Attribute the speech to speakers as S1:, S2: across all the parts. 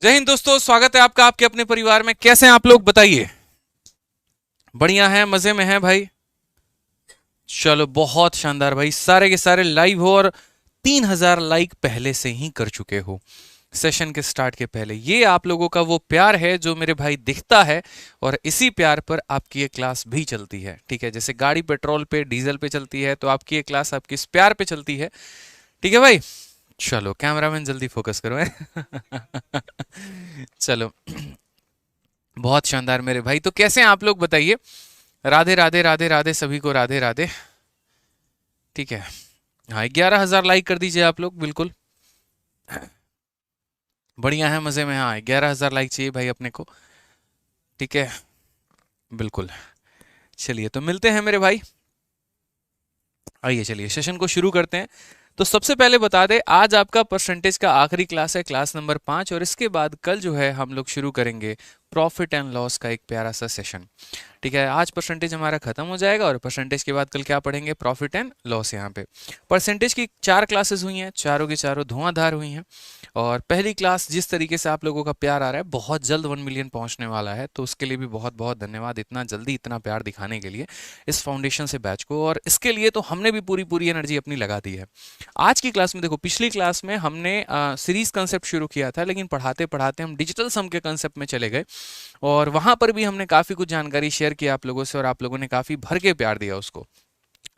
S1: जय हिंद दोस्तों, स्वागत है आपका आपके अपने परिवार में। कैसे हैं आप लोग, बताइए। बढ़िया है, मजे में है भाई। चलो बहुत शानदार भाई, सारे के सारे लाइव हो और 3,000 लाइक पहले से ही कर चुके हो सेशन के स्टार्ट के पहले। ये आप लोगों का वो प्यार है जो मेरे भाई दिखता है, और इसी प्यार पर आपकी ये क्लास भी चलती है। ठीक है, जैसे गाड़ी पेट्रोल पे डीजल पे चलती है, तो आपकी ये क्लास आपकी इस प्यार पे चलती है। ठीक है भाई। चलो कैमरामैन जल्दी फोकस करो है। चलो, बहुत शानदार मेरे भाई। तो कैसे हैं आप लोग, बताइए। राधे राधे राधे राधे, सभी को राधे राधे। ठीक है। हाँ, 11,000 लाइक कर दीजिए आप लोग, बिल्कुल। बढ़िया है, मजे में। हाँ, 11,000 लाइक चाहिए भाई अपने को। ठीक है, बिल्कुल। चलिए, तो मिलते हैं मेरे भाई। आइए चलिए सेशन को शुरू करते हैं। तो सबसे पहले बता दें, आज आपका परसेंटेज का आखिरी क्लास है, क्लास नंबर 5। और इसके बाद कल जो है हम लोग शुरू करेंगे प्रॉफिट एंड लॉस का एक प्यारा सा सेशन। ठीक है, आज परसेंटेज हमारा खत्म हो जाएगा और परसेंटेज के बाद कल क्या पढ़ेंगे, प्रॉफिट एंड लॉस। यहाँ पे परसेंटेज की 4 क्लासेस हुई हैं, चारों की चारों धुआंधार हुई हैं। और पहली क्लास जिस तरीके से आप लोगों का प्यार आ रहा है, बहुत जल्द 1 मिलियन पहुंचने वाला है, तो उसके लिए भी बहुत बहुत धन्यवाद, इतना जल्दी इतना प्यार दिखाने के लिए इस फाउंडेशन से बैच को। और इसके लिए तो हमने भी पूरी पूरी एनर्जी अपनी लगा दी है। आज की क्लास में देखो, पिछली क्लास में हमने सीरीज कंसेप्ट शुरू किया था, लेकिन पढ़ाते पढ़ाते हम डिजिटल सम के कंसेप्ट में चले गए, और वहां पर भी हमने काफी कुछ जानकारी शेयर की आप लोगों से, और आप लोगों ने काफी भर के प्यार दिया उसको।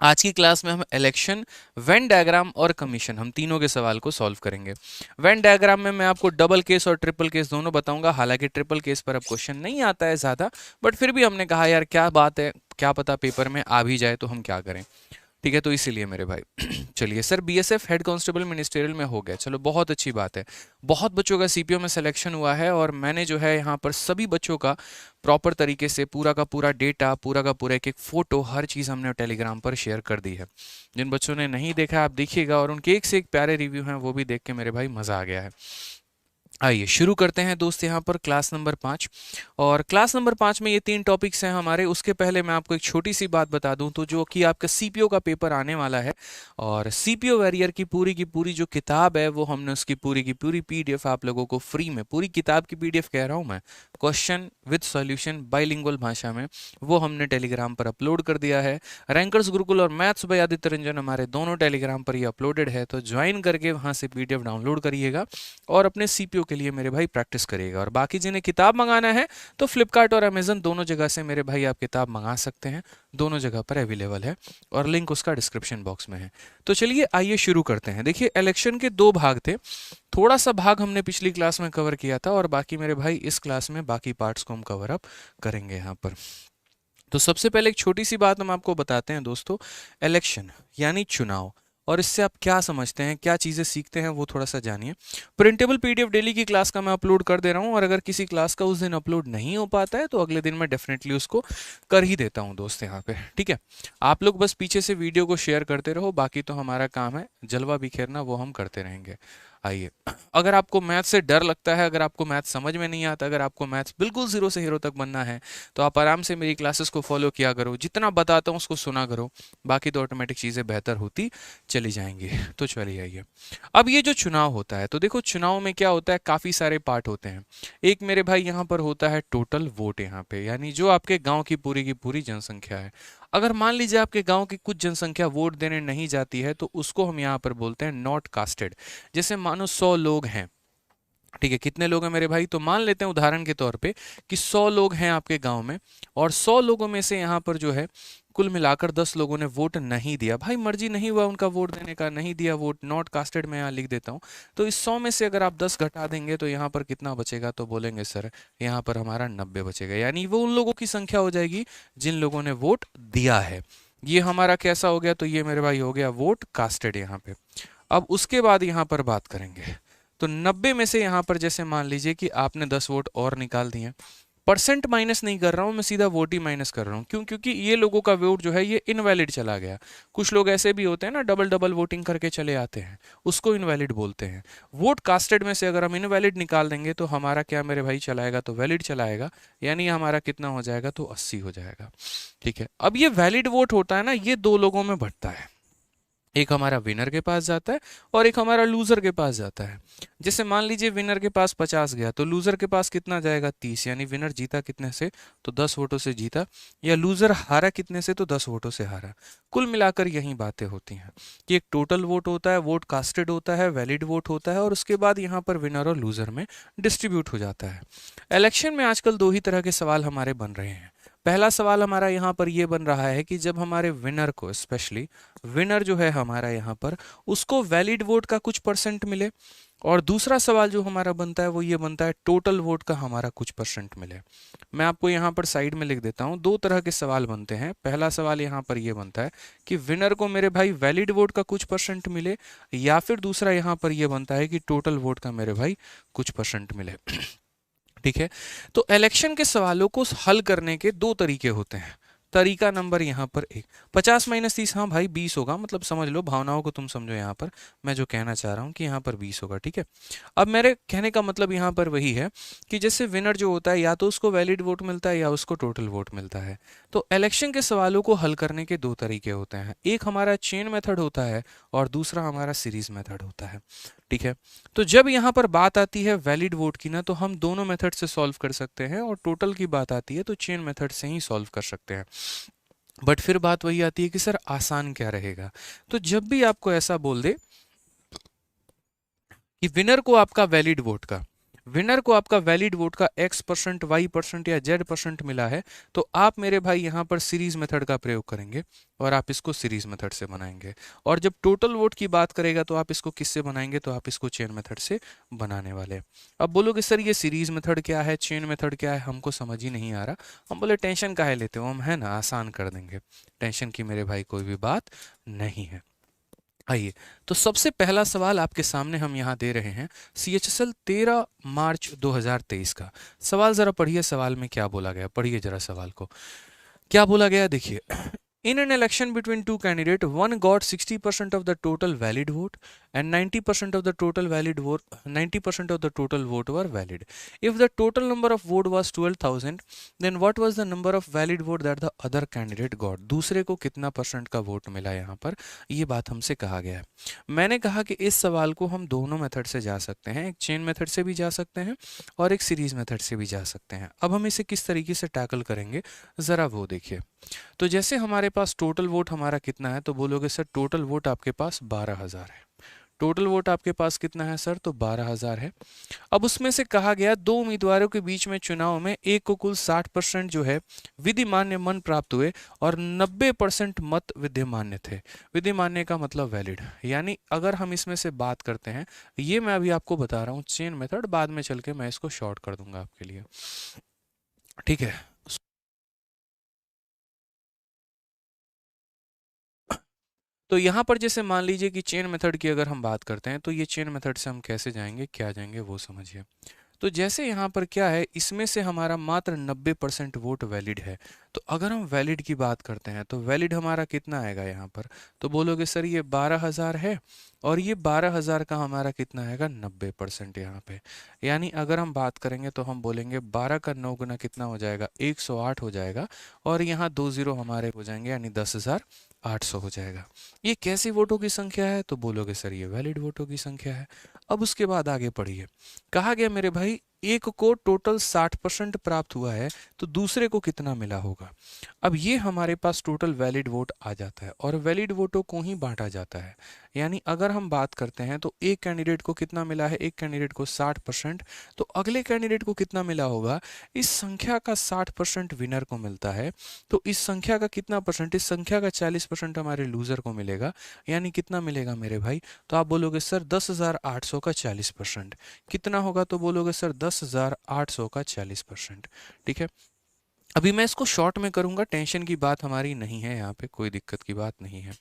S1: आज की क्लास में हम इलेक्शन, वेन डायग्राम और कमीशन, हम तीनों के सवाल को सॉल्व करेंगे। वेन डायग्राम में मैं आपको डबल केस और ट्रिपल केस दोनों बताऊंगा। हालांकि ट्रिपल केस पर अब क्वेश्चन नहीं आता है ज़्यादा, बट फिर भी हमने कहा यार क्या बात है, क्या पता पेपर में आ भी जाए तो हम क्या करें। ठीक है, तो इसीलिए मेरे भाई। चलिए sir, BSF head constable ministerial में हो गया, चलो बहुत अच्छी बात है। बहुत बच्चों का सीपीओ में सिलेक्शन हुआ है, और मैंने जो है यहाँ पर सभी बच्चों का प्रॉपर तरीके से पूरा का पूरा डेटा, पूरा का पूरा एक एक फोटो, हर चीज़ हमने टेलीग्राम पर शेयर कर दी है। जिन बच्चों ने नहीं देखा आप देखिएगा, और उनके एक से एक प्यारे रिव्यू हैं, वो भी देख के मेरे भाई मज़ा आ गया है। आइए शुरू करते हैं दोस्त, यहाँ पर क्लास नंबर 5। और क्लास नंबर 5 में ये 3 टॉपिक्स हैं हमारे। उसके पहले मैं आपको एक छोटी सी बात बता दूं, तो जो कि आपका सीपीओ का पेपर आने वाला है, और सीपीओ वैरियर की पूरी जो किताब है, वो हमने उसकी पूरी की पूरी पीडीएफ आप लोगों को फ्री में, पूरी किताब की पीडीएफ कह रहा हूँ मैं, क्वेश्चन विद सॉल्यूशन बाइलिंगुअल भाषा में, वो हमने टेलीग्राम पर अपलोड कर दिया है। रैंकर्स गुरुकुल और मैथ्स बाय आदित्य रंजन, हमारे दोनों टेलीग्राम पर ये अपलोडेड है, तो ज्वाइन करके वहाँ से पीडीएफ डाउनलोड करिएगा और अपने सीपीओ के लिए मेरे भाई प्रैक्टिस करिएगा। और बाकी जिन्हें किताब मंगाना है, तो फ्लिपकार्ट और अमेजन दोनों जगह से मेरे भाई आप किताब मंगा सकते हैं, दोनों जगह पर अवेलेबल है, और लिंक उसका डिस्क्रिप्शन बॉक्स में है। तो चलिए आइए शुरू करते हैं। देखिए, इलेक्शन के 2 भाग थे। थोड़ा सा भाग हमने पिछली क्लास में कवर किया था, और बाकी मेरे भाई इस क्लास में बाकी पार्ट्स को हम कवर अप करेंगे यहाँ पर। तो सबसे पहले एक छोटी सी बात हम आपको बताते हैं दोस्तों, इलेक्शन यानी चुनाव, और इससे आप क्या समझते हैं, क्या चीज़ें सीखते हैं, वो थोड़ा सा जानिए। प्रिंटेबल पीडीएफ डेली की क्लास का मैं अपलोड कर दे रहा हूँ, और अगर किसी क्लास का उस दिन अपलोड नहीं हो पाता है, तो अगले दिन मैं डेफिनेटली उसको कर ही देता हूँ दोस्त यहाँ पे। ठीक है, आप लोग बस पीछे से वीडियो को शेयर करते रहो, बाकी तो हमारा काम है जलवा बिखेरना, वो हम करते रहेंगे। आइए, अगर आपको मैथ से डर लगता है, अगर आपको मैथ समझ में नहीं आता, अगर आपको मैथ्स बिल्कुल जीरो से हीरो तक बनना है, तो आप आराम से मेरी क्लासेस को फॉलो किया करो, जितना बताता हूँ उसको सुना करो, बाकी तो ऑटोमेटिक चीज़ें बेहतर होती चली जाएंगी। तो चलिए आइए, अब ये जो चुनाव होता है, तो देखो चुनाव में क्या होता है, काफ़ी सारे पार्ट होते हैं। एक मेरे भाई यहाँ पर होता है टोटल वोट, यहाँ पे यानी जो आपके गाँव की पूरी जनसंख्या है। अगर मान लीजिए आपके गांव की कुछ जनसंख्या वोट देने नहीं जाती है, तो उसको हम यहाँ पर बोलते हैं नॉट कास्टेड। जैसे मानो 100 लोग हैं, ठीक है, कितने लोग हैं मेरे भाई, तो मान लेते हैं उदाहरण के तौर पे कि 100 लोग हैं आपके गांव में, और 100 लोगों में से यहाँ पर जो है कुल मिलाकर 10 लोगों ने वोट नहीं दिया, भाई मर्जी नहीं हुआ उनका वोट देने का, नहीं दिया वोट, नॉट कास्टेड में यहाँ लिख देता हूँ। तो इस 100 में से अगर आप 10 घटा देंगे, तो यहाँ पर कितना बचेगा, तो बोलेंगे सर यहाँ पर हमारा 90 बचेगा, यानी वो उन लोगों की संख्या हो जाएगी जिन लोगों ने वोट दिया है। ये हमारा कैसा हो गया, तो ये मेरे भाई हो गया वोट कास्टेड यहाँ पे। अब उसके बाद यहाँ पर बात करेंगे, तो 90 में से यहाँ पर जैसे मान लीजिए कि आपने 10 वोट और निकाल दिए, परसेंट माइनस नहीं कर रहा हूँ मैं, सीधा वोट ही माइनस कर रहा हूँ। क्यों? क्योंकि ये लोगों का वोट जो है ये इनवैलिड चला गया। कुछ लोग ऐसे भी होते हैं ना, डबल डबल वोटिंग करके चले आते हैं, उसको इनवैलिड बोलते हैं। वोट कास्टेड में से अगर हम इनवैलिड निकाल देंगे, तो हमारा क्या मेरे भाई चलाएगा, तो वैलिड चलाएगा, यानी हमारा कितना हो जाएगा, तो 80 हो जाएगा। ठीक है, अब ये वैलिड वोट होता है ना, ये 2 लोगों में बढ़ता है। एक हमारा विनर के पास जाता है और एक हमारा लूजर के पास जाता है। जैसे मान लीजिए विनर के पास 50 गया तो लूजर के पास कितना जाएगा 30, यानी विनर जीता कितने से, तो 10 वोटों से जीता, या लूजर हारा कितने से, तो 10 वोटों से हारा। कुल मिलाकर यही बातें होती हैं कि एक टोटल वोट होता है, वोट कास्टेड होता है, वैलिड वोट होता है, और उसके बाद यहाँ पर विनर और लूजर में डिस्ट्रीब्यूट हो जाता है। इलेक्शन में आजकल दो ही तरह के सवाल हमारे बन रहे हैं। पहला सवाल हमारा यहाँ पर ये बन रहा है कि जब हमारे विनर को, स्पेशली विनर जो है हमारा यहाँ पर, उसको वैलिड वोट का कुछ परसेंट मिले, और दूसरा सवाल जो हमारा बनता है वो ये बनता है टोटल वोट का हमारा कुछ परसेंट मिले। मैं आपको यहाँ पर साइड में लिख देता हूँ, दो तरह के सवाल बनते हैं। पहला सवाल यहाँ पर ये बनता है कि विनर को मेरे भाई वैलिड वोट का कुछ परसेंट मिले, या फिर दूसरा यहाँ पर ये बनता है कि टोटल वोट का मेरे भाई कुछ परसेंट मिले। ठीक है, तो इलेक्शन के सवालों को हल करने के दो तरीके होते हैं। तरीका नंबर यहाँ पर एक, 50 माइनस 30, हाँ भाई 20 होगा, मतलब समझ लो, भावनाओं को तुम समझो। यहाँ पर मैं जो कहना चाह रहा हूँ कि यहाँ पर 20 होगा। ठीक है, अब मेरे कहने का मतलब यहाँ पर वही है कि जैसे विनर जो होता है या तो उसको वैलिड वोट मिलता है या उसको टोटल वोट मिलता है। तो इलेक्शन के सवालों को हल करने के दो तरीके होते हैं, एक हमारा चेन मेथड होता है और दूसरा हमारा सीरीज मेथड होता है। ठीक है, तो जब यहाँ पर बात आती है वैलिड वोट की ना, तो हम दोनों मेथड से सॉल्व कर सकते हैं, और टोटल की बात आती है तो चेन मेथड से ही सॉल्व कर सकते हैं। बट फिर बात वही आती है कि सर आसान क्या रहेगा। तो जब भी आपको ऐसा बोल दे कि विनर को आपका वैलिड वोट का X%, Y% या Z% मिला है, तो आप मेरे भाई यहाँ पर सीरीज मेथड का प्रयोग करेंगे और आप इसको सीरीज मेथड से बनाएंगे। और जब टोटल वोट की बात करेगा तो आप इसको किससे बनाएंगे, तो आप इसको चेन मेथड से बनाने वाले। अब बोलोगे सर ये सीरीज मेथड क्या है, चेन मेथड क्या है, हमको समझ ही नहीं आ रहा। हम बोले टेंशन काहे लेते हो, हम है ना आसान कर देंगे, टेंशन की मेरे भाई कोई भी बात नहीं है। आइए, तो सबसे पहला सवाल आपके सामने हम यहाँ दे रहे हैं, CHSL 13 मार्च 2023 का सवाल। जरा पढ़िए सवाल में क्या बोला गया, पढ़िए जरा सवाल को क्या बोला गया। देखिए, in an election between two candidates, one got 60% of the total valid vote and 90% of the total valid vote, 90% of the total vote were valid. If the total number of vote was 12,000, then what was the number of valid vote that the other candidate got? दूसरे को कितना percent का vote मिला, यहाँ पर ये बात हमसे कहा गया है। मैंने कहा कि इस सवाल को हम दोनों मेथड से जा सकते हैं, एक चेन मेथड से भी जा सकते हैं और एक सीरीज मेथड से भी जा सकते हैं। अब हम इसे किस तरीके से टैकल करेंगे, ज़रा वो देखिए। तो जैसे हमारे पास टोटल वोट हमारा कितना है, तो बोलोगे सर टोटल वोट आपके पास 12,000 है। टोटल वोट आपके पास कितना है सर, तो 12,000 है। अब उसमें से कहा गया दो उम्मीदवारों के बीच में चुनाव में एक को कुल 60% जो है विधिमान्य मन प्राप्त हुए और 90% मत विद्यमान्य थे। विधिमान्य का मतलब वैलिड, यानी अगर हम इसमें से बात करते हैं, ये मैं अभी आपको बता रहा हूँ चेन मेथड, बाद में चल के मैं इसको शॉर्ट कर दूंगा आपके लिए। ठीक है, तो यहाँ पर जैसे मान लीजिए कि चेन मेथड की अगर हम बात करते हैं, तो ये चेन मेथड से हम कैसे जाएंगे, क्या जाएंगे वो समझिए। तो जैसे यहाँ पर क्या है, इसमें से हमारा मात्र 90% वोट वैलिड है। तो अगर हम वैलिड की बात करते हैं तो वैलिड हमारा कितना आएगा यहाँ पर, तो बोलोगे सर ये 12,000 है और ये 12,000 का हमारा कितना आएगा 90% यहाँ पे। यानी अगर हम बात करेंगे तो हम बोलेंगे 12 का 9 गुना कितना हो जाएगा, 108 हो जाएगा, और यहाँ 2 जीरो हमारे हो जाएंगे, यानी 10,800 हो जाएगा। ये कैसी वोटों की संख्या है, तो बोलोगे सर ये वैलिड वोटों की संख्या है। अब उसके बाद आगे पढ़िए, कहा गया मेरे भाई एक को टोटल 60% प्राप्त हुआ है, तो दूसरे को कितना मिला होगा। अब ये हमारे पास टोटल वैलिड वोट आ जाता है और वैलिड वोटों को ही बांटा जाता है। यानी अगर हम बात करते हैं तो एक कैंडिडेट को कितना मिला है, एक कैंडिडेट को 60%, तो अगले कैंडिडेट को कितना मिला होगा, इस संख्या का 60% विनर को मिलता है, तो इस संख्या का कितना परसेंट, इस संख्या का 40% हमारे लूजर को मिलेगा। यानी कितना मिलेगा मेरे भाई, तो आप बोलोगे सर 10,800 का 40% कितना होगा, तो बोलोगे सर 10,800 का 40%। ठीक है, अभी मैं इसको शॉर्ट में करूंगा, टेंशन की बात हमारी नहीं है, यहाँ पे कोई दिक्कत की बात नहीं है।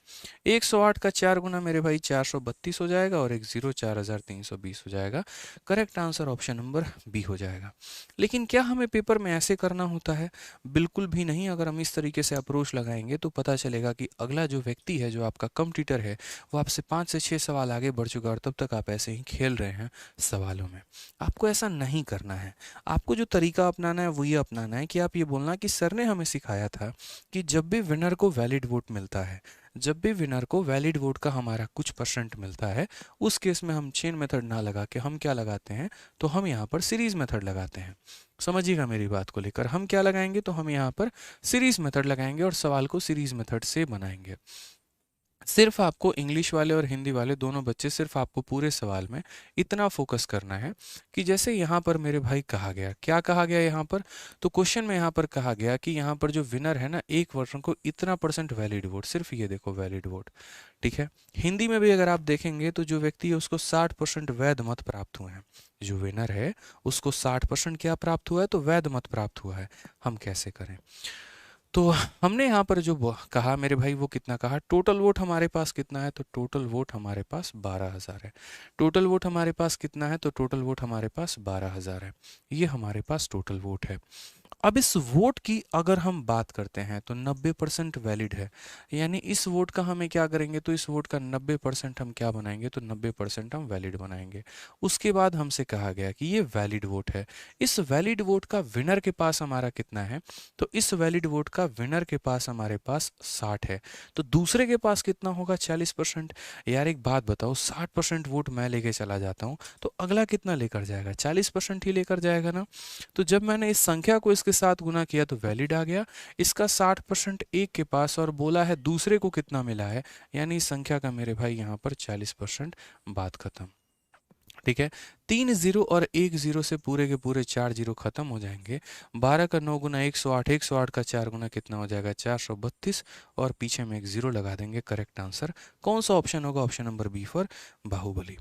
S1: 108 का 4 गुना मेरे भाई 432 हो जाएगा और एक जीरो 4,320 हो जाएगा। Correct answer option number B हो जाएगा। लेकिन क्या हमें पेपर में ऐसे करना होता है, बिल्कुल भी नहीं। अगर हम इस तरीके से अप्रोच लगाएंगे तो पता चलेगा कि अगला जो व्यक्ति है, जो आपका कॉम्पिटिटर है, वो आपसे 5 से 6 सवाल आगे बढ़ चुका है और तब तक आप ऐसे ही खेल रहे हैं सवालों में। आपको ऐसा नहीं करना है। आपको जो तरीका अपनाना है वो ये अपनाना है कि आप ये बोलना बोलना कि सर ने हमें सिखाया था कि जब भी विनर को वैलिड वोट मिलता है, जब भी विनर को वैलिड वोट का हमारा कुछ परसेंट मिलता है, उस केस में हम चेन मेथड ना लगा के हम क्या लगाते हैं, तो हम यहाँ पर सीरीज मेथड लगाते हैं। समझिएगा मेरी बात को लेकर, हम क्या लगाएंगे, तो हम यहाँ पर सीरीज मेथड लगाएंगे और सवाल को सीरीज मेथड से बनाएंगे। सिर्फ आपको इंग्लिश वाले और हिंदी वाले दोनों बच्चे, सिर्फ आपको पूरे सवाल में इतना फोकस करना है कि जैसे यहाँ पर मेरे भाई कहा गया, क्या कहा गया यहाँ पर, तो क्वेश्चन में यहाँ पर कहा गया कि यहाँ पर जो विनर है ना, एक वर्षन को इतना परसेंट वैलिड वोट, सिर्फ ये देखो वैलिड वोट, ठीक है। हिंदी में भी अगर आप देखेंगे तो जो व्यक्ति है उसको 60% वैध मत प्राप्त हुए हैं, जो विनर है उसको 60% क्या प्राप्त हुआ है, तो वैध मत प्राप्त हुआ है। हम कैसे करें, तो हमने यहाँ पर जो कहा मेरे भाई, वो कितना कहा, टोटल वोट हमारे पास कितना है, तो टोटल वोट हमारे पास 12,000 है। टोटल वोट हमारे पास कितना है, तो टोटल वोट हमारे पास 12,000 है। ये हमारे पास टोटल वोट है। अब इस वोट की अगर हम बात करते हैं तो 90% वैलिड है, यानी इस वोट का हमें क्या करेंगे, तो इस वोट का 90% हम क्या बनाएंगे, तो 90% हम वैलिड बनाएंगे। उसके बाद हमसे कहा गया कि ये वैलिड वोट है, इस वैलिड वोट का विनर के पास हमारा कितना है, तो इस वैलिड वोट का विनर के पास हमारे पास 60 है, तो दूसरे के पास कितना होगा, 40%। यार एक बात बताओ, 60% वोट मैं लेके चला जाता हूँ तो अगला कितना लेकर जाएगा, 40% ही लेकर जाएगा ना। तो जब मैंने इस संख्या को इसके साथ गुना किया तो वैलिड आ गया, इसका 60% एक के पास और बोला है दूसरे को कितना मिला है, यानी इस संख्या का मेरे भाई यहाँ पर 40%, बात खत्म। ठीक है, 3 जीरो और 1 जीरो से पूरे के पूरे 4 जीरो खत्म हो जाएंगे। 12 का 9 गुना 108, 108 का 4 गुना कितना हो जाएगा, 432, और पीछे में एक जीरो लगा देंगे। करेक्ट आंसर कौन सा ऑप्शन होगा, option number B for Baahubali.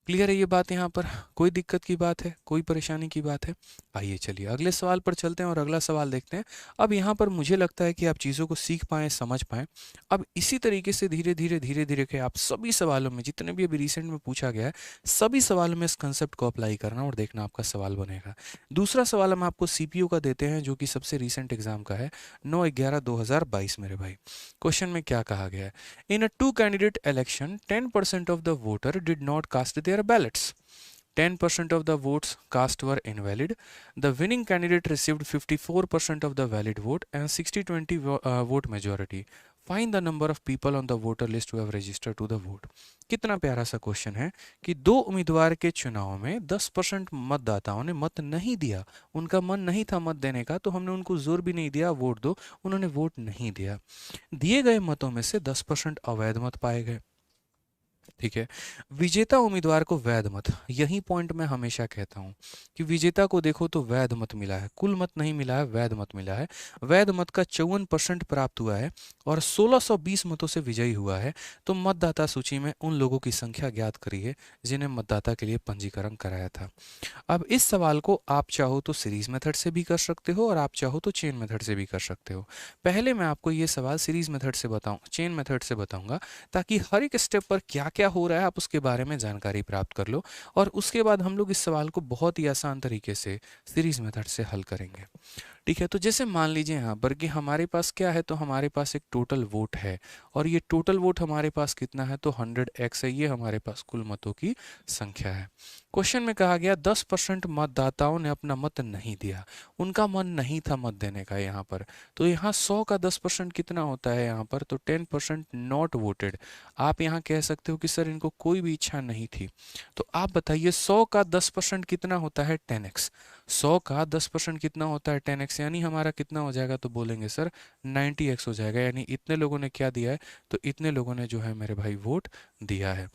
S1: Clear है ये बात, यहाँ पर कोई दिक्कत की बात है, कोई परेशानी की बात है। आइए चलिए अगले सवाल पर चलते हैं और अगला सवाल देखते हैं। अब यहाँ पर मुझे लगता है कि आप चीज़ों को सीख पाएँ, समझ पाएँ। अब इसी तरीके से धीरे धीरे धीरे धीरे के आप सभी सवालों में, जितने भी अभी रिसेंट में पूछा गया है, सभी सवालों में इस कंसेप्ट को अप्लाई करना और देखना आपका सवाल बनेगा। दूसरा सवाल हम आपको CPU का देते हैं, जो कि सबसे रिसेंट एग्जाम का है, 9/11/2022 मेरे भाई। क्वेश्चन में क्या कहा गया है, in a 2 candidate election 10% of the voter did not cast their ballots. 10% of the votes cast were invalid. The winning candidate received 54% of the valid vote and 60-20 vote majority. Find the number of people on the voter list who have registered to the vote. कितना प्यारा सा question है कि दो उम्मीदवार के चुनाव में 10% मतदाताओं ने मत नहीं दिया, उनका मन नहीं था मत देने का, तो हमने उनको जोर भी नहीं दिया वोट दो, उन्होंने वोट नहीं दिया। दिए गए मतों में से 10% अवैध मत पाए गए। ठीक है, विजेता उम्मीदवार को वैध मत, यही पॉइंट मैं हमेशा कहता हूं कि विजेता को देखो तो वैध मत मिला है, कुल मत नहीं मिला है, वैध मत मिला है। वैध मत का 54% प्राप्त हुआ है और 1620 मतों से विजयी हुआ है। तो मतदाता सूची में उन लोगों की संख्या ज्ञात करिए जिन्हें मतदाता के लिए पंजीकरण कराया था। अब इस सवाल को आप चाहो तो सीरीज मेथड से भी कर सकते हो और आप चाहो तो चेन मेथड से भी कर सकते हो। पहले मैं आपको ये सवाल सीरीज मेथड से बताऊं, चेन मेथड से बताऊंगा, ताकि हर एक स्टेप पर क्या क्या हो रहा है आप उसके बारे में जानकारी प्राप्त कर लो, और उसके बाद हम लोग इस सवाल को बहुत ही आसान तरीके से सीरीज मेथड से हल करेंगे। ठीक है, तो जैसे मान लीजिए यहाँ पर कि हमारे पास क्या है, तो हमारे पास एक टोटल वोट है और ये टोटल वोट हमारे पास कितना है, तो 100x है, ये हमारे पास कुल मतों की संख्या है। क्वेश्चन में कहा गया 10% मतदाताओं ने अपना मत नहीं दिया, उनका मन नहीं था मत देने का यहाँ पर। तो यहाँ 100 का 10% कितना होता है यहाँ पर, तो 10% नॉट वोटेड। आप यहाँ कह सकते हो कि सर इनको कोई भी इच्छा नहीं थी। तो आप बताइए 100 का 10% कितना होता है, 10x। 100 का 10% कितना होता है, 10x, यानी हमारा कितना हो जाएगा, तो बोलेंगे सर 90x हो जाएगा। यानी इतने लोगों ने क्या दिया है, तो इतने लोगों ने जो है मेरे भाई वोट दिया है,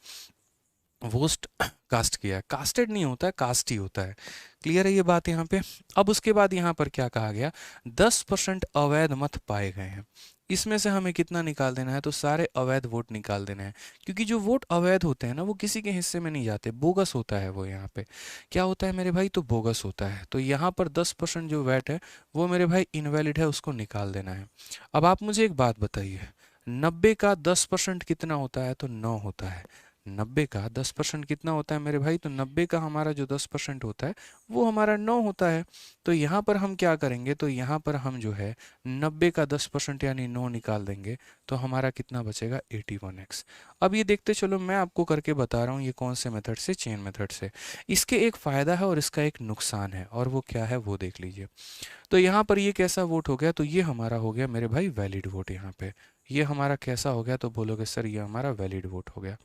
S1: वोस्ट कास्ट किया है। कास्टेड नहीं होता है, कास्ट ही होता है। क्लियर है ये बात यहाँ पे। अब उसके बाद यहाँ पर क्या कहा गया, 10% अवैध मत पाए गए हैं, इसमें से हमें कितना निकाल देना है, तो सारे अवैध वोट निकाल देना है। क्योंकि जो वोट अवैध होते हैं ना, वो किसी के हिस्से में नहीं जाते, बोगस होता है वो। यहाँ पे क्या होता है मेरे भाई, तो बोगस होता है। तो यहाँ पर 10% जो वैट है वो मेरे भाई इनवैलिड है, उसको निकाल देना है। अब आप मुझे एक बात बताइए, 90 का 10% कितना होता है, तो 9 होता है। 90 का 10% कितना होता है मेरे भाई? तो 90 का हमारा जो 10% होता है वो हमारा 9 होता है। तो यहाँ पर हम क्या करेंगे, तो यहाँ पर हम जो है 90 का 10% यानी 9 निकाल देंगे, तो हमारा कितना बचेगा? 81x। अब ये देखते चलो, मैं आपको करके बता रहा हूँ ये कौन से मेथड से, चेन मेथड से। इसके एक फ़ायदा है और इसका एक नुकसान है, और वो क्या है वो देख लीजिए। तो यहाँ पर ये कैसा वोट हो गया? तो ये हमारा हो गया मेरे भाई वैलिड वोट। यहाँ पे ये हमारा कैसा हो गया? तो बोलोगे सर ये हमारा वैलिड वोट हो गया।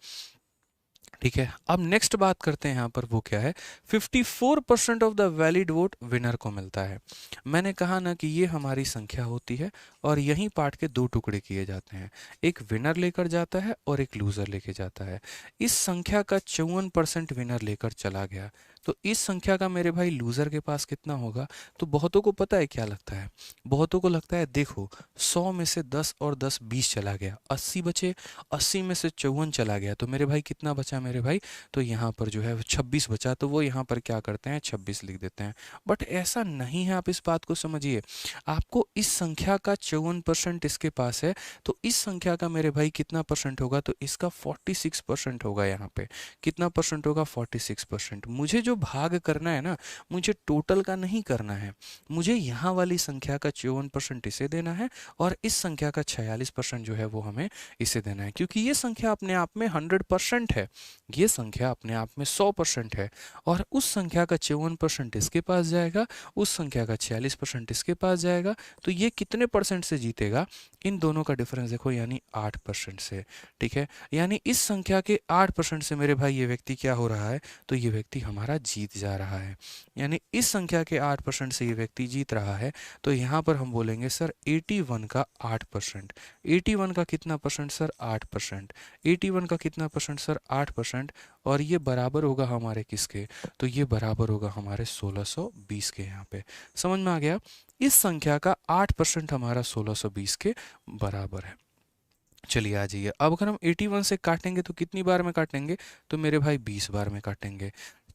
S1: ठीक है, अब नेक्स्ट बात करते हैं यहाँ पर, वो क्या है? 54% of the valid vote winner को मिलता है। मैंने कहा ना कि ये हमारी संख्या होती है और यही पार्ट के दो टुकड़े किए जाते हैं, एक विनर लेकर जाता है और एक लूजर लेके जाता है। इस संख्या का 54% विनर लेकर चला गया, तो इस संख्या का मेरे भाई लूजर के पास कितना होगा? तो बहुतों को पता है क्या लगता है? बहुतों को लगता है देखो 100 में से 10 और 10 20 चला गया, 80 बचे, 80 में से 54 चला गया, तो मेरे भाई कितना बचा मेरे भाई? तो यहाँ पर जो है 26 बचा, तो वो यहाँ पर क्या करते हैं? 26 लिख देते हैं। बट ऐसा नहीं है, आप इस बात को समझिए। आपको इस संख्या का 54% इसके पास है, तो इस संख्या का मेरे भाई कितना परसेंट होगा? तो इसका 46% होगा। यहाँ पे कितना परसेंट होगा? 46%। मुझे जो भाग करना है ना, मुझे टोटल का नहीं करना है, मुझे यहाँ वाली संख्या का 54% इसे देना है और इस संख्या का 46% जो है वो हमें इसे देना है, क्योंकि ये संख्या अपने आप में 100% है, ये संख्या अपने आप में 100% है। और उस संख्या का 54% इसके पास जाएगा, उस संख्या का 46% इसके पास जाएगा, तो ये कितने परसेंट से जीतेगा? इन दोनों का डिफरेंस देखो, यानी 8% से। ठीक है, यानी इस संख्या के 8% से मेरे भाई ये व्यक्ति क्या हो रहा है? तो ये व्यक्ति हमारा जीत जा रहा है। यानी इस संख्या के 8% से ये व्यक्ति जीत रहा है, तो यहाँ पर हम बोलेंगे सर 81 का 8%। 81 का कितना परसेंट सर? 8%। 81 का कितना परसेंट सर? 8%। और ये बराबर होगा हमारे किसके? तो ये बराबर होगा हमारे 1620 के। यहाँ पे समझ में आ गया? इस संख्या का 8% हमारा 1620 के बराबर है। चलिए आ जाइए, अब अगर हम 81 से काटेंगे तो कितनी बार में काटेंगे? तो मेरे भाई 20 बार में काटेंगे।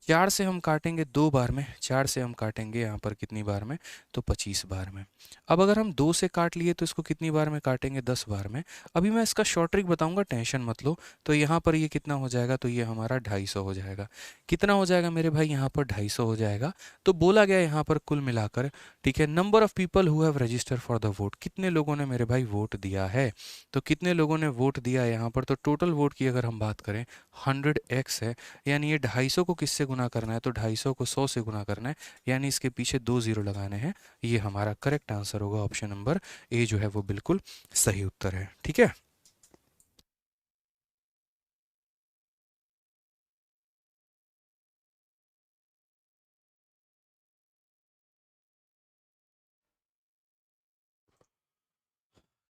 S1: 4 से हम काटेंगे 2 बार में, 4 से हम काटेंगे यहाँ पर कितनी बार में? तो 25 बार में। अब अगर हम 2 से काट लिए तो इसको कितनी बार में काटेंगे? 10 बार में। अभी मैं इसका शॉर्ट ट्रिक बताऊंगा, टेंशन मत लो। तो यहाँ पर ये कितना हो जाएगा? तो ये हमारा 250 हो जाएगा। कितना हो जाएगा मेरे भाई? यहाँ पर 250 हो जाएगा। तो बोला गया यहाँ पर कुल मिलाकर, ठीक है, number of people who have register for the vote, कितने लोगों ने मेरे भाई वोट दिया है? तो कितने लोगों ने वोट दिया है यहाँ पर? तो टोटल वोट की अगर हम बात करें 100x है, यानी ये 250 को किससे गुना करना है? तो 250 को 100 से गुना करना है, यानी इसके पीछे 2 जीरो लगाने हैं। ये हमारा करेक्ट आंसर होगा, ऑप्शन नंबर ए जो है वो बिल्कुल सही उत्तर है। ठीक है,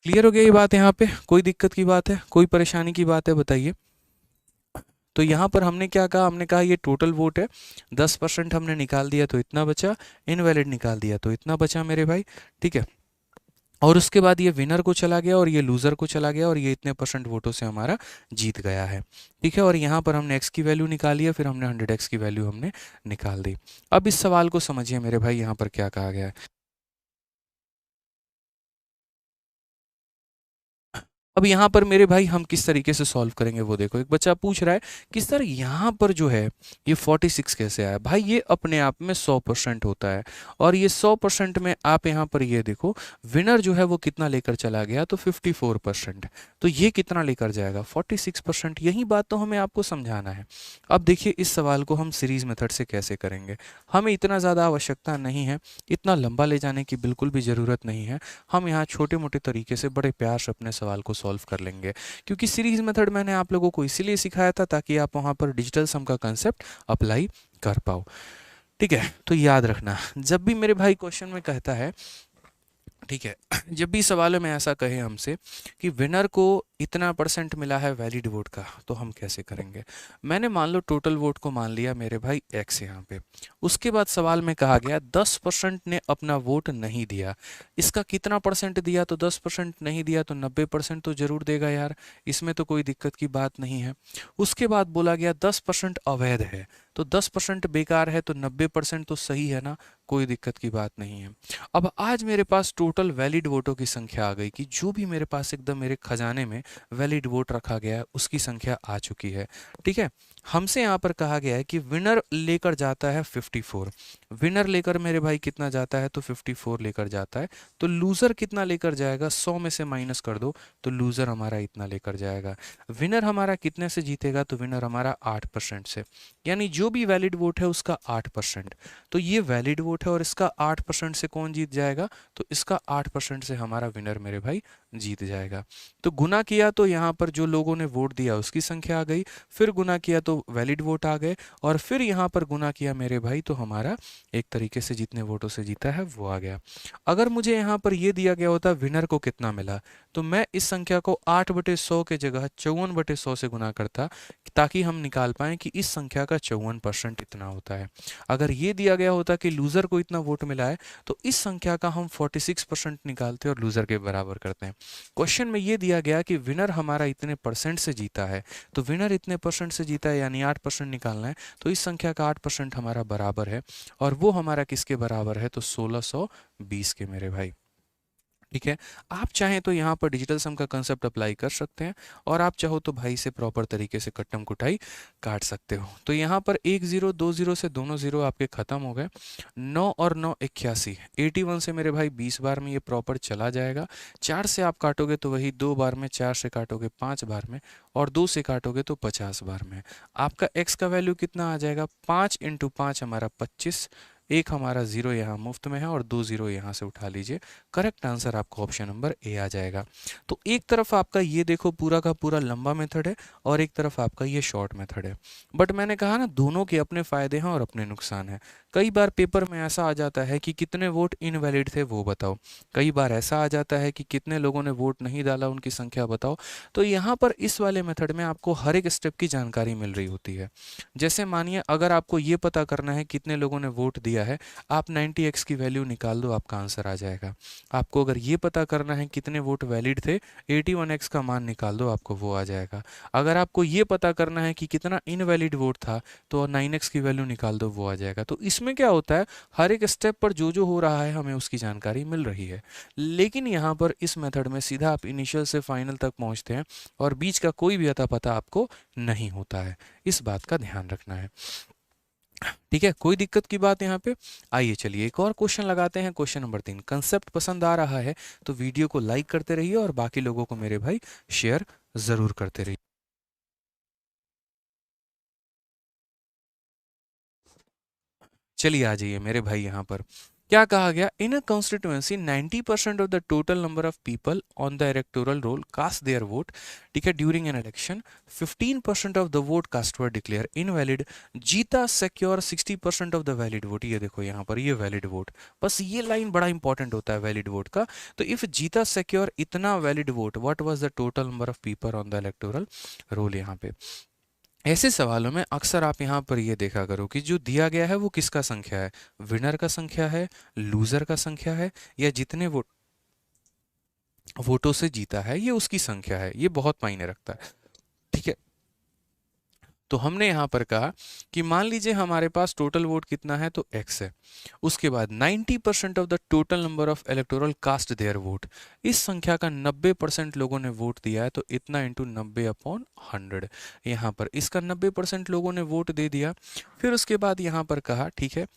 S1: क्लियर हो गया ये बात? यहाँ पे कोई दिक्कत की बात है, कोई परेशानी की बात है? बताइए। तो यहाँ पर हमने क्या कहा? हमने कहा ये टोटल वोट है, 10% हमने निकाल दिया तो इतना बचा, इनवैलिड निकाल दिया तो इतना बचा मेरे भाई। ठीक है, और उसके बाद ये विनर को चला गया और ये लूज़र को चला गया और ये इतने परसेंट वोटों से हमारा जीत गया है। ठीक है, और यहाँ पर हमने x की वैल्यू निकाली है, फिर हमने 100x की वैल्यू हमने निकाल दी। अब इस सवाल को समझिए मेरे भाई, यहाँ पर क्या कहा गया है। अब यहाँ पर मेरे भाई हम किस तरीके से सॉल्व करेंगे वो देखो। एक बच्चा पूछ रहा है कि सर यहाँ पर जो है ये 46 कैसे आया? भाई ये अपने आप में 100% होता है, और ये 100% में आप यहाँ पर ये देखो, विनर जो है वो कितना लेकर चला गया? तो 54%। तो ये कितना लेकर जाएगा? 46%। यही बात तो हमें आपको समझाना है। अब देखिए इस सवाल को हम सीरीज मेथड से कैसे करेंगे। हमें इतना ज़्यादा आवश्यकता नहीं है, इतना लंबा ले जाने की बिल्कुल भी ज़रूरत नहीं है। हम यहाँ छोटे मोटे तरीके से बड़े प्यार से अपने सवाल को सॉल्व कर लेंगे, क्योंकि सीरीज मेथड मैंने आप लोगों को इसीलिए सिखाया था ताकि आप वहाँ पर डिजिटल सम का कंसेप्ट अप्लाई कर पाओ। ठीक है, तो याद रखना, जब भी मेरे भाई क्वेश्चन में कहता है, ठीक है, जब भी सवालों में ऐसा कहे हमसे कि विनर को इतना परसेंट मिला है वैलिड वोट का, तो हम कैसे करेंगे? मैंने मान लो टोटल वोट को मान लिया मेरे भाई x यहाँ पे। उसके बाद सवाल में कहा गया 10% ने अपना वोट नहीं दिया। इसका कितना परसेंट दिया? तो 10% नहीं दिया तो 90% तो जरूर देगा यार, इसमें तो कोई दिक्कत की बात नहीं है। उसके बाद बोला गया 10% अवैध है, तो 10% बेकार है तो 90% तो सही है ना, कोई दिक्कत की बात नहीं है। अब आज मेरे पास टोटल वैलिड वोटों की संख्या आ गई कि जो भी मेरे पास एकदम मेरे खजाने में वैलिड वोट रखा गया है उसकी संख्या आ चुकी है। ठीक है, हमसे यहाँ पर कहा गया है कि विनर लेकर जाता है 54। विनर लेकर मेरे भाई कितना जाता है, तो 54 लेकर जाता है। तो लूज़र कितना लेकर जाएगा, 100 में से माइनस कर दो तो लूज़र हमारा इतना लेकर जाएगा। विनर हमारा कितने से जीतेगा, तो विनर हमारा 8% से, यानी जो भी वैलिड वोट है उसका 8%। तो ये वैलिड वोट है और इसका 8% से कौन जीत जाएगा, तो इसका 8% से हमारा विनर मेरे भाई जीत जाएगा। तो गुना किया तो यहाँ पर जो लोगों ने वोट दिया उसकी संख्या आ गई, फिर गुना किया तो वैलिड वोट आ गए, और फिर यहाँ पर गुना किया मेरे भाई तो हमारा एक तरीके से जितने वोटों से जीता है वो आ गया। अगर मुझे यहाँ पर ये दिया गया होता विनर को कितना मिला, तो मैं इस संख्या को 8/100 के जगह 54/100 से गुना करता, ताकि हम निकाल पाएं कि इस संख्या का 54% इतना होता है। अगर ये दिया गया होता कि लूज़र को इतना वोट मिला है, तो इस संख्या का हम 46% निकालते और लूज़र के बराबर करते हैं। क्वेश्चन में ये दिया गया कि विनर हमारा इतने परसेंट से जीता है, तो विनर इतने परसेंट से जीता है यानी 8% निकालना है, तो इस संख्या का 8% हमारा बराबर है, और वो हमारा किसके बराबर है, तो 1620 के मेरे भाई। ठीक है, आप चाहें तो यहाँ पर डिजिटल सम का कंसेप्ट अप्लाई कर सकते हैं, और आप चाहो तो भाई से प्रॉपर तरीके से कट्टम कुटाई काट सकते हो। तो यहाँ पर 1 0 2 0 से दोनों जीरो आपके खत्म हो गए। 9 और 9 81, 81 से मेरे भाई 20 बार में ये प्रॉपर चला जाएगा। 4 से आप काटोगे तो वही 2 बार में, 4 से काटोगे 5 बार में, और 2 से काटोगे तो 50 बार में। आपका x का वैल्यू कितना आ जाएगा, 5 × 5 हमारा 25, एक हमारा जीरो यहाँ मुफ्त में है और 2 जीरो यहाँ से उठा लीजिए। करेक्ट आंसर आपको ऑप्शन नंबर ए आ जाएगा। तो एक तरफ आपका ये देखो पूरा का पूरा लंबा मेथड है, और एक तरफ आपका ये शॉर्ट मेथड है। बट मैंने कहा ना, दोनों के अपने फायदे हैं और अपने नुकसान हैं। कई बार पेपर में ऐसा आ जाता है कि कितने वोट इनवैलिड थे वो बताओ, कई बार ऐसा आ जाता है कि कितने लोगों ने वोट नहीं डाला उनकी संख्या बताओ। तो यहाँ पर इस वाले मेथड में आपको हर एक स्टेप की जानकारी मिल रही होती है। जैसे मानिए अगर आपको ये पता करना है कितने लोगों ने वोट दिया है, आप 90x की वैल्यू निकाल दो, आपका आंसर आ जाएगा। आपको अगर ये पता करना है कितने वोट वैलिड थे, 81x का मान निकाल दो, आपको वो आ जाएगा। अगर आपको ये पता करना है कि कितना इनवैलिड वोट था, तो 9x की वैल्यू निकाल दो, वो आ जाएगा। तो इसमें क्या होता है, हर एक स्टेप पर जो जो हो रहा है हमें उसकी जानकारी मिल रही है। लेकिन यहाँ पर इस मेथड में सीधा आप इनिशियल से फाइनल तक पहुँचते हैं, और बीच का कोई भी अता पता आपको नहीं होता है। इस बात का ध्यान रखना है। ठीक है, कोई दिक्कत की बात यहाँ पे। आइए चलिए एक और क्वेश्चन लगाते हैं, क्वेश्चन नंबर 3। कंसेप्ट पसंद आ रहा है तो वीडियो को लाइक करते रहिए और बाकी लोगों को मेरे भाई शेयर जरूर करते रहिए। चलिए आ जाइए मेरे भाई, यहाँ पर क्या कहा गया, in a constituency 90% of the total number of people on the electoral roll cast their vote, ठीक है, during an election 15% of the vote cast were declared invalid, जीता secure 60% of the valid vote. ये देखो यहाँ पर ये valid vote, बस ये लाइन बड़ा इंपॉर्टेंट होता है वैलिड वोट का। तो इफ जीता सिक्योर इतना valid vote, what was the total number of people on the electoral role. यहाँ पे ऐसे सवालों में अक्सर आप यहाँ पर ये देखा करो कि जो दिया गया है वो किसका संख्या है, विनर का संख्या है, लूजर का संख्या है, या जितने वोटों से जीता है ये उसकी संख्या है। ये बहुत मायने रखता है। ठीक है, तो हमने यहाँ पर कहा कि मान लीजिए हमारे पास टोटल वोट कितना है, तो x है। उसके बाद 90% of the total number of electoral cast their vote, इस संख्या का 90% लोगों ने वोट दिया है, तो इतना इंटू 90/100। यहाँ पर इसका 90% लोगों ने वोट दे दिया। फिर उसके बाद यहाँ पर कहा ठीक है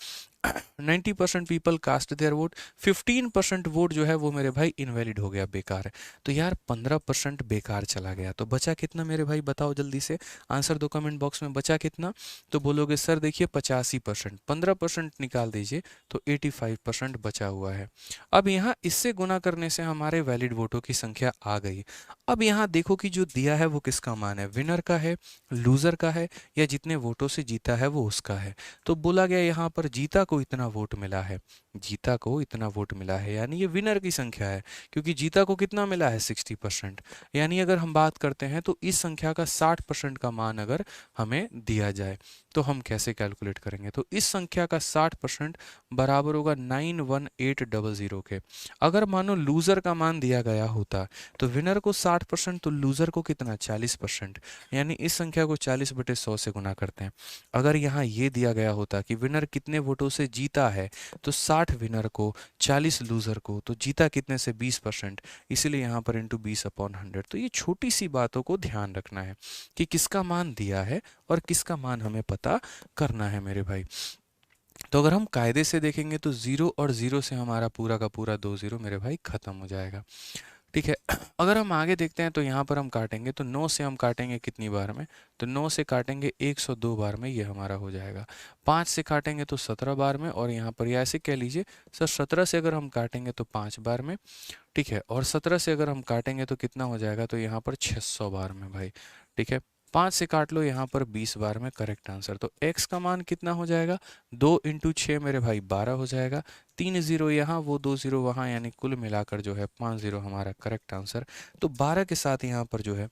S1: 90% people cast their vote, 15% vote जो है वो मेरे भाई इनवैलिड हो गया, बेकार है। तो यार 15% बेकार चला गया, तो बचा कितना मेरे भाई बताओ जल्दी से, आंसर दो कमेंट बॉक्स में। बचा कितना, तो बोलोगे सर देखिए 85%, 15% निकाल दीजिए तो 85% बचा हुआ है। अब यहाँ इससे गुना करने से हमारे वैलिड वोटों की संख्या आ गई। अब यहाँ देखो कि जो दिया है वो किसका मान है, विनर का है, लूजर का है, या जितने वोटों से जीता है वो उसका है। तो बोला गया यहाँ पर जीता को इतना वोट मिला है, जीता को इतना वोट मिला है, यानी ये विनर की संख्या है, क्योंकि जीता को कितना मिला है 60%। यानी अगर हम बात करते हैं तो इस संख्या का 60% का मान अगर हमें दिया जाए, तो हम कैसे कैलकुलेट करेंगे? तो इस संख्या का 60% बराबर होगा 91800 के। अगर मानो लूज़र का मान दिया गया होता तो विनर को 60%, तो लूज़र को कितना 40%, यानी इस संख्या को 40/100 से गुना करते हैं। अगर यहाँ ये दिया गया होता कि विनर कितने वोटों से जीता है, तो 60 विनर को, 40 लूज़र को, तो जीता कितने से 20%, इसीलिए यहाँ पर इंटू 20/100। तो ये छोटी सी बातों को ध्यान रखना है कि किसका मान दिया है और किसका मान हमें पता करना है मेरे भाई। तो अगर हम कायदे से देखेंगे तो 0 और 0 से हमारा पूरा का पूरा 2 0 मेरे भाई ख़त्म हो जाएगा। ठीक है। अगर हम आगे देखते हैं तो यहाँ पर हम काटेंगे तो 9 से हम काटेंगे कितनी बार में? तो 9 से काटेंगे 102 बार में, ये हमारा हो जाएगा। 5 से काटेंगे तो 17 बार में, और यहाँ पर या ऐसे कह लीजिए सर 17 से अगर हम काटेंगे तो 5 बार में। ठीक है। और 17 से अगर हम काटेंगे तो कितना हो जाएगा? तो यहाँ पर 600 बार में भाई। ठीक है। 5 से काट लो यहाँ पर 20 बार में, करेक्ट आंसर। तो x का मान कितना हो जाएगा? 2 इंटू 6 मेरे भाई 12 हो जाएगा। 3 0 यहाँ, वो 2 0 वहाँ, यानी कुल मिलाकर जो है 5 0 हमारा करेक्ट आंसर। तो 12 के साथ यहाँ पर जो है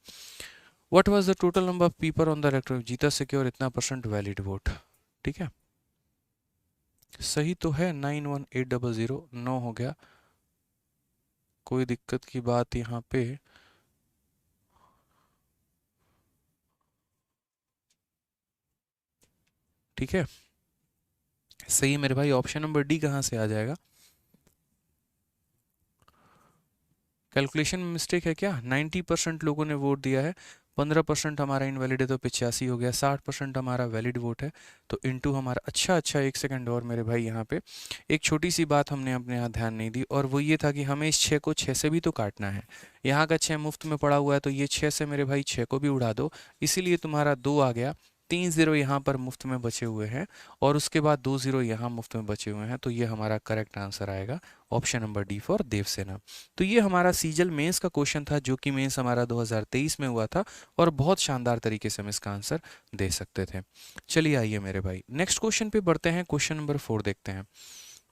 S1: what was the total number of people on the electronic जीता सिक्योर इतना % वैलिड वोट। ठीक है, सही तो है। 91800 9 हो गया, कोई दिक्कत की बात यहाँ पे ठीक है, सही है मेरे भाई। ऑप्शन नंबर डी कहाँ से आ जाएगा? कैलकुलेशन में मिस्टेक है क्या? 90% लोगों ने वोट दिया है, 15% हमारा इनवैलिड है, तो 85 हो गया। 60% हमारा वैलिड वोट है, तो इनटू हमारा अच्छा 1 सेकंड और मेरे भाई, यहाँ पे एक छोटी सी बात हमने अपने यहाँ ध्यान नहीं दी, और वो ये था कि हमें इस 6 को 6 से भी तो काटना है। यहाँ का 6 मुफ्त में पड़ा हुआ है, तो ये 6 से मेरे भाई 6 को भी उड़ा दो, इसीलिए तुम्हारा 2 आ गया। 3 0 यहाँ पर मुफ्त में बचे हुए हैं, और उसके बाद 2 0 यहाँ मुफ्त में बचे हुए हैं, तो ये हमारा करेक्ट आंसर आएगा option number D for Devasena. तो ये हमारा सीजल मेंस का क्वेश्चन था, जो कि मेंस हमारा 2023 में हुआ था, और बहुत शानदार तरीके से हम इसका आंसर दे सकते थे। चलिए आइए मेरे भाई नेक्स्ट क्वेश्चन पे बढ़ते हैं। क्वेश्चन नंबर 4 देखते हैं।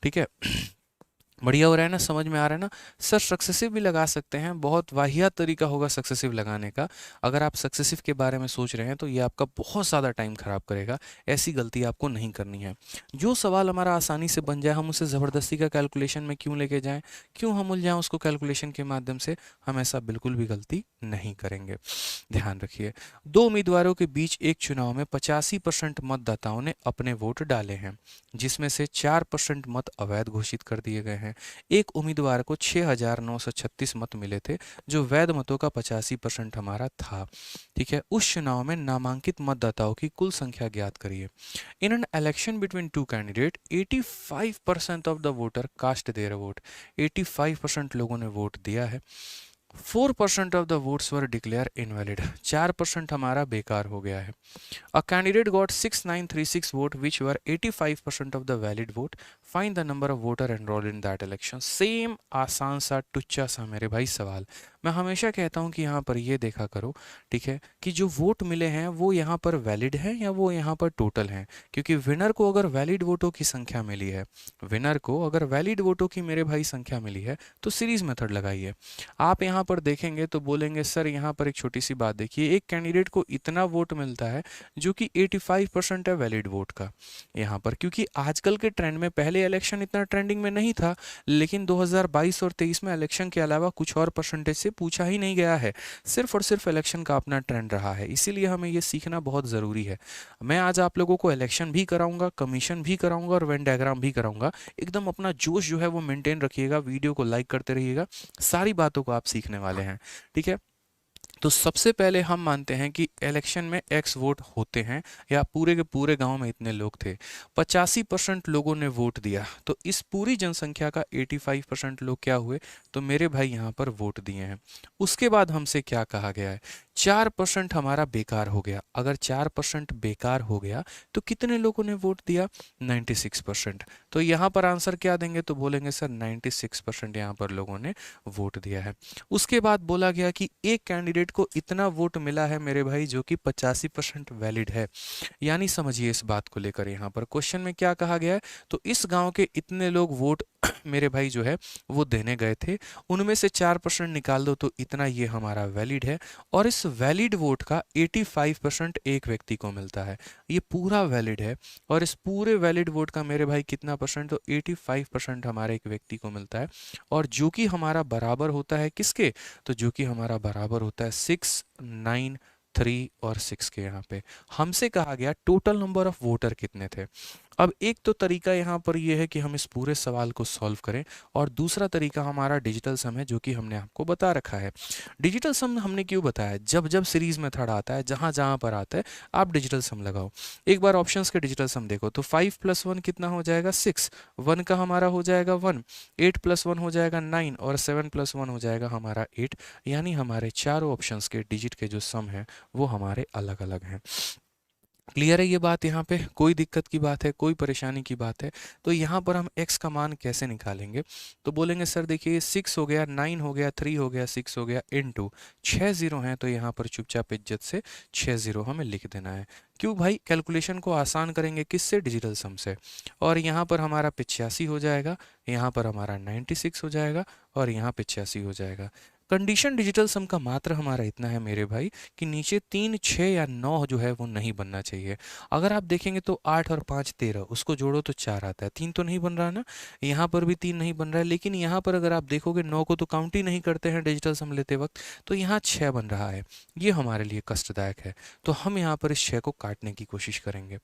S1: ठीक है, बढ़िया हो रहा है ना, समझ में आ रहा है ना? सर सक्सेसिव भी लगा सकते हैं, बहुत वाहियात तरीका होगा सक्सेसिव लगाने का। अगर आप सक्सेसिव के बारे में सोच रहे हैं तो ये आपका बहुत ज़्यादा टाइम खराब करेगा, ऐसी गलती आपको नहीं करनी है। जो सवाल हमारा आसानी से बन जाए हम उसे ज़बरदस्ती का कैलकुलेशन में क्यों लेके जाएं, क्यों हम उलझाएं उसको कैलकुलेशन के माध्यम से? हम ऐसा बिल्कुल भी गलती नहीं करेंगे। ध्यान रखिए, 2 उम्मीदवारों के बीच एक चुनाव में 85% मतदाताओं ने अपने वोट डाले हैं, जिसमें से 4% मत अवैध घोषित कर दिए गए हैं। एक उम्मीदवार को 6,936 मत मिले थे, जो वैध मतों का 85% हमारा था। ठीक है, उस चुनाव में नामांकित मतदाताओं की कुल संख्या ज्ञात करिए। In an election between two candidate 85% of the voter cast their vote. 85% लोगों ने वोट दिया है। 4% of the votes were declared invalid. 4% हमारा बेकार हो गया है। A candidate got 6936 vote which were 85% of the valid vote. Find the number of voter enrolled in that election. Same आसान सा टुच्चा सा मेरे भाई सवाल। मैं हमेशा कहता हूँ कि यहाँ पर ये देखा करो, ठीक है, कि जो वोट मिले हैं वो यहाँ पर वैलिड हैं या वो यहाँ पर टोटल हैं। क्योंकि विनर को अगर वैलिड वोटों की संख्या मिली है, विनर को अगर वैलिड वोटों की मेरे भाई संख्या मिली है, तो सीरीज मेथड लगाइए। आप यहाँ पर देखेंगे तो बोलेंगे सर यहाँ पर एक छोटी सी बात देखिए, एक कैंडिडेट को इतना वोट मिलता है जो कि 85% है वैलिड वोट का यहाँ पर। क्योंकि आजकल के ट्रेंड में, पहले इलेक्शन इतना ट्रेंडिंग में नहीं था, लेकिन 2022 और 23 में इलेक्शन के अलावा कुछ और परसेंटेज से पूछा ही नहीं गया है, सिर्फ और सिर्फ इलेक्शन का अपना ट्रेंड रहा है। इसीलिए हमें ये सीखना बहुत ज़रूरी है। मैं आज आप लोगों को इलेक्शन भी कराऊंगा, कमीशन भी कराऊंगा, और वेन डायग्राम भी कराऊंगा। एकदम अपना जोश जो है वो मेंटेन रखिएगा, वीडियो को लाइक करते रहिएगा, सारी बातों को आप सीखने वाले हैं। ठीक है, तो सबसे पहले हम मानते हैं कि इलेक्शन में एक्स वोट होते हैं, या पूरे के पूरे गांव में इतने लोग थे, 85% लोगों ने वोट दिया, तो इस पूरी जनसंख्या का 85% लोग क्या हुए? तो मेरे भाई यहाँ पर वोट दिए हैं। उसके बाद हमसे क्या कहा गया है? 4% हमारा बेकार हो गया। अगर 4% बेकार हो गया तो कितने लोगों ने वोट दिया? 96%। तो यहाँ पर आंसर क्या देंगे? तो बोलेंगे सर 96% यहाँ पर लोगों ने वोट दिया है। उसके बाद बोला गया कि एक कैंडिडेट को इतना वोट मिला है मेरे भाई, जो कि 85% वैलिड है। यानी समझिए इस बात को लेकर यहाँ पर क्वेश्चन में क्या कहा गया है? तो इस गांव के इतने लोग वोट मेरे भाई जो है वो देने गए थे, उनमें से 4% निकाल दो तो इतना ये हमारा वैलिड है। और इस वैलिड वोट का 85% एक व्यक्ति को मिलता है। ये पूरा वैलिड है और इस पूरे वैलिड वोट का मेरे भाई कितना परसेंट, तो 85% हमारे एक व्यक्ति को मिलता है। और जो कि हमारा बराबर होता है किसके, तो जो कि हमारा बराबर होता है 6, 9, 3 और 6 के। यहाँ पे हमसे कहा गया टोटल नंबर ऑफ वोटर कितने थे। अब एक तो तरीका यहाँ पर ये है कि हम इस पूरे सवाल को सॉल्व करें, और दूसरा तरीका हमारा डिजिटल सम है, जो कि हमने आपको बता रखा है। डिजिटल सम हमने क्यों बताया, जब जब सीरीज मेथड आता है, जहाँ जहाँ पर आता है आप डिजिटल सम लगाओ। एक बार ऑप्शंस के डिजिटल सम देखो तो 5 + 1 कितना हो जाएगा 6, 1 का हमारा हो जाएगा 1, 8 + 1 हो जाएगा 9 और 7 + 1 हो जाएगा हमारा 8। यानी हमारे चारों ऑप्शंस के डिजिट के जो सम है वो हमारे अलग अलग हैं। क्लियर है ये बात, यहाँ पे कोई दिक्कत की बात है, कोई परेशानी की बात है? तो यहाँ पर हम x का मान कैसे निकालेंगे, तो बोलेंगे सर देखिए 6 हो गया, 9 हो गया, 3 हो गया, 6 हो गया, इनटू 6 0 हैं, तो यहाँ पर चुपचाप इज्जत से 6 0 हमें लिख देना है। क्यों भाई, कैलकुलेशन को आसान करेंगे किससे, डिजिटल सम से। और यहाँ पर हमारा 85 हो जाएगा, यहाँ पर हमारा 96 हो जाएगा और यहाँ 85 हो जाएगा। कंडीशन डिजिटल सम का मात्र हमारा इतना है मेरे भाई कि नीचे 3, 6 या 9 जो है वो नहीं बनना चाहिए। अगर आप देखेंगे तो 8 और 5 13, उसको जोड़ो तो 4 आता है, 3 तो नहीं बन रहा ना, यहाँ पर भी 3 नहीं बन रहा है। लेकिन यहाँ पर अगर आप देखोगे 9 को तो काउंट ही नहीं करते हैं डिजिटल सम लेते वक्त, तो यहाँ 6 बन रहा है। ये हमारे लिए कष्टदायक है, तो हम यहाँ पर इस 6 को काटने की कोशिश करेंगे।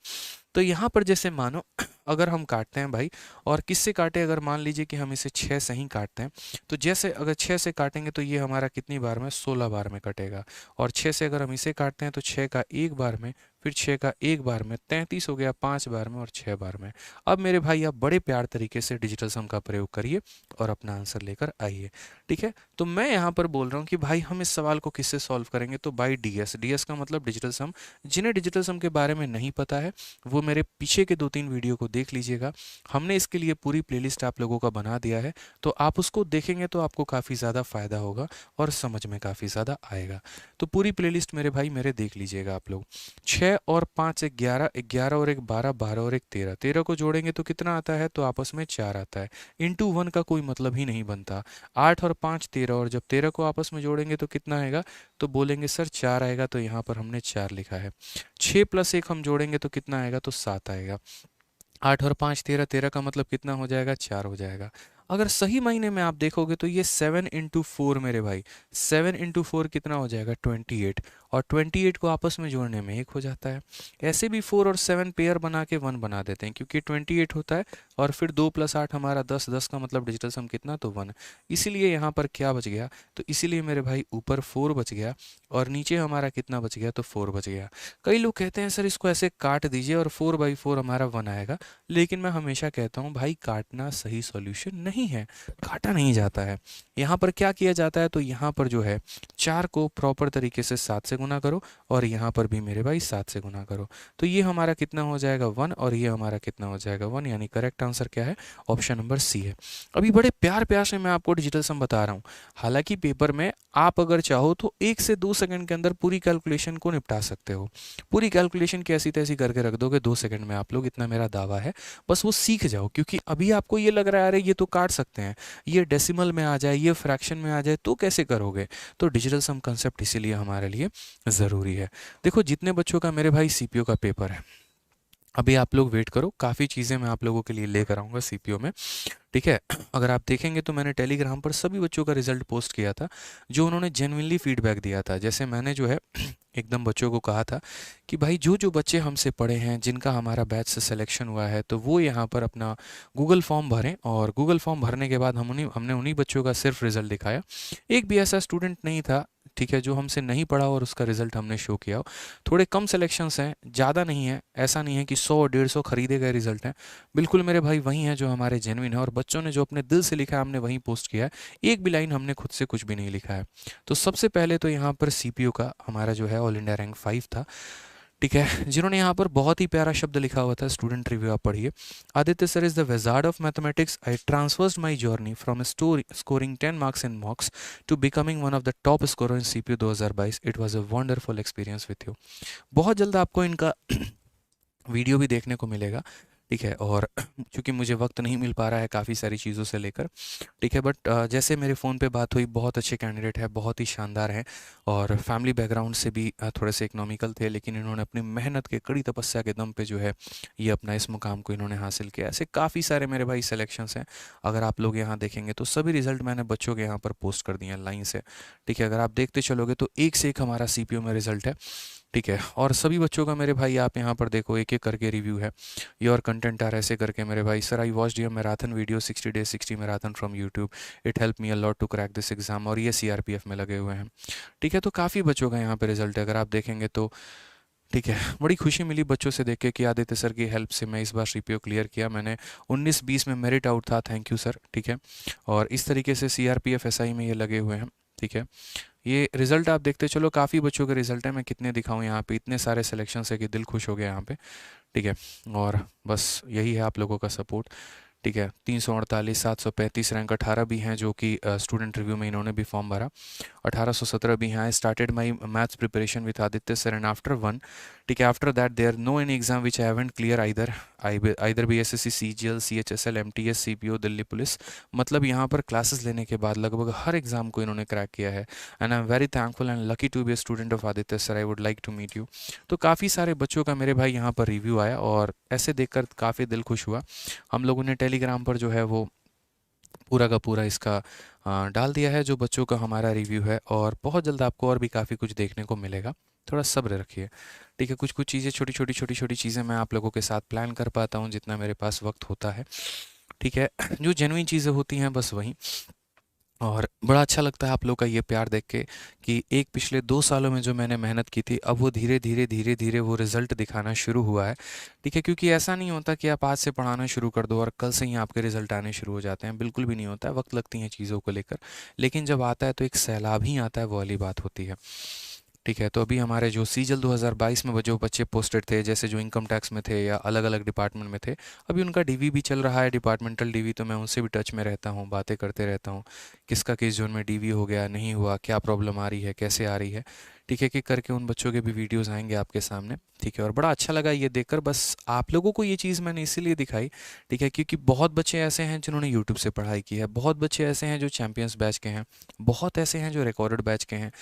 S1: तो यहाँ पर जैसे मानो अगर हम काटते हैं भाई, और किससे काटे, अगर मान लीजिए कि हम इसे 6 से ही काटते हैं, तो जैसे अगर 6 से काटेंगे तो ये हमारा कितनी बार में, 16 बार में कटेगा। और 6 से अगर हम इसे काटते हैं तो 6 का 1 बार में, फिर 6 का 1 बार में, 33 हो गया 5 बार में और 6 बार में। अब मेरे भाई आप बड़े प्यार तरीके से डिजिटल सम का प्रयोग करिए और अपना आंसर लेकर आइए। ठीक है, तो मैं यहाँ पर बोल रहा हूँ कि भाई हम इस सवाल को किससे सॉल्व करेंगे, तो बाई डीएस। डीएस का मतलब डिजिटल सम। जिन्हें डिजिटल सम के बारे में नहीं पता है वो मेरे पीछे के 2-3 वीडियो को देख लीजिएगा। हमने इसके लिए पूरी प्लेलिस्ट आप लोगों का बना दिया है, तो आप उसको देखेंगे तो आपको काफ़ी ज़्यादा फ़ायदा होगा और समझ में काफ़ी ज़्यादा आएगा। तो पूरी प्लेलिस्ट मेरे भाई मेरे देख लीजिएगा आप लोग। 6 और 5 11, 11 और 1 12, 12 और 1 13, 13 को जोड़ेंगे तो कितना आता है, तो आपस में 4 आता है। इंटू 1 का कोई मतलब ही नहीं बनता। 8 और 5 13, और जब 13 को आपस में जोड़ेंगे तो कितना आएगा, तो बोलेंगे सर 4 आएगा, तो यहाँ पर हमने 4 लिखा है। 6 + 1 हम जोड़ेंगे तो कितना आएगा, तो 7 आएगा। 8 और 5 13, 13 का मतलब कितना हो जाएगा, 4 हो जाएगा। अगर सही महीने में आप देखोगे तो ये 7 × 4 मेरे भाई, 7 × 4 कितना हो जाएगा, 28, और 28 को आपस में जोड़ने में 1 हो जाता है। ऐसे भी 4 और 7 पेयर बना के 1 बना देते हैं, क्योंकि 28 होता है और फिर 2 + 8 हमारा 10, 10 का मतलब डिजिटल सम कितना, तो 1। इसीलिए यहाँ पर क्या बच गया, तो इसीलिए मेरे भाई ऊपर 4 बच गया और नीचे हमारा कितना बच गया, तो 4 बच गया। कई लोग कहते हैं सर इसको ऐसे काट दीजिए और 4/4 हमारा 1 आएगा, लेकिन मैं हमेशा कहता हूँ भाई काटना सही सॉल्यूशन नहीं है, काटा नहीं जाता है। यहाँ पर क्या किया जाता है, तो यहाँ पर जो है 4 को प्रॉपर तरीके से 7 से गुना करो और यहाँ पर भी मेरे भाई 7 से गुना करो, तो ये हमारा कितना हो जाएगा 1 और ये हमारा कितना हो जाएगा 1। यानी करेक्ट आंसर क्या है, ऑप्शन नंबर सी है। अभी बड़े प्यार प्यार से मैं आपको डिजिटल सम बता रहा हूँ, हालांकि पेपर में आप अगर चाहो तो 1 से 2 सेकंड के अंदर पूरी कैलकुलेशन को निपटा सकते हो। पूरी कैलकुलेशन कैसी तैसी करके रख दोगे 2 सेकंड में आप लोग, इतना मेरा दावा है। बस वो सीख जाओ, क्योंकि अभी आपको ये लग रहा है अरे ये तो काट सकते हैं, ये डेसिमल में आ जाए, ये फ्रैक्शन में आ जाए, तो कैसे करोगे। तो डिजिटल सम कंसेप्ट इसीलिए हमारे लिए ज़रूरी है। देखो जितने बच्चों का मेरे भाई सीपीओ का पेपर है, अभी आप लोग वेट करो, काफ़ी चीज़ें मैं आप लोगों के लिए लेकर आऊँगा सीपीओ में। ठीक है, अगर आप देखेंगे तो मैंने टेलीग्राम पर सभी बच्चों का रिजल्ट पोस्ट किया था जो उन्होंने जेन्युइनली फीडबैक दिया था। जैसे मैंने जो है एकदम बच्चों को कहा था कि भाई जो जो बच्चे हमसे पढ़े हैं, जिनका हमारा बैच से सिलेक्शन हुआ है, तो वो यहाँ पर अपना गूगल फॉर्म भरें, और गूगल फॉर्म भरने के बाद हमने उन्हीं बच्चों का सिर्फ रिजल्ट दिखाया। एक भी ऐसा स्टूडेंट नहीं था, ठीक है, जो हमसे नहीं पढ़ा और उसका रिजल्ट हमने शो किया हो। थोड़े कम सिलेक्शंस हैं, ज़्यादा नहीं है, ऐसा नहीं है कि 100-150 खरीदे गए रिजल्ट हैं। बिल्कुल मेरे भाई वही हैं जो हमारे जेन्युइन है, और बच्चों ने जो अपने दिल से लिखा है हमने वहीं पोस्ट किया है। एक भी लाइन हमने खुद से कुछ भी नहीं लिखा है। तो सबसे पहले तो यहाँ पर सीपीओ का हमारा जो है ऑल इंडिया रैंक 5 था। ठीक है, जिन्होंने यहाँ पर बहुत ही प्यारा शब्द लिखा हुआ था, स्टूडेंट रिव्यू आप पढ़िए। Aditya sir is the wizard of mathematics. I transferred my journey from scoring 10 marks in mocks to becoming one of the top scorer in CPU 2022। It was a wonderful experience with you. बहुत जल्द आपको इनका video भी देखने को मिलेगा। ठीक है। और चूँकि मुझे वक्त नहीं मिल पा रहा है काफ़ी सारी चीज़ों से लेकर, ठीक है, बट जैसे मेरे फ़ोन पे बात हुई, बहुत अच्छे कैंडिडेट है, बहुत ही शानदार हैं और फैमिली बैकग्राउंड से भी थोड़े से इकोनॉमिकल थे, लेकिन इन्होंने अपनी मेहनत के कड़ी तपस्या के दम पे जो है ये अपना इस मुकाम को इन्होंने हासिल किया। ऐसे काफ़ी सारे मेरे भाई सिलेक्शंस हैं। अगर आप लोग यहाँ देखेंगे तो सभी रिजल्ट मैंने बच्चों के यहाँ पर पोस्ट कर दिए हैं लाइन से, ठीक है। अगर आप देखते चलोगे तो एक से एक हमारा सीपीयू में रिजल्ट है, ठीक है। और सभी बच्चों का मेरे भाई आप यहाँ पर देखो एक एक करके रिव्यू है। योर कंटेंट आर ऐसे करके मेरे भाई, sir I watched your marathon video 60 days 60 marathon from YouTube, it help me a lot to crack this exam, और ये सीआरपीएफ में लगे हुए हैं, ठीक है। तो काफ़ी बच्चों का यहाँ पे रिजल्ट है अगर आप देखेंगे तो, ठीक है। बड़ी खुशी मिली बच्चों से देख के कि आदित्य सर की हेल्प से मैं इस बार सीपीओ क्लियर किया, मैंने 19-20 में मेरिट आउट था, थैंक यू सर, ठीक है। और इस तरीके से सीआरपीएफ एसआई में ये लगे हुए हैं, ठीक है। ये रिज़ल्ट आप देखते चलो, काफ़ी बच्चों के रिज़ल्ट है, मैं कितने दिखाऊं यहाँ पे, इतने सारे सिलेक्शन है कि दिल खुश हो गया यहाँ पे, ठीक है। और बस यही है आप लोगों का सपोर्ट, ठीक है। 348, 735 रैंक, 18 भी हैं जो कि स्टूडेंट रिव्यू में इन्होंने भी फॉर्म भरा, 1817 भी हैं। I started my maths preparation with Aditya sir and after one, ठीक है, after that there no any exam which I haven't clear either BSSC, CGL, CHSL, MTS, CPO, Delhi police. मतलब यहाँ पर क्लासेस लेने के बाद लगभग हर एग्जाम को इन्होंने क्रैक किया है, and I am very thankful and lucky to be a student of Aditya sir, I would like to meet you. तो काफ़ी सारे बच्चों का मेरे भाई यहाँ पर रिव्यू आया और ऐसे देखकर काफ़ी दिल खुश हुआ। हम लोगों ने टेलीग्राम पर जो है वो पूरा का पूरा इसका डाल दिया है जो बच्चों का हमारा रिव्यू है, और बहुत जल्द आपको और भी काफ़ी कुछ देखने को मिलेगा, थोड़ा सब्र रखिए, ठीक है। कुछ कुछ चीज़ें, छोटी छोटी चीज़ें मैं आप लोगों के साथ प्लान कर पाता हूँ जितना मेरे पास वक्त होता है, ठीक है। जो जेन्युइन चीज़ें होती हैं बस वही। और बड़ा अच्छा लगता है आप लोग का ये प्यार देख के कि एक पिछले 2 सालों में जो मैंने मेहनत की थी अब वो धीरे धीरे धीरे धीरे वो रिज़ल्ट दिखाना शुरू हुआ है, ठीक है। क्योंकि ऐसा नहीं होता कि आप आज से पढ़ाना शुरू कर दो और कल से ही आपके रिज़ल्ट आने शुरू हो जाते हैं, बिल्कुल भी नहीं होता है, वक्त लगती हैं चीज़ों को लेकर, लेकिन जब आता है तो एक सैलाब ही आता है, वो वाली बात होती है, ठीक है। तो अभी हमारे जो सीजल 2022 में जो बच्चे पोस्टेड थे, जैसे जो इनकम टैक्स में थे या अलग अलग डिपार्टमेंट में थे, अभी उनका डीवी भी चल रहा है, डिपार्टमेंटल डीवी, तो मैं उनसे भी टच में रहता हूँ, बातें करते रहता हूँ, किसका किस जोन में डीवी हो गया, नहीं हुआ, क्या प्रॉब्लम आ रही है, कैसे आ रही है, ठीक है। कि करके उन बच्चों के भी वीडियोज़ आएंगे आपके सामने, ठीक है। और बड़ा अच्छा लगा ये देखकर, बस आप लोगों को ये चीज़ मैंने इसीलिए दिखाई, ठीक है, क्योंकि बहुत बच्चे ऐसे हैं जिन्होंने यूट्यूब से पढ़ाई की है, बहुत बच्चे ऐसे हैं जो चैम्पियंस बैच के हैं, बहुत ऐसे हैं जो रिकॉर्डेड बैच के हैं,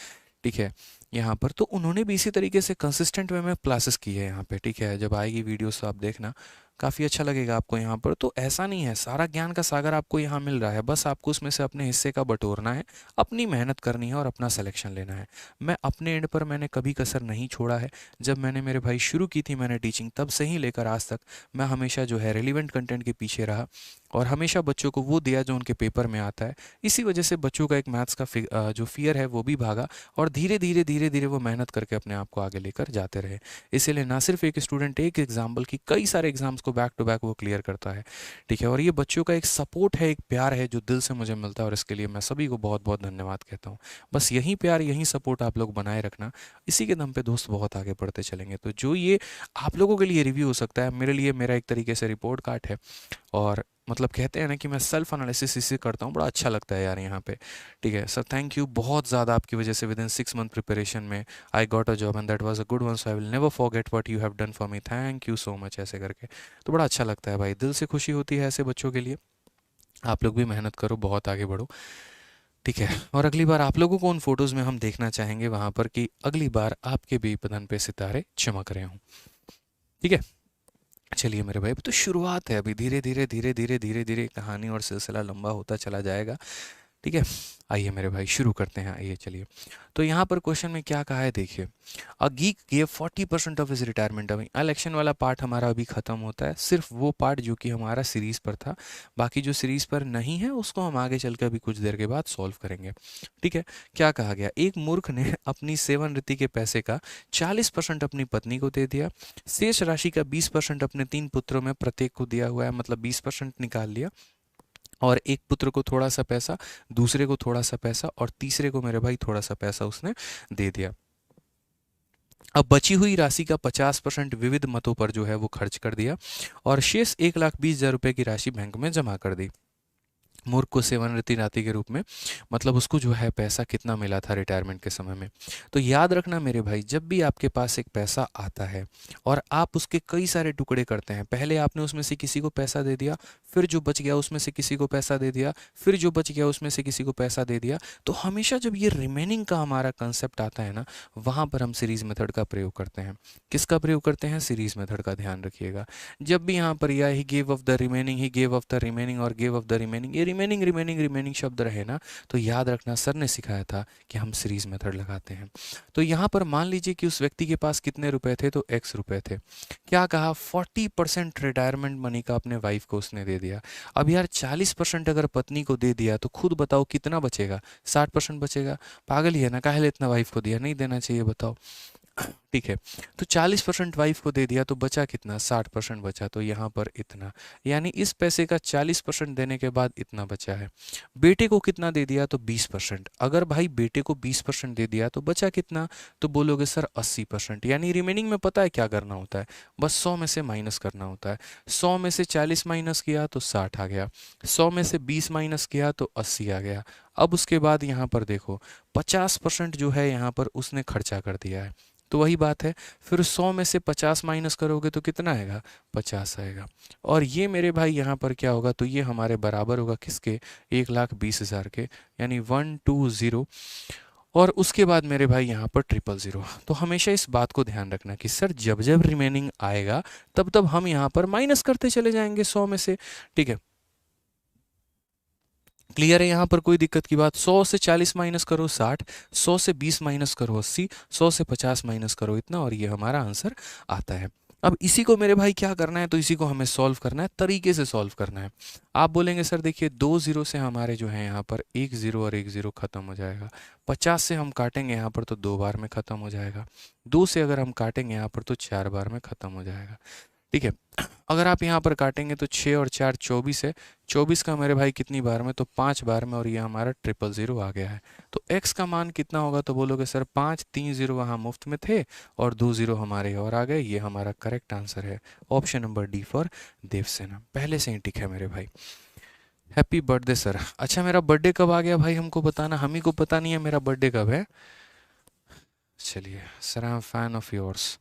S1: ठीक है। यहाँ पर तो उन्होंने भी इसी तरीके से कंसिस्टेंट वे में क्लासेस की है यहाँ पे, ठीक है। जब आएगी वीडियोस तो आप देखना, काफ़ी अच्छा लगेगा आपको यहाँ पर। तो ऐसा नहीं है, सारा ज्ञान का सागर आपको यहाँ मिल रहा है, बस आपको उसमें से अपने हिस्से का बटोरना है, अपनी मेहनत करनी है और अपना सिलेक्शन लेना है। मैं अपने एंड पर मैंने कभी कसर नहीं छोड़ा है। जब मैंने मेरे भाई शुरू की थी मैंने टीचिंग, तब से ही लेकर आज तक मैं हमेशा जो है रेलिवेंट कंटेंट के पीछे रहा और हमेशा बच्चों को वो दिया जो उनके पेपर में आता है। इसी वजह से बच्चों का एक मैथ्स का जो फियर है वो भी भागा, और धीरे धीरे धीरे धीरे वो मेहनत करके अपने आप को आगे लेकर जाते रहे। इसीलिए ना सिर्फ एक स्टूडेंट एक एग्जाम बल्कि कई सारे एग्जाम्स को बैक टू बैक वो क्लियर करता है, ठीक है। और ये बच्चों का एक सपोर्ट है, एक प्यार है जो दिल से मुझे मिलता है, और इसके लिए मैं सभी को बहुत बहुत धन्यवाद कहता हूँ। बस यही प्यार यही सपोर्ट आप लोग बनाए रखना, इसी के दम पे दोस्त बहुत आगे बढ़ते चलेंगे। तो जो ये आप लोगों के लिए रिव्यू हो सकता है, मेरे लिए मेरा एक तरीके से रिपोर्ट कार्ड है। और मतलब कहते हैं ना कि मैं सेल्फ एनालिसिस इसे करता हूँ, बड़ा अच्छा लगता है यार यहाँ पे, ठीक है। सर थैंक यू, बहुत ज़्यादा आपकी वजह से विद इन 6 month प्रिपरेशन में I got a job and that was a good one, so I will never forget what you have done for me, thank you so much, ऐसे करके। तो बड़ा अच्छा लगता है भाई, दिल से खुशी होती है ऐसे बच्चों के लिए। आप लोग भी मेहनत करो, बहुत आगे बढ़ो, ठीक है। और अगली बार आप लोगों को उन फोटोज़ में हम देखना चाहेंगे वहाँ पर कि अगली बार आपके भी बदन पे सितारे चमक रहे हों, ठीक है। चलिए मेरे भाई, अभी तो शुरुआत है, अभी धीरे धीरे धीरे धीरे धीरे धीरे कहानी और सिलसिला लंबा होता चला जाएगा, ठीक है। आइए मेरे भाई शुरू करते हैं, आइए चलिए। तो यहाँ पर क्वेश्चन में क्या कहा है देखिए, a geek gave 40% of his retirement अभी। इलेक्शन वाला पार्ट हमारा अभी खत्म होता है, सिर्फ वो पार्ट जो कि हमारा सीरीज पर था, बाकी जो सीरीज पर नहीं है उसको हम आगे चल कर अभी कुछ देर के बाद सॉल्व करेंगे, ठीक है। क्या कहा गया, एक मूर्ख ने अपनी सेवानिवृत्ति के पैसे का 40% अपनी पत्नी को दे दिया, शेष राशि का 20% अपने 3 पुत्रों में प्रत्येक को दिया हुआ है, मतलब 20% निकाल लिया, और एक पुत्र को थोड़ा सा पैसा, दूसरे को थोड़ा सा पैसा, और तीसरे को मेरे भाई थोड़ा सा पैसा उसने दे दिया। अब बची हुई राशि का 50% विविध मतों पर जो है वो खर्च कर दिया, और शेष 1,20,000 रुपए की राशि बैंक में जमा कर दी। मूर्ख को सेवानिवृत्ति नाती के रूप में, मतलब उसको जो है पैसा कितना मिला था रिटायरमेंट के समय में। तो याद रखना मेरे भाई, जब भी आपके पास एक पैसा आता है और आप उसके कई सारे टुकड़े करते हैं, पहले आपने उसमें से किसी को पैसा दे दिया, फिर जो बच गया उसमें से किसी को पैसा दे दिया, फिर जो बच गया उसमें से किसी को पैसा दे दिया, तो हमेशा जब ये रिमेनिंग का हमारा कंसेप्ट आता है ना, वहाँ पर हम सीरीज मेथड का प्रयोग करते हैं। किसका प्रयोग करते हैं? सीरीज मेथड का, ध्यान रखिएगा। जब भी यहाँ पर या he gave of the remaining, he gave of the remaining और गेव ऑफ द रिमेनिंग, ये रिमेनिंग रिमेनिंग रिमेनिंग शब्द रहे ना, तो याद रखना सर ने सिखाया था कि हम सीरीज मेथड लगाते हैं। तो यहाँ पर मान लीजिए कि उस व्यक्ति के पास कितने रुपए थे, तो x रुपए थे। क्या कहा? 40% रिटायरमेंट मनी का अपने वाइफ को उसने दे दिया। अब यार 40% अगर पत्नी को दे दिया तो खुद बताओ कितना बचेगा? 60% बचेगा। पागल ही है ना, काहे इतना वाइफ को दिया? नहीं देना चाहिए, बताओ। ठीक है, तो 40% वाइफ को दे दिया तो बचा कितना? 60% बचा, तो यहाँ पर इतना, यानी इस पैसे का 40% देने के बाद इतना बचा है। बेटे को कितना दे दिया? तो 20%। अगर भाई बेटे को 20% दे दिया तो बचा कितना? तो बोलोगे सर 80%। यानी रिमेनिंग में पता है क्या करना होता है? बस 100 में से माइनस करना होता है। 100 में से 40 माइनस किया तो 60 आ गया, 100 में से 20 माइनस किया तो 80 आ गया। अब उसके बाद यहाँ पर देखो 50% जो है यहाँ पर उसने खर्चा कर दिया है, तो वही बात है, फिर 100 में से 50 माइनस करोगे तो कितना आएगा? 50 आएगा। और ये मेरे भाई यहाँ पर क्या होगा? तो ये हमारे बराबर होगा किसके? 1,20,000 के, यानी 120। और उसके बाद मेरे भाई यहाँ पर 000। तो हमेशा इस बात को ध्यान रखना कि सर जब जब रिमेनिंग आएगा तब तब हम यहाँ पर माइनस करते चले जाएंगे 100 में से। ठीक है, क्लियर है? यहाँ पर कोई दिक्कत की बात? 100 से 40 माइनस करो 60, 100 से 20 माइनस करो 80, 100 से 50 माइनस करो इतना, और ये हमारा आंसर आता है। अब इसी को मेरे भाई क्या करना है? तो इसी को हमें सॉल्व करना है, तरीके से सॉल्व करना है। आप बोलेंगे सर देखिए 2 जीरो से हमारे जो है यहाँ पर 1 जीरो और 1 जीरो खत्म हो जाएगा। 50 से हम काटेंगे यहाँ पर तो 2 बार में खत्म हो जाएगा। 2 से अगर हम काटेंगे यहाँ पर तो 4 बार में खत्म हो जाएगा। ठीक है, अगर आप यहाँ पर काटेंगे तो 6 और 4 24 है। 24 का मेरे भाई कितनी बार में? तो 5 बार में, और ये हमारा 000 आ गया है। तो x का मान कितना होगा? तो बोलोगे सर 5, 3 जीरो वहाँ मुफ्त में थे और 2 जीरो हमारे और आ गए। ये हमारा करेक्ट आंसर है, option number D for Devasena. पहले से ही टिक है मेरे भाई। Happy birthday sir. अच्छा, मेरा बर्थडे कब आ गया भाई हमको बताना, हम ही को पता नहीं है मेरा बर्थडे कब है। चलिए sir, I am fan of yours,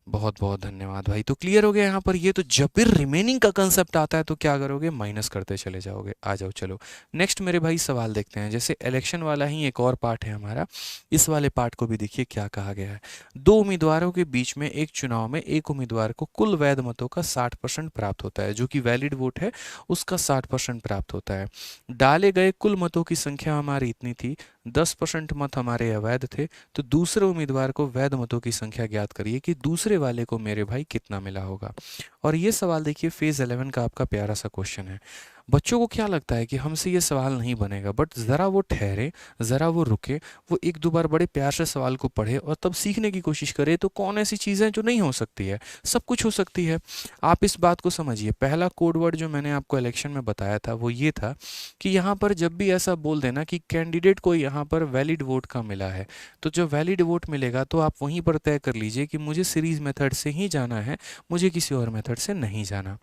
S1: बहुत बहुत धन्यवाद भाई। तो क्लियर हो गया यहाँ पर। ये तो जब भी रिमेनिंग का कंसेप्ट आता है तो क्या करोगे? माइनस करते चले जाओगे। आ जाओ, चलो नेक्स्ट मेरे भाई सवाल देखते हैं। जैसे इलेक्शन वाला ही एक और पार्ट है हमारा, इस वाले पार्ट को भी देखिए क्या कहा गया है। दो उम्मीदवारों के बीच में एक चुनाव में एक उम्मीदवार को कुल वैध मतों का 60% प्राप्त होता है, जो कि वैलिड वोट है उसका 60% प्राप्त होता है। डाले गए कुल मतों की संख्या हमारी इतनी थी, 10% मत हमारे अवैध थे, तो दूसरे उम्मीदवार को वैध मतों की संख्या ज्ञात करिए कि दूसरे वाले को मेरे भाई कितना मिला होगा। और ये सवाल देखिए फेज 11 का आपका प्यारा सा क्वेश्चन है। बच्चों को क्या लगता है कि हमसे ये सवाल नहीं बनेगा, बट ज़रा वो ठहरे, ज़रा वो रुके, वो एक दो बार बड़े प्यार से सवाल को पढ़े और तब सीखने की कोशिश करे। तो कौन ऐसी चीज़ें जो नहीं हो सकती है? सब कुछ हो सकती है। आप इस बात को समझिए। पहला कोड वर्ड जो मैंने आपको इलेक्शन में बताया था वो ये था कि यहाँ पर जब भी ऐसा बोल देना कि कैंडिडेट को यहाँ पर वैलिड वोट का मिला है, तो जो वैलिड वोट मिलेगा तो आप वहीं पर तय कर लीजिए कि मुझे सीरीज मेथड से ही जाना है, मुझे किसी और मेथड से नहीं जाना।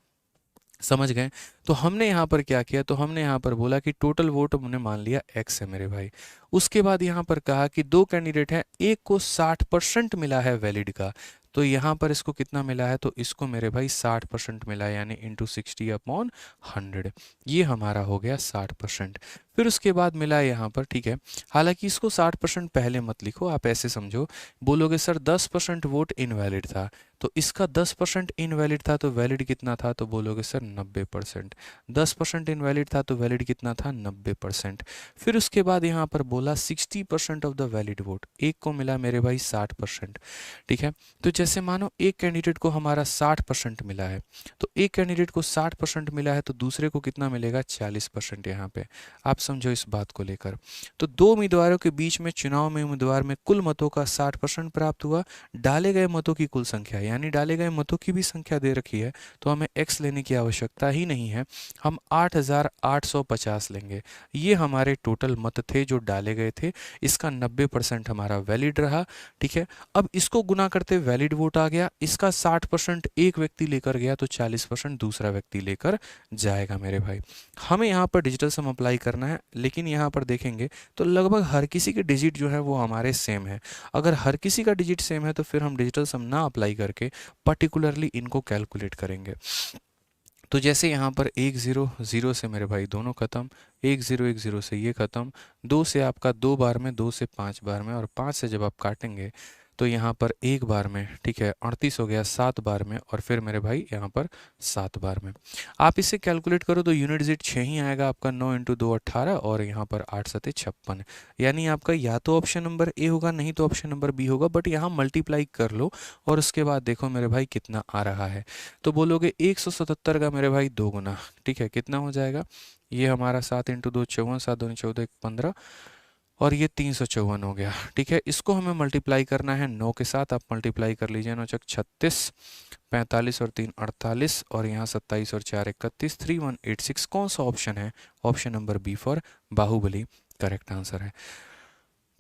S1: समझ गए? तो हमने यहाँ पर क्या किया? तो हमने यहाँ पर बोला कि टोटल वोट हमने मान लिया x है मेरे भाई। उसके बाद यहाँ पर कहा कि दो कैंडिडेट हैं, एक को 60% मिला है वैलिड का, तो यहाँ पर इसको कितना मिला है? तो इसको मेरे भाई 60% मिला है, यानी इंटू 60/100। ये हमारा हो गया 60%। फिर उसके बाद मिला है यहाँ पर, ठीक है। हालांकि इसको 60% पहले मत लिखो, आप ऐसे समझो। बोलोगे सर 10% वोट इनवैलिड था, तो इसका 10% इनवैलिड था तो वैलिड कितना था? तो बोलोगे सर 90%। 10% इनवैलिड था तो वैलिड कितना था? 90%। फिर उसके बाद यहाँ पर बोला 60% ऑफ द वैलिड वोट, एक को मिला मेरे भाई 60%। ठीक है, तो जैसे मानो एक कैंडिडेट को हमारा 60% मिला है, तो एक कैंडिडेट को 60% मिला है तो दूसरे को कितना मिलेगा? 40%। यहाँ पे आप समझो इस बात को लेकर। तो दो उम्मीदवारों के बीच में चुनाव में उम्मीदवार में कुल मतों का 60% प्राप्त हुआ, डाले गए मतों की कुल संख्या यानी डाले गए मतों की भी संख्या दे रखी है, तो हमें x लेने की आवश्यकता ही नहीं है, हम 8850 लेंगे। ये हमारे टोटल मत थे जो डाले गए थे, इसका 90% हमारा वैलिड रहा। ठीक है, अब इसको गुना करते वैलिड वोट आ गया, इसका 60% एक व्यक्ति लेकर गया तो 40% दूसरा व्यक्ति लेकर जाएगा मेरे भाई। हमें यहाँ पर डिजिटल सम अप्लाई करना है, लेकिन यहाँ पर देखेंगे तो लगभग हर किसी के डिजिट जो है वो हमारे सेम है। अगर हर किसी का डिजिट सेम है तो फिर हम डिजिटल सम ना अप्लाई करके पर्टिकुलरली इनको कैलकुलेट करेंगे। तो जैसे यहाँ पर 1 0 0 से मेरे भाई दोनों खत्म, 1 0 1 0 से ये खत्म, 2 से आपका 2 बार में, 2 से 5 बार में, और 5 से जब आप काटेंगे तो यहाँ पर 1 बार में, ठीक है, 38 हो गया, 7 बार में, और फिर मेरे भाई यहाँ पर 7 बार में। आप इसे कैलकुलेट करो तो यूनिट डिजिट 6 ही आएगा आपका, 9 × 2 18, और यहाँ पर 8 7 56, यानी आपका या तो ऑप्शन नंबर ए होगा, नहीं तो ऑप्शन नंबर बी होगा, बट यहाँ मल्टीप्लाई कर लो और उसके बाद देखो मेरे भाई कितना आ रहा है। तो बोलोगे 177 का मेरे भाई 2 गुना, ठीक है, कितना हो जाएगा, ये हमारा 7 × 2 54, 7 दूनी 14 1 15, और ये 354 हो गया। ठीक है, इसको हमें मल्टीप्लाई करना है 9 के साथ, आप मल्टीप्लाई कर लीजिए, 9 चक 36, 45 और 3 48, और यहाँ 27 और 4 31, 3186। कौन सा ऑप्शन है, option number B for Baahubali correct answer है।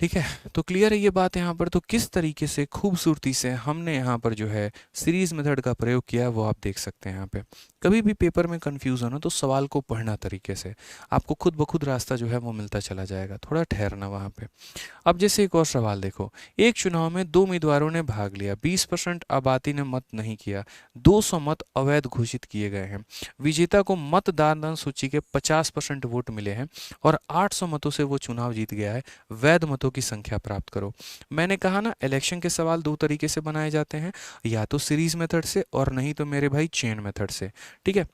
S1: ठीक है, तो क्लियर है ये बात यहाँ पर। तो किस तरीके से खूबसूरती से हमने यहाँ पर जो है सीरीज मेथड का प्रयोग किया वो आप देख सकते हैं यहाँ पे। कभी भी पेपर में कंफ्यूजन हो तो सवाल को पढ़ना तरीके से, आपको खुद ब खुद रास्ता जो है वो मिलता चला जाएगा, थोड़ा ठहरना वहाँ पे। अब जैसे एक और सवाल देखो, एक चुनाव में 2 उम्मीदवारों ने भाग लिया, 20% आबादी ने मत नहीं किया, 200 मत अवैध घोषित किए गए हैं, विजेता को मतदान सूची के 50% वोट मिले हैं और 800 मतों से वो चुनाव जीत गया है, वैध मतों की संख्या प्राप्त करो। मैंने कहा ना, इलेक्शन के सवाल 2 तरीके से बनाए जाते हैं, या तो सीरीज मेथड से और नहीं तो मेरे भाई चेन मेथड से। ठीक है,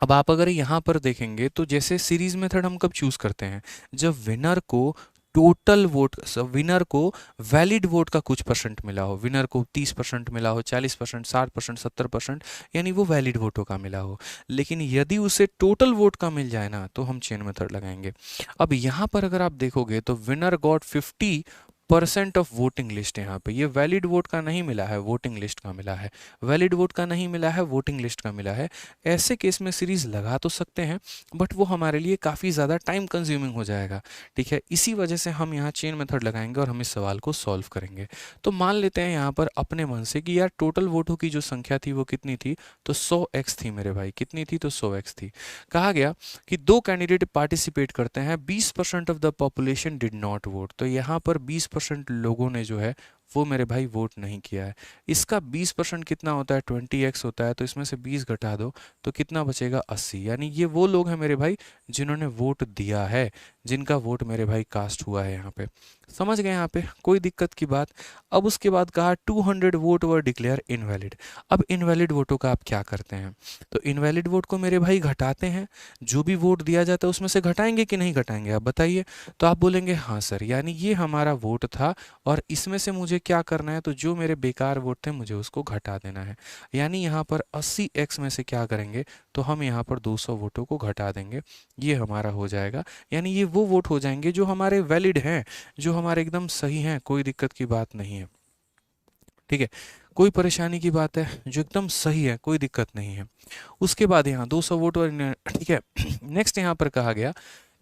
S1: अब आप अगर यहाँ पर देखेंगे तो जैसे सीरीज मेथड हम कब चूज करते हैं, जब विनर को टोटल वोट, विनर को वैलिड वोट का कुछ परसेंट मिला हो, विनर को 30% मिला हो, 40%, 60%, 70%, यानी वो वैलिड वोटों का मिला हो। लेकिन यदि उसे टोटल वोट का मिल जाए ना तो हम चेन मेथड लगाएंगे। अब यहाँ पर अगर आप देखोगे तो winner got 50% of voting list, यहाँ पे ये वैलिड वोट का नहीं मिला है, वोटिंग लिस्ट का मिला है, वैलिड वोट का नहीं मिला है, वोटिंग लिस्ट का मिला है। ऐसे केस में सीरीज लगा तो सकते हैं, बट वो हमारे लिए काफ़ी ज़्यादा टाइम कंज्यूमिंग हो जाएगा। ठीक है, इसी वजह से हम यहाँ चेन मेथड लगाएंगे और हम इस सवाल को सॉल्व करेंगे। तो मान लेते हैं यहाँ पर अपने मन से कि यार टोटल वोटों की जो संख्या थी वो कितनी थी, तो 100x थी मेरे भाई, कितनी थी, तो 100x थी। कहा गया कि 2 कैंडिडेट पार्टिसिपेट करते हैं, 20% of the population did not vote, तो यहाँ पर 20% लोगों ने जो है वो मेरे भाई वोट नहीं किया है। इसका 20% कितना होता है, 20x होता है, तो इसमें से 20 घटा दो तो कितना बचेगा, 80। यानी ये वो लोग हैं मेरे भाई जिन्होंने वोट दिया है, जिनका वोट मेरे भाई कास्ट हुआ है। यहाँ पे समझ गए, यहाँ पे कोई दिक्कत की बात। अब उसके बाद कहा 200 वोट वर डिक्लेयर इनवैलिड। अब इनवैलिड वोटों का आप क्या करते हैं, तो इनवैलिड वोट को मेरे भाई घटाते हैं, जो भी वोट दिया जाता है उसमें से घटाएंगे कि नहीं घटाएंगे, आप बताइए। तो आप बोलेंगे हाँ सर, यानी ये हमारा वोट था और इसमें से मुझे क्या करना है, तो जो मेरे बेकार वोट थे मुझे उसको घटा देना है। यानी यहाँ पर 80x में से क्या करेंगे, तो हम यहाँ पर 200 वोटों को घटा देंगे, ये हमारा हो जाएगा। यानी ये वो वोट हो जाएंगे जो हमारे वैलिड हैं, जो हमारे एकदम सही हैं, कोई दिक्कत की बात नहीं है। ठीक है, कोई परेशानी की बात है, जो एकदम सही है, कोई दिक्कत नहीं है। उसके बाद यहाँ 200 वोट और ठीक है, नेक्स्ट यहाँ पर कहा गया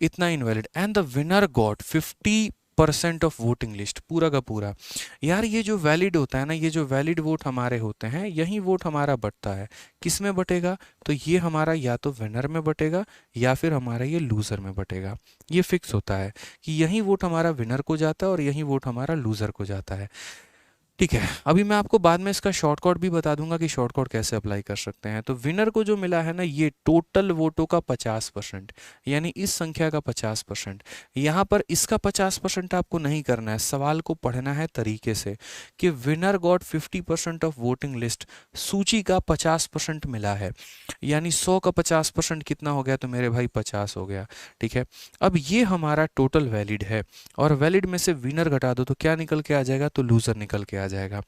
S1: इतना invalid and the winner got 50% of voting list, पूरा का पूरा। यार ये जो वैलिड होता है ना, ये जो वैलिड वोट हमारे होते हैं, यही वोट हमारा बटता है। किस में बटेगा, तो ये हमारा या तो विनर में बटेगा या फिर हमारा ये लूजर में बटेगा। ये फिक्स होता है कि यही वोट हमारा विनर को जाता है और यही वोट हमारा लूजर को जाता है। ठीक है, अभी मैं आपको बाद में इसका शॉर्टकट भी बता दूंगा कि शॉर्टकट कैसे अप्लाई कर सकते हैं। तो विनर को जो मिला है ना, ये टोटल वोटों का 50%, यानी इस संख्या का 50%। यहाँ पर इसका 50% आपको नहीं करना है, सवाल को पढ़ना है तरीके से कि winner got 50% of voting list, सूची का 50% मिला है, यानी 100 का 50% कितना हो गया, तो मेरे भाई 50 हो गया। ठीक है, अब ये हमारा टोटल वैलिड है और वैलिड में से विनर घटा दो तो क्या निकल के आ जाएगा, तो लूजर निकल के आ जाएगा।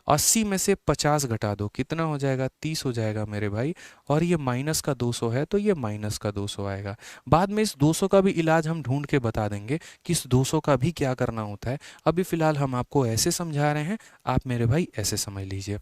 S1: 80 में से 50 घटा दो, कितना हो जाएगा, 30 हो जाएगा मेरे भाई। और ये माइनस का 200 है तो ये माइनस का 200 आएगा। बाद में इस 200 का भी इलाज हम ढूंढ के बता देंगे कि इस 200 का भी क्या करना होता है। अभी फिलहाल हम आपको ऐसे समझा रहे हैं, आप मेरे भाई ऐसे समझ लीजिए।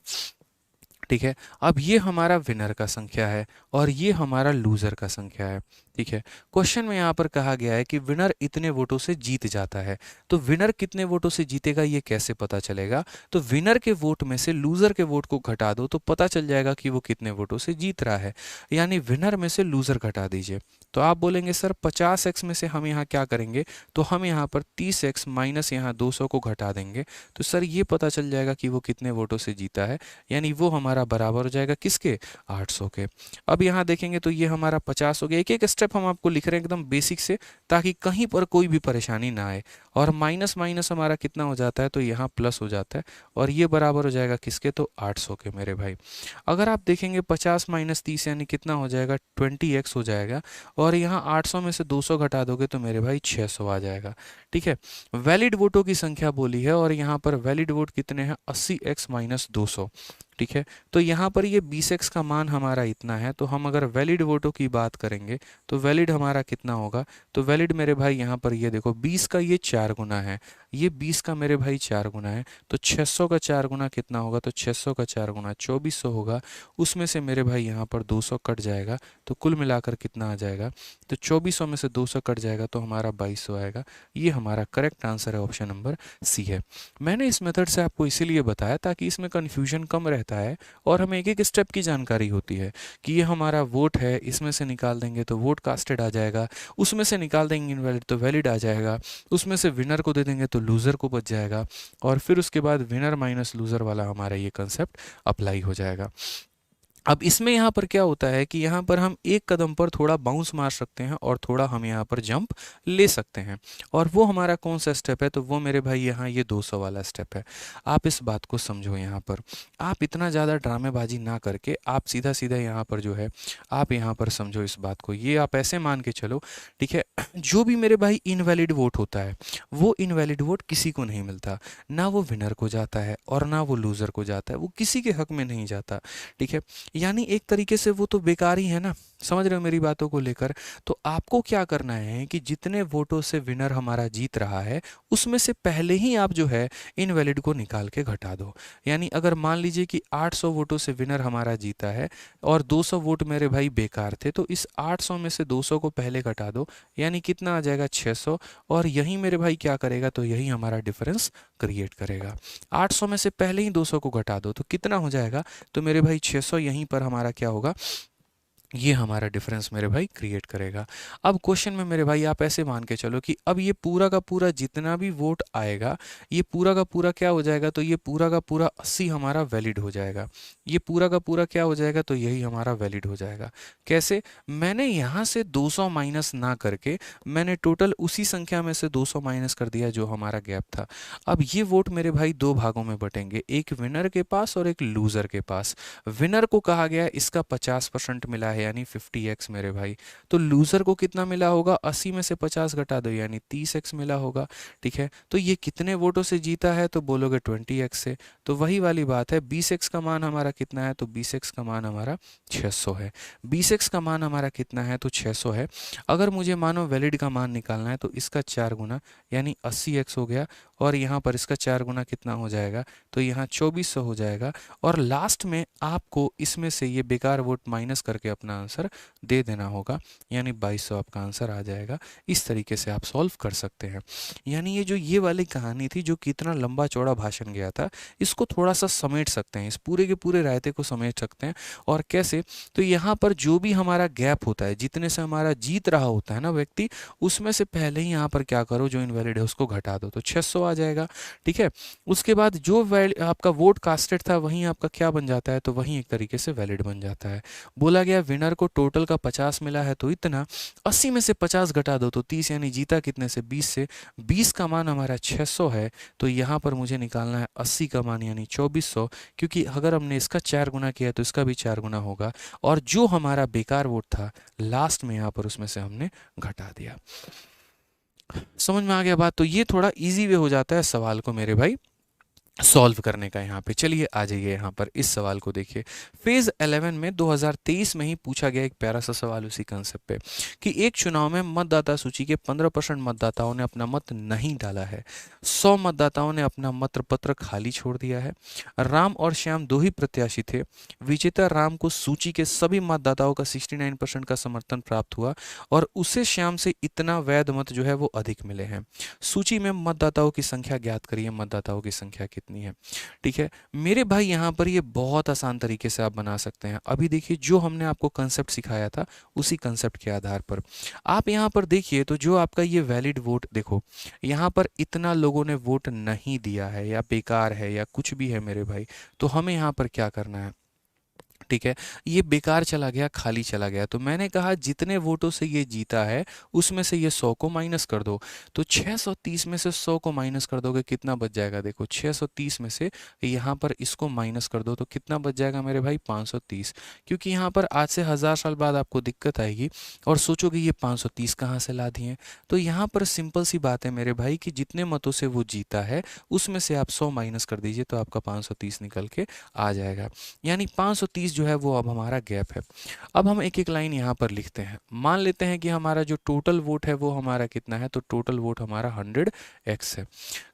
S1: ठीक है। अब ये हमारा विनर का संख्या है और ये हमारा लूजर का संख्या है। ठीक है। क्वेश्चन में यहाँ पर कहा गया है कि विनर इतने वोटों से जीत जाता है। तो विनर कितने वोटों से जीतेगा ये कैसे पता चलेगा? तो विनर के वोट में से लूजर के वोट को घटा दो तो पता चल जाएगा कि वो कितने वोटों से जीत रहा है। यानी विनर में से लूजर घटा दीजिए। तो आप बोलेंगे सर 50x में से हम यहाँ क्या करेंगे? तो हम यहाँ पर 30x माइनस यहाँ 200 को घटा देंगे। तो सर ये पता चल जाएगा कि वो कितने वोटों से जीता है। यानी वो हमारा बराबर हो जाएगा किसके? 800 के। अब यहाँ देखेंगे तो ये हमारा 50 हो गया। एक एक स्टेप हम आपको लिख रहे हैं एकदम बेसिक से, ताकि कहीं पर कोई भी परेशानी ना आए। और माइनस माइनस हमारा कितना हो जाता है? तो यहाँ प्लस हो जाता है और ये बराबर हो जाएगा किसके? तो 800 के मेरे भाई। अगर आप देखेंगे 50 माइनस 30 यानी कितना हो जाएगा? 20x हो जाएगा। और यहाँ 800 में से 200 घटा दोगे तो मेरे भाई 600 आ जाएगा। ठीक है। वैलिड वोटों की संख्या बोली है और यहाँ पर वैलिड वोट कितने हैं? 80x minus 200। ठीक है। तो यहाँ पर ये 20x का मान हमारा इतना है। तो हम अगर वैलिड वोटों की बात करेंगे तो वैलिड हमारा कितना होगा? तो वैलिड मेरे भाई यहाँ पर ये देखो 20 का ये 4 गुना है, ये 20 का मेरे भाई 4 गुना है। तो 600 का 4 गुना कितना होगा? तो 600 का 4 गुना 2400 होगा। उसमें से मेरे भाई यहाँ पर 200 कट जाएगा तो कुल मिलाकर कितना आ जाएगा? तो 2400 में से 200 कट जाएगा तो हमारा 2200 आएगा। ये हमारा करेक्ट आंसर है, ऑप्शन नंबर सी है। मैंने इस मेथड से आपको इसीलिए बताया ताकि इसमें कन्फ्यूजन कम रहता है और हमें एक एक स्टेप की जानकारी होती है कि ये हमारा वोट है, इसमें से निकाल देंगे तो वोट कास्टेड आ जाएगा, उसमें से निकाल देंगे इनवैलिड तो वैलिड आ जाएगा, उसमें से विनर को दे देंगे तो लूज़र को बच जाएगा, और फिर उसके बाद विनर माइनस लूज़र वाला हमारा ये कंसेप्ट अप्लाई हो जाएगा। अब इसमें यहाँ पर क्या होता है कि यहाँ पर हम एक कदम पर थोड़ा बाउंस मार सकते हैं और थोड़ा हम यहाँ पर जंप ले सकते हैं। और वो हमारा कौन सा स्टेप है? तो वो मेरे भाई यहाँ ये 200 वाला स्टेप है। आप इस बात को समझो। यहाँ पर आप इतना ज़्यादा ड्रामेबाजी ना करके आप सीधा सीधा यहाँ पर जो है आप यहाँ पर समझो इस बात को। ये आप ऐसे मान के चलो, ठीक है, जो भी मेरे भाई इनवैलिड वोट होता है वो इनवैलिड वोट किसी को नहीं मिलता, ना वो विनर को जाता है और ना वो लूज़र को जाता है, वो किसी के हक में नहीं जाता। ठीक है। यानी एक तरीके से वो तो बेकार ही है ना। समझ रहे हो मेरी बातों को लेकर? तो आपको क्या करना है कि जितने वोटों से विनर हमारा जीत रहा है उसमें से पहले ही आप जो है इनवैलिड को निकाल के घटा दो। यानी अगर मान लीजिए कि 800 वोटों से विनर हमारा जीता है और 200 वोट मेरे भाई बेकार थे, तो इस 800 में से 200 को पहले घटा दो। यानी कितना आ जाएगा? 600। और यही मेरे भाई क्या करेगा? तो यही हमारा डिफरेंस क्रिएट करेगा। 800 में से पहले ही 200 को घटा दो तो कितना हो जाएगा? तो मेरे भाई 600 यहीं पर हमारा क्या होगा? ये हमारा डिफरेंस मेरे भाई क्रिएट करेगा। अब क्वेश्चन में मेरे भाई आप ऐसे मान के चलो कि अब ये पूरा का पूरा जितना भी वोट आएगा ये पूरा का पूरा क्या हो जाएगा? तो ये पूरा का पूरा 80 हमारा वैलिड हो जाएगा। ये पूरा का पूरा क्या हो जाएगा? तो यही हमारा वैलिड हो जाएगा। कैसे? मैंने यहाँ से 200 माइनस ना करके मैंने टोटल उसी संख्या में से 200 माइनस कर दिया जो हमारा गैप था। अब ये वोट मेरे भाई दो भागों में बटेंगे, एक विनर के पास और एक लूजर के पास। विनर को कहा गया इसका 50% मिला है यानी 50x मेरे भाई। तो लूजर को कितना मिला होगा? 80 में से 50 घटा दो यानी 30x मिला होगा। ठीक है। तो ये कितने वोटों से जीता है? तो बोलोगे 20x से। तो वही वाली बात है, 20x का मान हमारा कितना है? तो 20x का मान हमारा 600 है। 20x का मान हमारा कितना है? तो 600 है। अगर मुझे मानो वैलिड का मान निकालना है तो इसका 4 गुना यानी 80x हो गया, और यहाँ पर इसका 4 गुना कितना हो जाएगा? तो यहाँ 2400 हो जाएगा। और लास्ट में आपको इसमें से ये बेकार वोट माइनस करके अपना आंसर दे देना होगा, यानी 2200 आपका आंसर आ जाएगा। इस तरीके से आप सॉल्व कर सकते हैं। यानी ये जो ये वाली कहानी थी जो कितना लंबा चौड़ा भाषण गया था, इसको थोड़ा सा समेट सकते हैं, इस पूरे के पूरे रायते को समेट सकते हैं। और कैसे? तो यहाँ पर जो भी हमारा गैप होता है, जितने से हमारा जीत रहा होता है ना व्यक्ति, उसमें से पहले ही यहाँ पर क्या करो, जो इनवैलिड है उसको घटा दो तो 600 आ जाएगा। ठीक है। उसके बाद जो आपका वोट कास्टेड था वहीं आपका क्या बन जाता है? तो वहीं एक तरीके से वैलिड बन जाता है। बोला गया विनर को टोटल का 50 मिला है तो इतना, 80 में से 50 घटा दो तो 30, यानी जीता कितने से? 20 से। 20 का मान हमारा 600 है, तो यहाँ पर मुझे निकालना है 80 का मान यानी 2400, क्योंकि अगर हमने इसका 4 गुना किया तो इसका भी 4 गुना होगा। और जो हमारा बेकार वोट था लास्ट में यहाँ पर उसमें से हमने घटा दिया। समझ में आ गया बात? तो ये थोड़ा इजी वे हो जाता है सवाल को मेरे भाई सॉल्व करने का यहाँ पे। चलिए आ जाइए यहाँ पर इस सवाल को देखिए। फेज 11 में 2023 में ही पूछा गया एक प्यारा सा सवाल उसी कंसेप्ट पे कि एक चुनाव में मतदाता सूची के 15% मतदाताओं ने अपना मत नहीं डाला है, 100 मतदाताओं ने अपना मत पत्र खाली छोड़ दिया है, राम और श्याम दो ही प्रत्याशी थे, विजेता राम को सूची के सभी मतदाताओं का 69% का समर्थन प्राप्त हुआ और उसे श्याम से इतना वैध मत जो है वो अधिक मिले हैं। सूची में मतदाताओं की संख्या ज्ञात करिए, मतदाताओं की संख्या कितनी है। ठीक है मेरे भाई, यहाँ पर ये बहुत आसान तरीके से आप बना सकते हैं। अभी देखिए जो हमने आपको कंसेप्ट सिखाया था उसी कंसेप्ट के आधार पर आप यहाँ पर देखिए, तो जो आपका ये वैलिड वोट देखो, यहाँ पर इतना लोगों ने वोट नहीं दिया है या बेकार है या कुछ भी है मेरे भाई, तो हमें यहाँ पर क्या करना है। ठीक है, ये बेकार चला गया, खाली चला गया, तो मैंने कहा जितने वोटों से ये जीता है उसमें से ये 100 को माइनस कर दो। तो 630 में से 100 को माइनस कर दोगे कितना बच जाएगा, देखो 630 में से यहाँ पर इसको माइनस कर दो तो कितना बच जाएगा मेरे भाई, 530। क्योंकि यहाँ पर आज से 1000 साल बाद आपको दिक्कत आएगी और सोचोगे ये 530 कहाँ से ला दिए। तो यहाँ पर सिंपल सी बात है मेरे भाई कि जितने मतों से वो जीता है उसमें से आप 100 माइनस कर दीजिए तो आपका 530 निकल के आ जाएगा। यानी 530 जो है वो अब हमारा गैप है। अब हम एक एक लाइन यहाँ पर लिखते हैं। मान लेते हैं कि हमारा जो टोटल वोट है वो हमारा कितना है, तो टोटल वोट हमारा 100x है।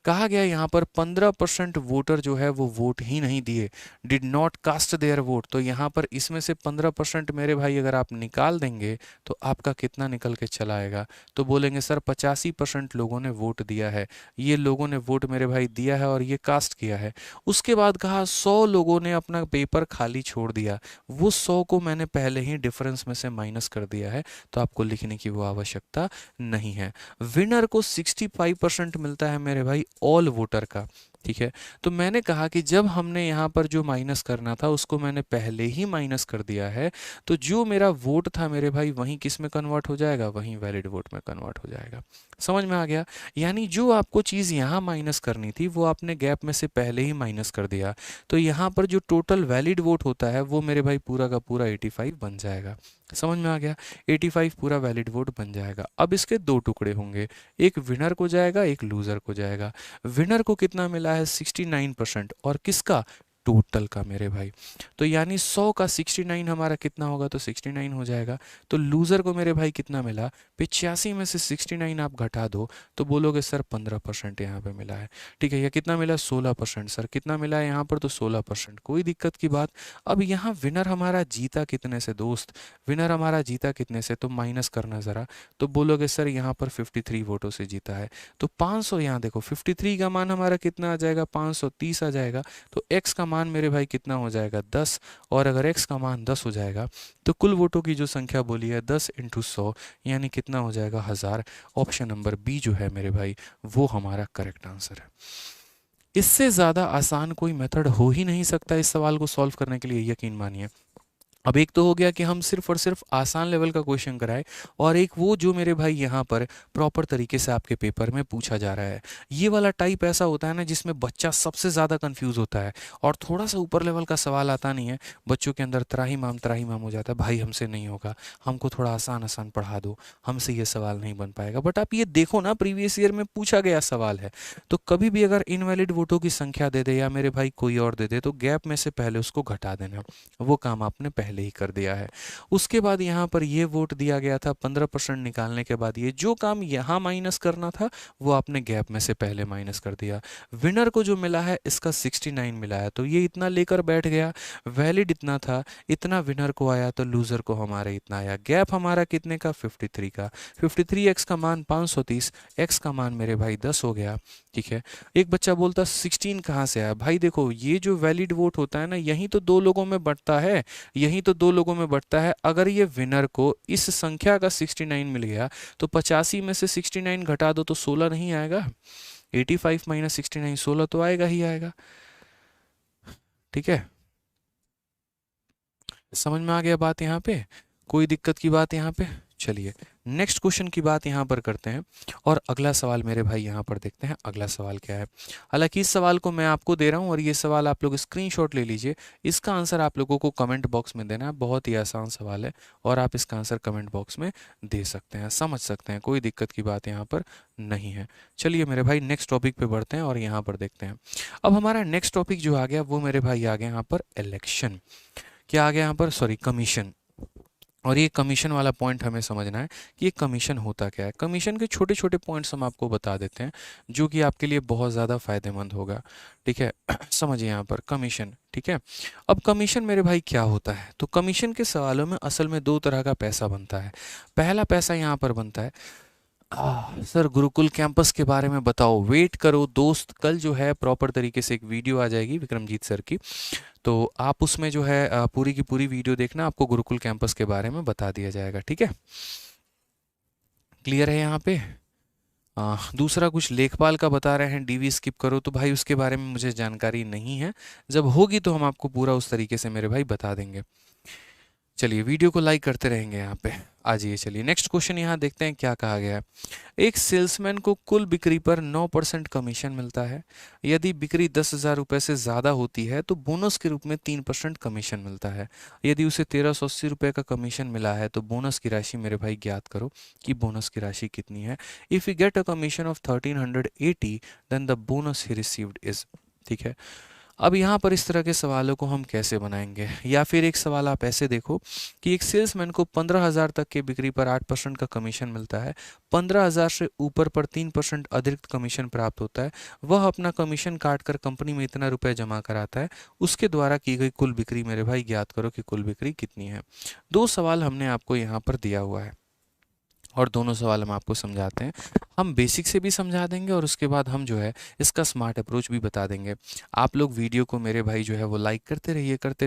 S1: कहा गया यहाँ पर 15% वोटर जो है वो वोट ही नहीं दिए, did not cast their vote. तो यहाँ पर इसमें से 15% मेरे भाई अगर आप निकाल देंगे तो आपका कितना निकल के चला आएगा, तो बोलेंगे सर 85% लोगों ने वोट दिया है। ये लोगों ने वोट मेरे भाई दिया है और ये कास्ट किया है। उसके बाद कहा 100 लोगों ने अपना पेपर खाली छोड़ दिया, वो 100 को मैंने पहले ही डिफरेंस में से माइनस कर दिया है, तो आपको लिखने की वो आवश्यकता नहीं है। विनर को 65% मिलता है मेरे भाई ऑल वोटर का। ठीक है, तो मैंने कहा कि जब हमने यहाँ पर जो माइनस करना था उसको मैंने पहले ही माइनस कर दिया है, तो जो मेरा वोट था मेरे भाई वहीं किस में कन्वर्ट हो जाएगा, वहीं वैलिड वोट में कन्वर्ट हो जाएगा। समझ में आ गया। यानी जो आपको चीज़ यहाँ माइनस करनी थी वो आपने गैप में से पहले ही माइनस कर दिया, तो यहाँ पर जो टोटल वैलिड वोट होता है वो मेरे भाई पूरा का पूरा 85 बन जाएगा। समझ में आ गया, 85 पूरा वैलिड वोट बन जाएगा। अब इसके दो टुकड़े होंगे, एक विनर को जाएगा एक लूजर को जाएगा। विनर को कितना मिला है, 69%, और किसका, टोटल का मेरे भाई। तो यानी 100 का 69 हमारा कितना होगा, तो 69 हो जाएगा। तो लूजर को मेरे भाई कितना मिला, 85 में से 69 आप घटा दो तो बोलोगे सर 15% यहाँ पे मिला है। ठीक है, या कितना मिला, 16%। सर कितना मिला है यहाँ पर, तो 16%, कोई दिक्कत की बात। अब यहाँ विनर हमारा जीता कितने से दोस्त, विनर हमारा जीता कितने से, तो माइनस करना ज़रा, तो बोलोगे सर यहाँ पर 53 वोटों से जीता है। तो 500, यहाँ देखो 53 का मान हमारा कितना आ जाएगा, 530 आ जाएगा। तो x का मान मेरे भाई कितना हो जाएगा, 10। और अगर x का मान 10 हो जाएगा तो कुल वोटों की जो संख्या बोली है 10 × 100 यानी कितना हो जाएगा, 1000। ऑप्शन नंबर बी जो है मेरे भाई वो हमारा करेक्ट आंसर है। इससे ज़्यादा आसान कोई मेथड हो ही नहीं सकता इस सवाल को सॉल्व करने के लिए, यकीन मानिए। अब एक तो हो गया कि हम सिर्फ और सिर्फ आसान लेवल का क्वेश्चन कराए, और एक वो जो मेरे भाई यहाँ पर प्रॉपर तरीके से आपके पेपर में पूछा जा रहा है। ये वाला टाइप ऐसा होता है ना जिसमें बच्चा सबसे ज़्यादा कंफ्यूज होता है और थोड़ा सा ऊपर लेवल का सवाल आता नहीं है, बच्चों के अंदर त्राहीमाम हो जाता है, भाई हमसे नहीं होगा, हमको थोड़ा आसान आसान पढ़ा दो, हमसे ये सवाल नहीं बन पाएगा। बट आप ये देखो ना, प्रीवियस ईयर में पूछा गया सवाल है, तो कभी भी अगर इनवैलिड वोटों की संख्या दे दे या मेरे भाई कोई और दे दे तो गैप में से पहले उसको घटा देना, वो काम आपने पहले ही कर दिया है। उसके बाद यहाँ पर ये वोट दिया गया था, 15% निकालने के बाद ये जो काम यहाँ माइनस करना था वो आपने गैप में से पहले माइनस कर दिया। विनर को जो मिला है इसका 69 मिला है, तो ये इतना लेकर बैठ गया, वैलिड इतना था, इतना विनर को आया, तो लूजर को हमारे इतना आया। गैप हमारा कितने का, 53 का। 53x का मान 530, x का मान मेरे भाई 10 हो गया। ठीक है, एक बच्चा बोलता 16 कहाँ से आया, भाई देखो ये जो वैलिड वोट होता है ना, यही तो दो लोगों में बंटता है, यही तो दो लोगों में बंटता है। अगर ये विनर को इस संख्या का 69 मिल गया तो 85 में से 69 घटा दो तो 16 नहीं आएगा, 85 माइनस 69, 16 तो आएगा ही आएगा। ठीक है, समझ में आ गया बात यहाँ पे, कोई दिक्कत की बात यहाँ पे। चलिए नेक्स्ट क्वेश्चन की बात यहाँ पर करते हैं और अगला सवाल मेरे भाई यहाँ पर देखते हैं अगला सवाल क्या है। हालांकि इस सवाल को मैं आपको दे रहा हूँ और ये सवाल आप लोग स्क्रीनशॉट ले लीजिए। इसका आंसर आप लोगों को कमेंट बॉक्स में देना है। बहुत ही आसान सवाल है और आप इसका आंसर कमेंट बॉक्स में दे सकते हैं, समझ सकते हैं, कोई दिक्कत की बात यहाँ पर नहीं है। चलिए मेरे भाई नेक्स्ट टॉपिक पे बढ़ते हैं और यहाँ पर देखते हैं। अब हमारा नेक्स्ट टॉपिक जो आ गया वो मेरे भाई आ गया यहाँ पर इलेक्शन। क्या आ गया यहाँ पर, सॉरी, कमीशन। और ये कमीशन वाला पॉइंट हमें समझना है कि ये कमीशन होता क्या है। कमीशन के छोटे छोटे पॉइंट्स हम आपको बता देते हैं जो कि आपके लिए बहुत ज़्यादा फायदेमंद होगा। ठीक है समझिए यहाँ पर कमीशन। ठीक है, अब कमीशन मेरे भाई क्या होता है, तो कमीशन के सवालों में असल में दो तरह का पैसा बनता है। पहला पैसा यहाँ पर बनता है, सर गुरुकुल कैंपस के बारे में बताओ, वेट करो दोस्त, कल जो है प्रॉपर तरीके से एक वीडियो आ जाएगी विक्रमजीत सर की, तो आप उसमें जो है पूरी की पूरी वीडियो देखना, आपको गुरुकुल कैंपस के बारे में बता दिया जाएगा। ठीक है, क्लियर है यहाँ पे। दूसरा कुछ लेखपाल का बता रहे हैं डीवी स्किप करो, तो भाई उसके बारे में मुझे जानकारी नहीं है, जब होगी तो हम आपको पूरा उस तरीके से मेरे भाई बता देंगे। चलिए वीडियो को लाइक करते रहेंगे यहाँ पे। आ जाइए, चलिए नेक्स्ट क्वेश्चन यहाँ देखते हैं क्या कहा गया है। एक सेल्समैन को कुल बिक्री पर 9% कमीशन मिलता है। यदि बिक्री 10,000 रुपये से ज़्यादा होती है तो बोनस के रूप में 3% कमीशन मिलता है। यदि उसे 1380 रुपये का कमीशन मिला है तो बोनस की राशि मेरे भाई ज्ञात करो कि बोनस की राशि कितनी है। If you get a commission of 1380 then the bonus he received is. ठीक है, अब यहाँ पर इस तरह के सवालों को हम कैसे बनाएंगे, या फिर एक सवाल आप ऐसे देखो कि एक सेल्समैन को 15,000 तक के बिक्री पर 8% का कमीशन मिलता है, 15,000 से ऊपर पर 3% अतिरिक्त कमीशन प्राप्त होता है। वह अपना कमीशन काट कर कंपनी में इतना रुपए जमा कराता है, उसके द्वारा की गई कुल बिक्री मेरे भाई ज्ञात करो कि कुल बिक्री कितनी है। दो सवाल हमने आपको यहाँ पर दिया हुआ है और दोनों सवाल हम आपको समझाते हैं। हम बेसिक से भी समझा देंगे और उसके बाद हम जो है इसका स्मार्ट अप्रोच भी बता देंगे। आप लोग वीडियो को मेरे भाई जो है वो लाइक करते रहिए, करते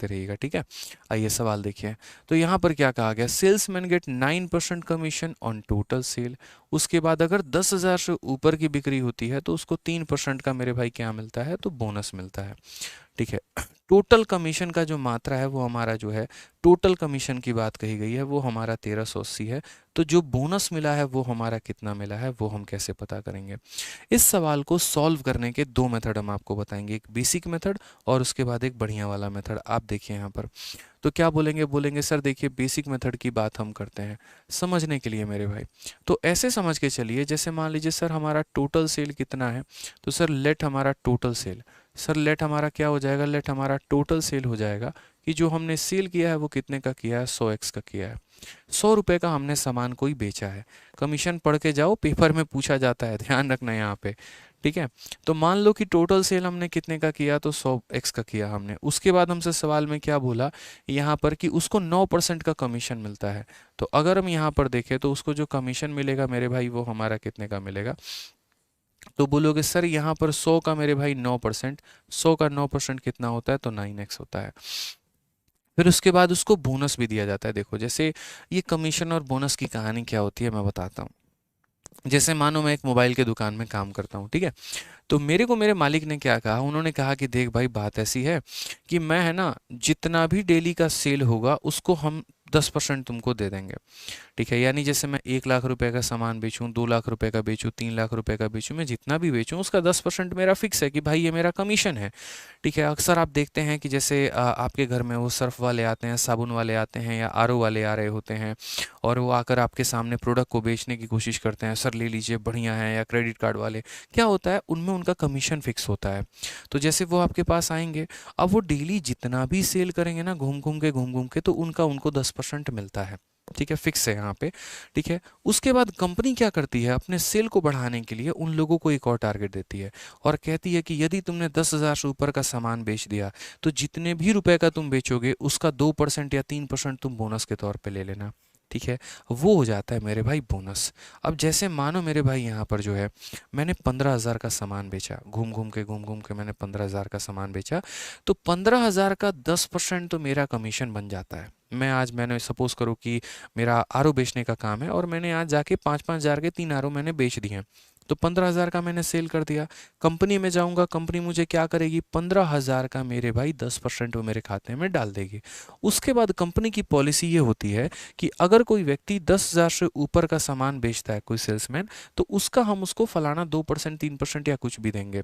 S1: रहिएगा। ठीक है, आइए सवाल देखिए। तो यहाँ पर क्या कहा गया, salesman get 9% commission on total sale. उसके बाद अगर 10,000 से ऊपर की बिक्री होती है तो उसको 3% का मेरे भाई क्या मिलता है, तो बोनस मिलता है। ठीक है, टोटल कमीशन का जो मात्रा है वो हमारा जो है, टोटल कमीशन की बात कही गई है वो हमारा 1380 है। तो जो बोनस मिला है वो हमारा कितना मिला है वो हम कैसे पता करेंगे। इस सवाल को सॉल्व करने के दो मेथड हम आपको बताएंगे, एक बेसिक मेथड और उसके बाद एक बढ़िया वाला मेथड। आप देखिए यहाँ पर तो क्या बोलेंगे, बोलेंगे सर देखिए बेसिक मेथड की बात हम करते हैं समझने के लिए मेरे भाई। तो ऐसे समझ के चलिए, जैसे मान लीजिए सर हमारा टोटल सेल कितना है, तो सर लेट हमारा टोटल सेल, सर लेट हमारा क्या हो जाएगा, लेट हमारा टोटल सेल हो जाएगा कि जो हमने सेल किया है वो कितने का किया है, 100x का किया है। 100 रुपये का हमने सामान कोई बेचा है। कमीशन पढ़ के जाओ, पेपर में पूछा जाता है, ध्यान रखना यहाँ पे। ठीक है, तो मान लो कि टोटल सेल हमने कितने का किया, तो 100x का किया हमने। उसके बाद हमसे सवाल में क्या बोला यहाँ पर कि उसको 9% का कमीशन मिलता है। तो अगर हम यहाँ पर देखें तो उसको जो कमीशन मिलेगा मेरे भाई वो हमारा कितने का मिलेगा, तो बोलोगे सर यहाँ पर 100 का मेरे भाई 9%, 100 का 9% कितना होता है, तो 9x होता है। फिर उसके बाद उसको बोनस भी दिया जाता है। देखो जैसे ये कमीशन और बोनस की कहानी क्या होती है मैं बताता हूँ। जैसे मानो मैं एक मोबाइल के दुकान में काम करता हूँ, ठीक है, तो मेरे को मेरे मालिक ने क्या कहा, उन्होंने कहा कि देख भाई बात ऐसी है कि मैं है ना जितना भी डेली का सेल होगा उसको हम 10% तुमको दे देंगे। ठीक है, यानी जैसे मैं 1 लाख रुपए का सामान बेचूं, 2 लाख रुपए का बेचूं, 3 लाख रुपए का बेचूं, मैं जितना भी बेचूं उसका 10% मेरा फिक्स है कि भाई ये मेरा कमीशन है। ठीक है, अक्सर आप देखते हैं कि जैसे आपके घर में वो सर्फ वाले आते हैं, साबुन वाले आते हैं या आरओ वाले आ रहे होते हैं और वो आकर आपके सामने प्रोडक्ट को बेचने की कोशिश करते हैं, सर ले लीजिए बढ़िया है, या क्रेडिट कार्ड वाले क्या होता है उनमें उनका कमीशन फिक्स होता है। तो जैसे वो आपके पास आएंगे, अब वो डेली जितना भी सेल करेंगे ना घूम घूम के तो उनका उनको 10% मिलता है। ठीक है, फिक्स है यहाँ पे। ठीक है, उसके बाद कंपनी क्या करती है, अपने सेल को बढ़ाने के लिए उन लोगों को एक और टारगेट देती है और कहती है कि यदि तुमने 10,000 से ऊपर का सामान बेच दिया तो जितने भी रुपए का तुम बेचोगे उसका 2% या 3% तुम बोनस के तौर पे ले लेना। ठीक है, वो हो जाता है मेरे भाई बोनस। अब जैसे मानो मेरे भाई यहाँ पर जो है मैंने 15,000 का सामान बेचा, घूम घूम के मैंने 15,000 का सामान बेचा, तो 15,000 का 10% तो मेरा कमीशन बन जाता है। मैंने सपोज करो कि मेरा आरओ बेचने का काम है और मैंने आज जाके 5-5 हज़ार के 3 आरओ मैंने बेच दिए हैं। तो 15,000 का मैंने सेल कर दिया। कंपनी में जाऊंगा, कंपनी मुझे क्या करेगी, 15,000 का मेरे भाई 10% वो मेरे खाते में डाल देगी। उसके बाद कंपनी की पॉलिसी ये होती है कि अगर कोई व्यक्ति 10,000 से ऊपर का सामान बेचता है, कोई सेल्समैन, तो उसका हम उसको फलाना 2% 3% या कुछ भी देंगे।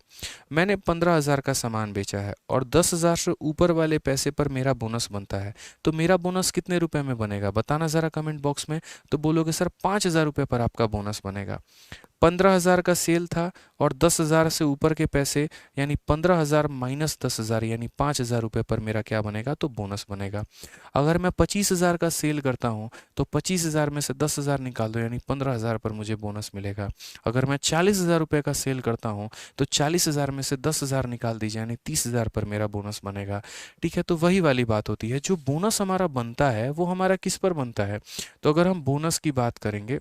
S1: मैंने 15,000 का सामान बेचा है और 10,000 से ऊपर वाले पैसे पर मेरा बोनस बनता है। तो मेरा बोनस कितने रुपए में बनेगा, बताना ज़रा कमेंट बॉक्स में। तो बोलोगे सर 5,000 रुपये पर आपका बोनस बनेगा। 15,000 का सेल था और 10,000 से ऊपर के पैसे, यानी 15,000 माइनस 10,000 यानी 5,000 रुपये पर मेरा क्या बनेगा, तो बोनस बनेगा। अगर मैं 25,000 का सेल करता हूँ तो 25,000 में से 10,000 निकाल दो, यानी 15,000 पर मुझे बोनस मिलेगा। अगर मैं 40,000 रुपये का सेल करता हूँ तो 40,000 में से 10,000 निकाल दीजिए, यानी 30,000 पर मेरा बोनस बनेगा। ठीक है, तो वही वाली बात होती है, जो बोनस हमारा बनता है वो हमारा किस पर बनता है। तो अगर हम बोनस की बात करेंगे,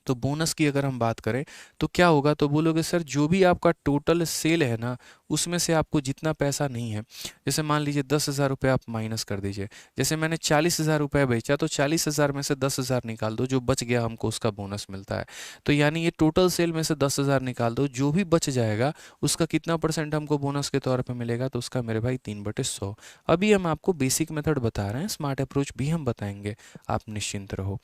S1: तो बोनस की अगर हम बात करें तो क्या होगा, तो बोलोगे सर जो भी आपका टोटल सेल है ना, उसमें से आपको जितना पैसा नहीं है, जैसे मान लीजिए 10,000 रुपये आप माइनस कर दीजिए। जैसे मैंने 40,000 रुपये बेचा तो 40,000 में से 10,000 निकाल दो, जो बच गया हमको उसका बोनस मिलता है। तो यानी ये टोटल सेल में से 10,000 निकाल दो, जो भी बच जाएगा उसका कितना परसेंट हमको बोनस के तौर पर मिलेगा, तो उसका मेरे भाई 3/100। अभी हम आपको बेसिक मेथड बता रहे हैं, स्मार्ट अप्रोच भी हम बताएंगे, आप निश्चिंत रहो।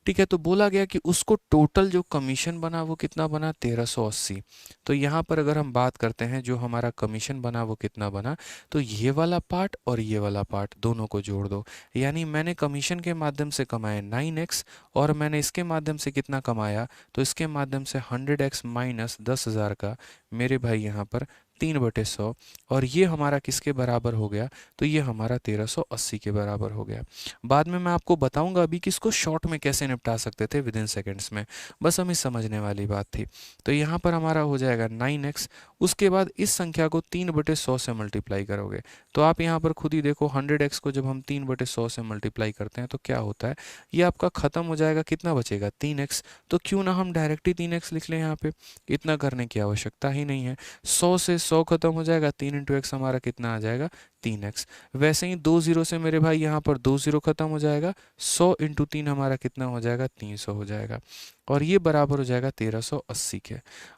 S1: ठीक है, तो बोला गया कि उसको टोटल जो कमीशन बना वो कितना बना, 1380। तो यहाँ पर अगर हम बात करते हैं जो हमारा कमीशन बना वो कितना बना, तो ये वाला पार्ट और ये वाला पार्ट दोनों को जोड़ दो। यानी मैंने कमीशन के माध्यम से कमाया 9x और मैंने इसके माध्यम से कितना कमाया, तो इसके माध्यम से 100x माइनस 10,000 का मेरे भाई यहाँ पर 3/100। और ये हमारा किसके बराबर हो गया, तो ये हमारा 1380 के बराबर हो गया। बाद में मैं आपको बताऊंगा अभी कि इसको शॉर्ट में कैसे निपटा सकते थे विद इन सेकेंड्स में, बस हमें समझने वाली बात थी। तो यहाँ पर हमारा हो जाएगा 9x। उसके बाद इस संख्या को 3/100 से मल्टीप्लाई करोगे, तो आप यहाँ पर खुद ही देखो 100x को जब हम 3/100 से मल्टीप्लाई करते हैं तो क्या होता है, ये आपका ख़त्म हो जाएगा, कितना बचेगा 3x। तो क्यों ना हम डायरेक्ट ही 3x लिख लें, यहाँ पे इतना करने की आवश्यकता ही नहीं है। 100 से 100 खत्म हो जाएगा, 3 इंटू एक्स हमारा कितना आ जाएगा, 3x। वैसे ही 2 जीरो से मेरे भाई यहाँ पर 2 जीरो खत्म हो जाएगा, 100 इंटू 3 हमारा कितना हो जाएगा, 300 हो जाएगा। और ये बराबर हो जाएगा 1380 के।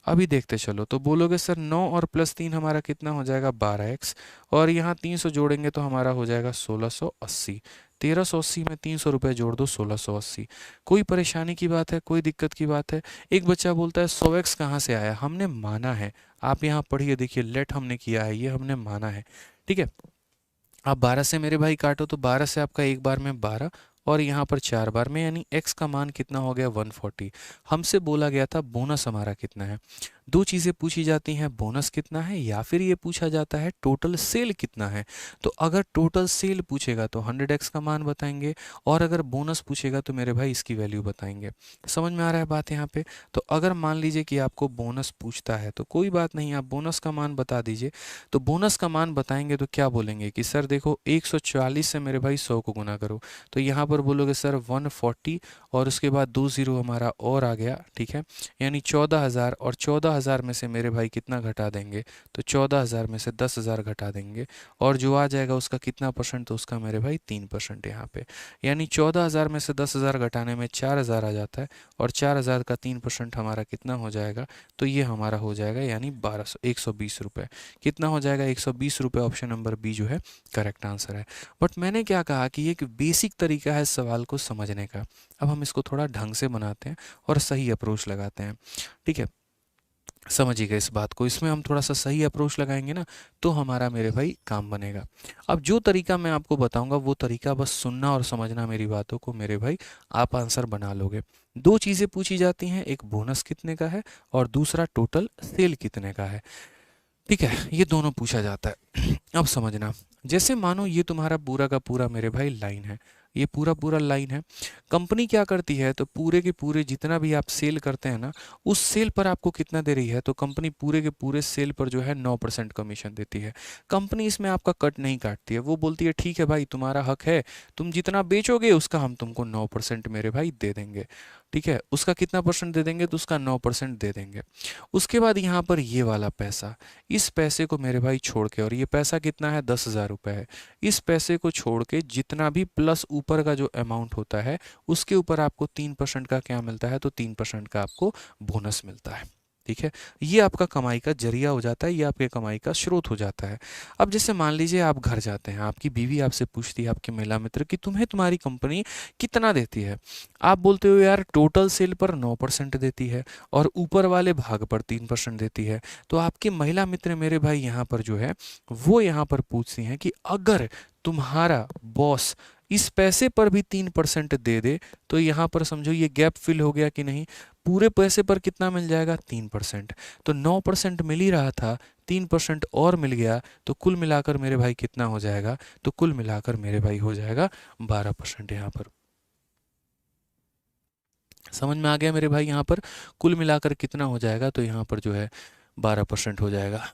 S1: अभी देखते चलो, तो बोलोगे सर 9 और प्लस 3 हमारा कितना हो जाएगा, 12x। और यहाँ 300 जोड़ेंगे तो हमारा हो जाएगा 1680। 1380 में 300 रुपये जोड़ दो, 1680। कोई परेशानी की बात है, कोई दिक्कत की बात है। एक बच्चा बोलता है 100x कहाँ से आया, हमने माना है। आप यहाँ पढ़िए, देखिए लेट हमने किया है, ये हमने माना है। ठीक है, आप 12 से मेरे भाई काटो तो 12 से आपका एक बार में 12 और यहाँ पर 4 बार में, यानी x का मान कितना हो गया, 140। हमसे बोला गया था बोनस हमारा कितना है। दो चीज़ें पूछी जाती हैं, बोनस कितना है या फिर ये पूछा जाता है टोटल सेल कितना है। तो अगर टोटल सेल पूछेगा तो 100x का मान बताएंगे, और अगर बोनस पूछेगा तो मेरे भाई इसकी वैल्यू बताएंगे। समझ में आ रहा है बात यहाँ पे। तो अगर मान लीजिए कि आपको बोनस पूछता है तो कोई बात नहीं, आप बोनस का मान बता दीजिए। तो बोनस का मान बताएंगे तो क्या बोलेंगे कि सर देखो 140 से मेरे भाई 100 को गुना करो, तो यहाँ पर बोलोगे सर 140 और उसके बाद 2 जीरो हमारा और आ गया। ठीक है, यानी 14,000, और 14,000 में से मेरे भाई कितना घटा देंगे, तो 14,000 में से 10,000 घटा देंगे, और जो आ जाएगा उसका कितना परसेंट, तो उसका मेरे भाई 3% यहाँ पे। यानी 14,000 में से 10,000 घटाने में 4,000 आ जाता है, और 4,000 का 3% हमारा कितना हो जाएगा, तो ये हमारा हो जाएगा यानी 120 रुपये। कितना हो जाएगा, 120 रुपये। ऑप्शन नंबर बी जो है करेक्ट आंसर है। बट मैंने क्या कहा कि एक बेसिक तरीका है सवाल को समझने का। अब हम इसको थोड़ा ढंग से बनाते हैं और सही अप्रोच लगाते हैं। ठीक है, समझिएगा इस बात को, इसमें हम थोड़ा सा सही अप्रोच लगाएंगे ना तो हमारा मेरे भाई काम बनेगा। अब जो तरीका मैं आपको बताऊंगा वो तरीका बस सुनना और समझना मेरी बातों को मेरे भाई, आप आंसर बना लोगे। दो चीज़ें पूछी जाती हैं, एक बोनस कितने का है और दूसरा टोटल सेल कितने का है। ठीक है, ये दोनों पूछा जाता है। अब समझना, जैसे मानो ये तुम्हारा पूरा का पूरा मेरे भाई लाइन है, ये पूरा पूरा लाइन है। कंपनी क्या करती है, तो पूरे के पूरे जितना भी आप सेल करते हैं ना, उस सेल पर आपको कितना दे रही है, तो कंपनी पूरे के पूरे सेल पर जो है 9% कमीशन देती है। कंपनी इसमें आपका कट नहीं काटती है, वो बोलती है ठीक है भाई तुम्हारा हक है, तुम जितना बेचोगे उसका हम तुमको 9% मेरे भाई दे देंगे। ठीक है, उसका कितना परसेंट दे देंगे, तो उसका 9% दे देंगे। उसके बाद यहाँ पर ये वाला पैसा, इस पैसे को मेरे भाई छोड़ के, और ये पैसा कितना है, 10,000 रुपये है, इस पैसे को छोड़ के जितना भी प्लस ऊपर का जो अमाउंट होता है उसके ऊपर आपको 3% का क्या मिलता है, तो 3% का आपको बोनस मिलता है। ठीक है, ये आपका कमाई का जरिया हो जाता है, ये आपके कमाई का स्रोत हो जाता है। अब जैसे मान लीजिए आप घर जाते हैं, आपकी बीवी आपसे पूछती है, आपके महिला मित्र, कि तुम्हें तुम्हारी कंपनी कितना देती है। आप बोलते हो यार टोटल सेल पर 9% देती है और ऊपर वाले भाग पर 3% देती है। तो आपकी महिला मित्र मेरे भाई यहाँ पर जो है वो यहाँ पर पूछती हैं कि अगर तुम्हारा बॉस इस पैसे पर भी 3% दे दे तो यहाँ पर समझो ये गैप फिल हो गया कि नहीं, पूरे पैसे पर कितना मिल जाएगा, 3%। तो 9% मिल ही रहा था, 3% और मिल गया, तो कुल मिलाकर मेरे भाई कितना हो जाएगा, तो कुल मिलाकर मेरे भाई हो जाएगा 12% यहाँ पर। समझ में आ गया मेरे भाई, यहाँ पर कुल मिलाकर कितना हो जाएगा, तो यहाँ पर जो है 12% हो जाएगा।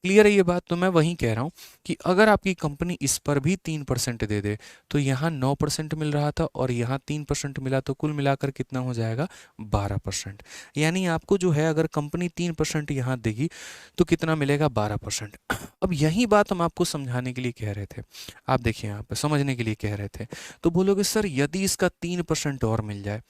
S1: क्लियर है ये बात। तो मैं वहीं कह रहा हूँ कि अगर आपकी कंपनी इस पर भी 3% दे दे, तो यहाँ 9% मिल रहा था और यहाँ 3% मिला, तो कुल मिलाकर कितना हो जाएगा, 12%। यानी आपको जो है अगर कंपनी 3% यहाँ देगी तो कितना मिलेगा, 12%। अब यही बात हम आपको समझाने के लिए कह रहे थे, आप देखिए यहाँ पर समझने के लिए कह रहे थे। तो बोलोगे सर यदि इसका 3% और मिल जाए,